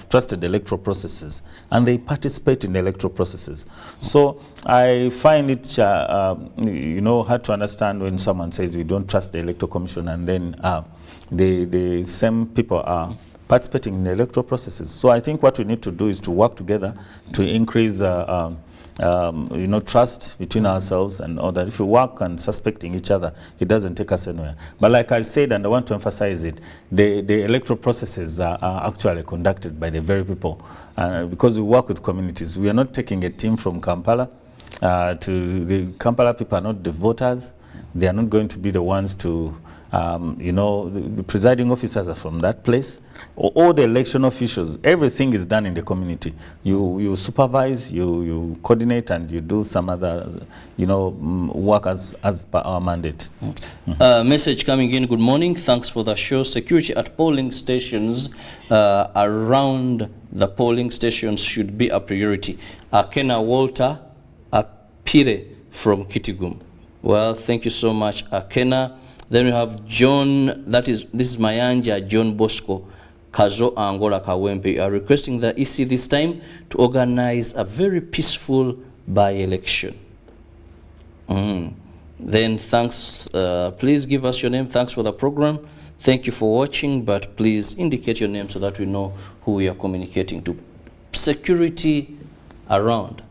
trusted electoral processes, and they participate in the electoral processes. So I find it, hard to understand when someone says we don't trust the Electoral Commission, and then the same people are participating in the electoral processes. So I think what we need to do is to work together to increase trust between ourselves and all that. If we work on suspecting each other, it doesn't take us anywhere. But like I said, and I want to emphasize it, the electoral processes are actually conducted by the very people. Because we work with communities, we are not taking a team from Kampala. The Kampala people are not the voters. They are not going to be the ones to, the presiding officers are from that place. All the election officials, everything is done in the community. You supervise, you coordinate, and you do some other, work as per our mandate. Message coming in, good morning, thanks for the show. Security at polling stations around the polling stations should be a priority. Akena Walter Apire from Kitigum. Well, thank you so much, Akena. Then we have John, this is Mayanja John Bosco, Kazo Angola Kawempe, are requesting the EC this time to organize a very peaceful by-election. Then thanks, please give us your name. Thanks for the program. Thank you for watching, but please indicate your name so that we know who we are communicating to. Security around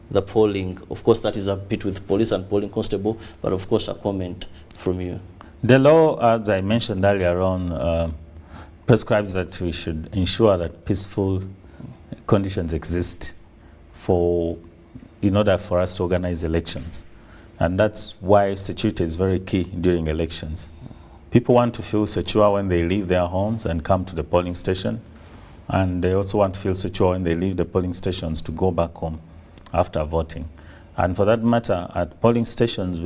the polling, of course, that is a bit with police and polling constable, but of course a comment from you. The law, as I mentioned earlier on, prescribes that we should ensure that peaceful conditions exist in order for us to organize elections. And that's why security is very key during elections. People want to feel secure when they leave their homes and come to the polling station. And they also want to feel secure when they leave the polling stations to go back home after voting. And for that matter, at polling stations,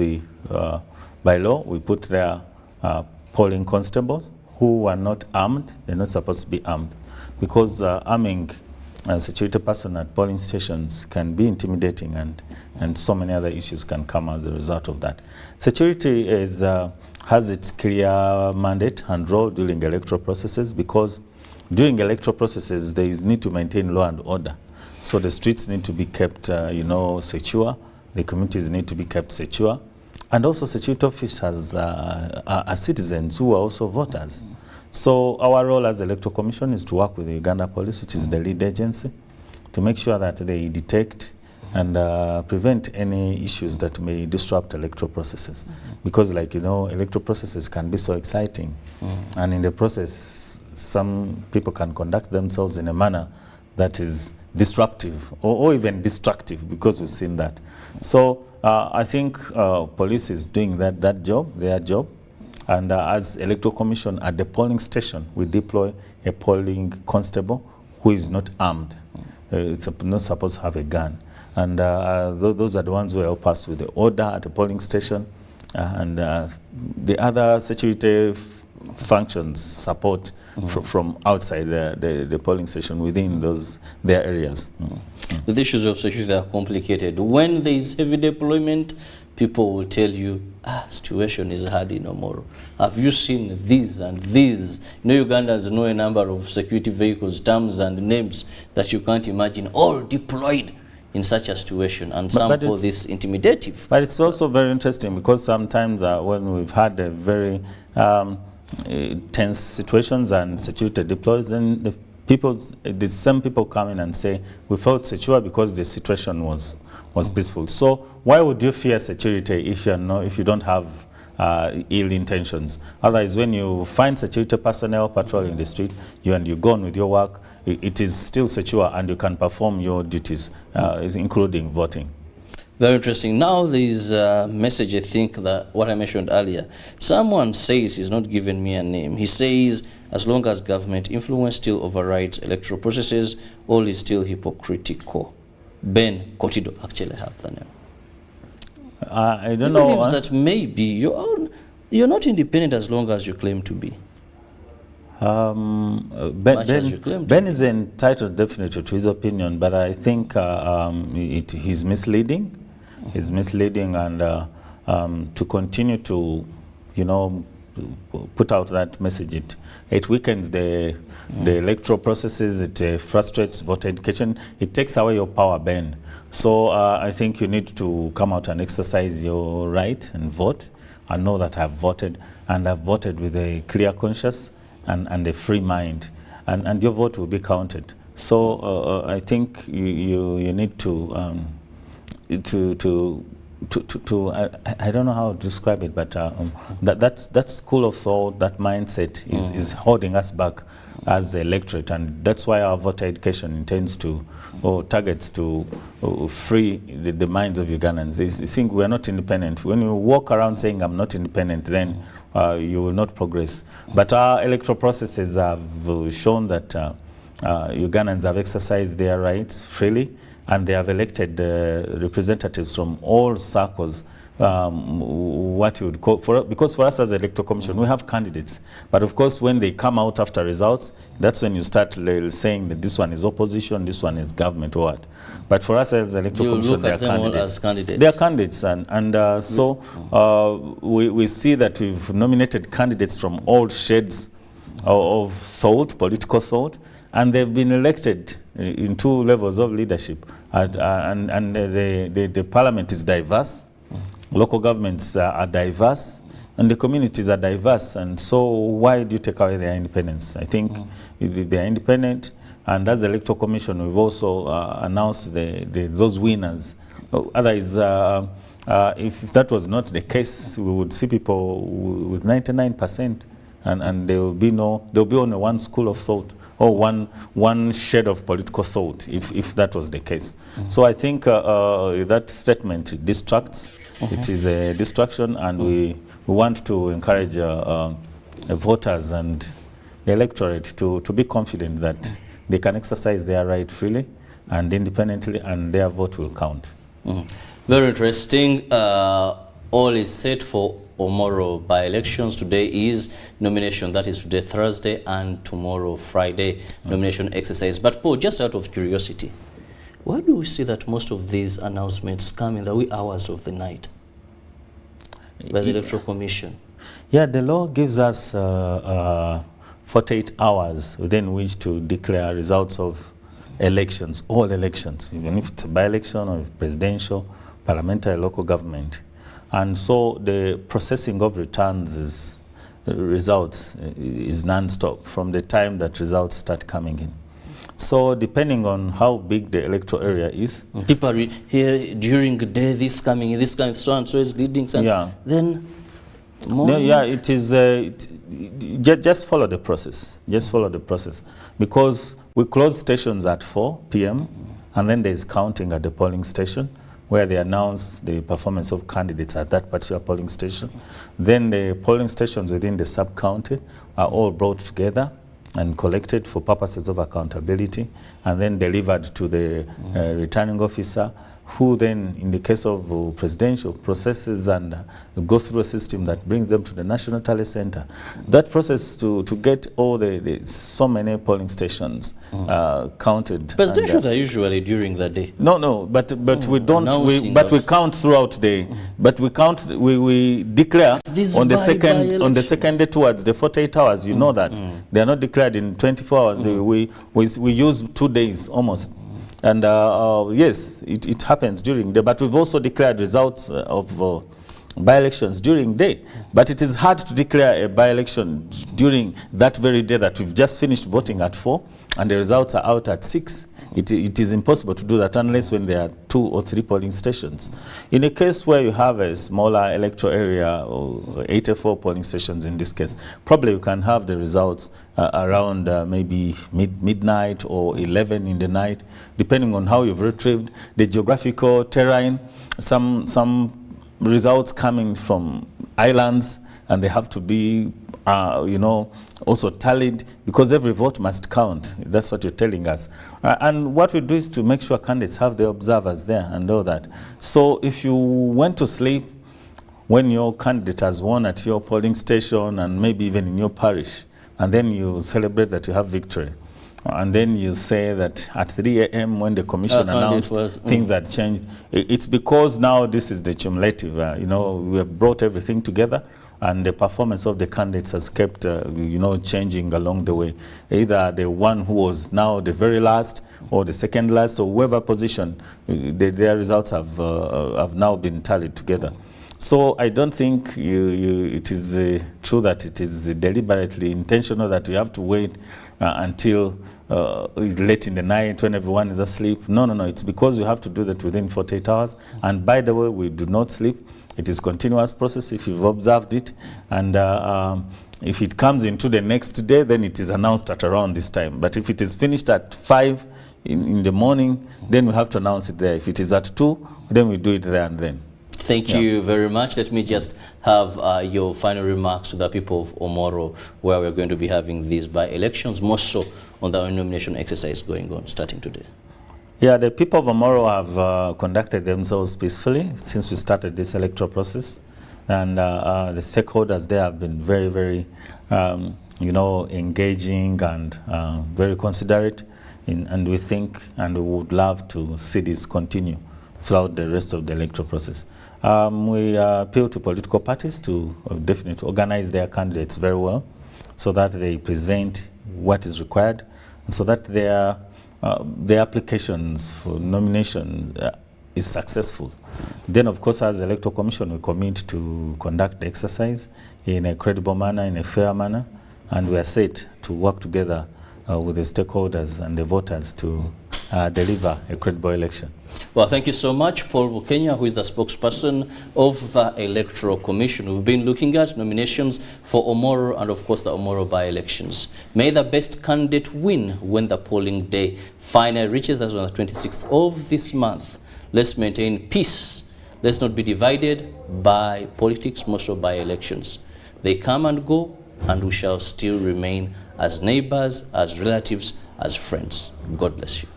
by law, we put there polling constables who are not armed. They're not supposed to be armed, because arming a security person at polling stations can be intimidating, and so many other issues can come as a result of that. Security has its clear mandate and role during electoral processes, because during electoral processes, there is need to maintain law and order. So the streets need to be kept, secure. The communities need to be kept secure. And also security officers are citizens who are also voters. So our role as Electoral Commission is to work with the Uganda Police, which is the lead agency, to make sure that they detect and prevent any issues that may disrupt electoral processes. Because electoral processes can be so exciting. And in the process, some people can conduct themselves in a manner that is disruptive or even destructive, because we've seen that. So I think police is doing that job, their job. And as Electoral Commission at the polling station, we deploy a polling constable who is not armed. It's not supposed to have a gun. And those are the ones who help us with the order at the polling station. And the other security functions support from outside the polling station within their areas. The issues of security are complicated. When there is heavy deployment, people will tell you, situation is hard in Omoro. Have you seen these and these? Ugandans know a number of security vehicles, terms and names that you can't imagine, all deployed in such a situation, and some call this intimidative. But it's also very interesting, because sometimes when we've had a very tense situations and security deploys, then the same people come in and say, we felt secure because the situation was peaceful. So why would you fear security if you don't have ill intentions? Otherwise, when you find security personnel patrolling the street, you go on with your work, it is still secure, and you can perform your duties, including voting. Very interesting. Now there is a message, I think, that what I mentioned earlier. Someone says, he's not given me a name, he says, as long as government influence still overrides electoral processes, all is still hypocritical. Ben Kotido actually have the name. I don't know. He believes that maybe you're not independent as long as you claim to be. Ben is entitled definitely to his opinion, but I think he's misleading. He's misleading, and to continue to, put out that message, it weakens the electoral processes. It frustrates voter education. It takes away your power, Ben. So I think you need to come out and exercise your right and vote, and know that I've voted, and I've voted with a clear conscience and a free mind, and your vote will be counted. So I think you need to I don't know how to describe it, but that school of thought, that mindset is holding us back as the electorate, and that's why our voter education intends to, or targets to free the minds of Ugandans. They think we are not independent. When you walk around saying I'm not independent, then you will not progress. But our electoral processes have shown that Ugandans have exercised their rights freely, and they have elected representatives from all circles. What you would call, because for us as Electoral Commission, we have candidates. But of course, when they come out after results, that's when you start saying that this one is opposition, this one is government, or what. But for us as Electoral Commission, they are candidates. They are candidates, and so we see that we've nominated candidates from all shades of thought, political thought, and they've been elected in 2 levels of leadership. And the parliament is diverse. Local governments are diverse, and the communities are diverse, and so why do you take away their independence? I think they are independent, and as the Electoral Commission, we've also announced those winners. Otherwise, if that was not the case, we would see people with 99%, and there will be only one school of thought, or one shade of political thought, if that was the case. So I think that statement distracts. It is a distraction, and we want to encourage voters and the electorate to be confident that they can exercise their right freely and independently, and their vote will count. Very interesting. All is set for tomorrow by elections. Today is nomination, that is today Thursday, and tomorrow Friday nomination exercise. But Paul, just out of curiosity, why do we see that most of these announcements come in the wee hours of the night by the Electoral Commission? Yeah, the law gives us 48 hours within which to declare results of elections, all elections, even if it's a by-election or presidential, parliamentary, local government. And so the processing of results is non-stop from the time that results start coming in. So depending on how big the electoral area is. People here during the day, this coming, so and so is leading, then more. No, yeah, it is, just follow the process. Just follow the process. Because we close stations at 4 p.m. and then there's counting at the polling station, where they announce the performance of candidates at that particular polling station. Then the polling stations within the sub-county are all brought together and collected for purposes of accountability, and then delivered to the returning officer, who then, in the case of presidential, processes and go through a system that brings them to the National Tally Center. That process to get all so many polling stations counted. Presidentials are usually during the day. No, but we don't. We count throughout the day. But we count. We declare on the second day towards the 48 hours. You know that they are not declared in 24 hours. We use 2 days almost. And yes, it happens during the day, but we've also declared results of by-elections during day. But it is hard to declare a by-election during that very day that we've just finished voting at 4, and the results are out at 6. It is impossible to do that unless when there are 2 or 3 polling stations. In a case where you have a smaller electoral area, or 84 polling stations in this case, probably you can have the results around maybe midnight or 11 in the night, depending on how you've retrieved the geographical terrain. Some results coming from islands, and they have to be also tallied, because every vote must count. That's what you're telling us. And what we do is to make sure candidates have the observers there and all that. So if you went to sleep when your candidate has won at your polling station, and maybe even in your parish, and then you celebrate that you have victory, and then you say that at 3 a.m. when the commission announced things had changed, it's because now this is the cumulative. We have brought everything together, and the performance of the candidates has kept, changing along the way. Either the one who was now the very last, or the second last, or whoever position, their results have now been tallied together. So I don't think it is true that it is deliberately intentional that you have to wait until late in the night when everyone is asleep. No, it's because you have to do that within 48 hours. And by the way, we do not sleep. It is continuous process if you've observed it. And if it comes into the next day, then it is announced at around this time. But if it is finished at 5 in the morning, then we have to announce it there. If it is at 2, then we do it there and then. Thank you very much. Let me just have your final remarks to the people of Omoro, where we're going to be having these by-elections, more so on the nomination exercise going on, starting today. Yeah, the people of Omoro have conducted themselves peacefully since we started this electoral process. And the stakeholders there have been very, very, engaging and very considerate. And we think and we would love to see this continue throughout the rest of the electoral process. We appeal to political parties to definitely organize their candidates very well so that they present what is required and so that their applications for nomination is successful. Then, of course, as Electoral Commission, we commit to conduct the exercise in a credible manner, in a fair manner, and we are set to work together with the stakeholders and the voters to deliver a credible election. Well, thank you so much, Paul Bukenya, who is the spokesperson of the Electoral Commission. We've been looking at nominations for Omoro and, of course, the Omoro by-elections. May the best candidate win when the polling day finally reaches us on the 26th of this month. Let's maintain peace. Let's not be divided by politics, more so by elections. They come and go, and we shall still remain as neighbors, as relatives, as friends. God bless you.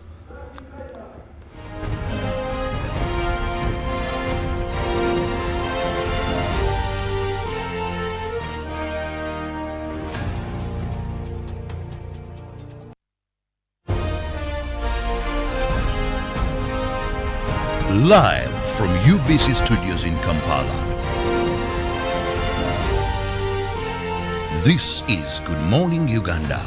Live from UBC Studios in Kampala. This is Good Morning Uganda.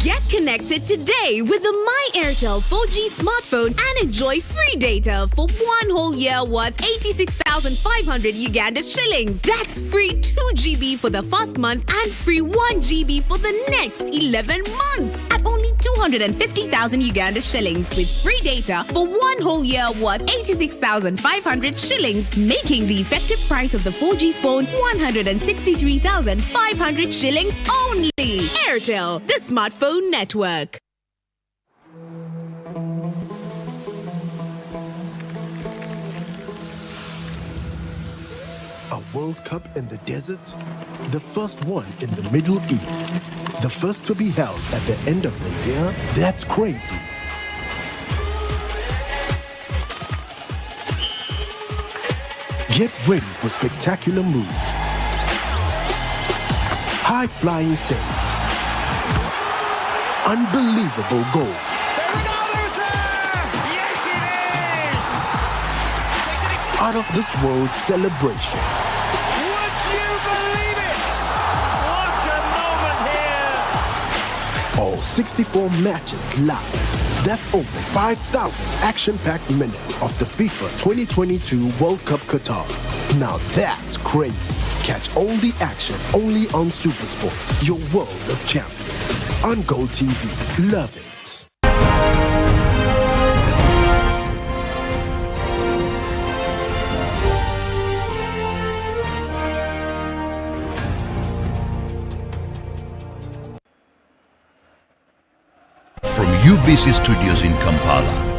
Get connected today with the My Airtel 4G smartphone and enjoy free data for 1 whole year worth 86,500 Uganda shillings. That's free 2 GB for the first month and free 1 GB for the next 11 months at only 250,000 Uganda shillings with free data for 1 whole year worth 86,500 shillings, making the effective price of the 4G phone 163,500 shillings only. Airtel, the smartphone network. A World Cup in the desert? The first one in the Middle East. The first to be held at the end of the year? That's crazy. Get ready for spectacular moves. High-flying saves. Unbelievable goals. Out of this world celebration. Would you believe it? What a moment here! All 64 matches live. That's over 5,000 action-packed minutes of the FIFA 2022 World Cup Qatar. Now that's crazy. Catch all the action only on SuperSport, your world of champions. On Go TV. Love it. From UBC Studios in Kampala,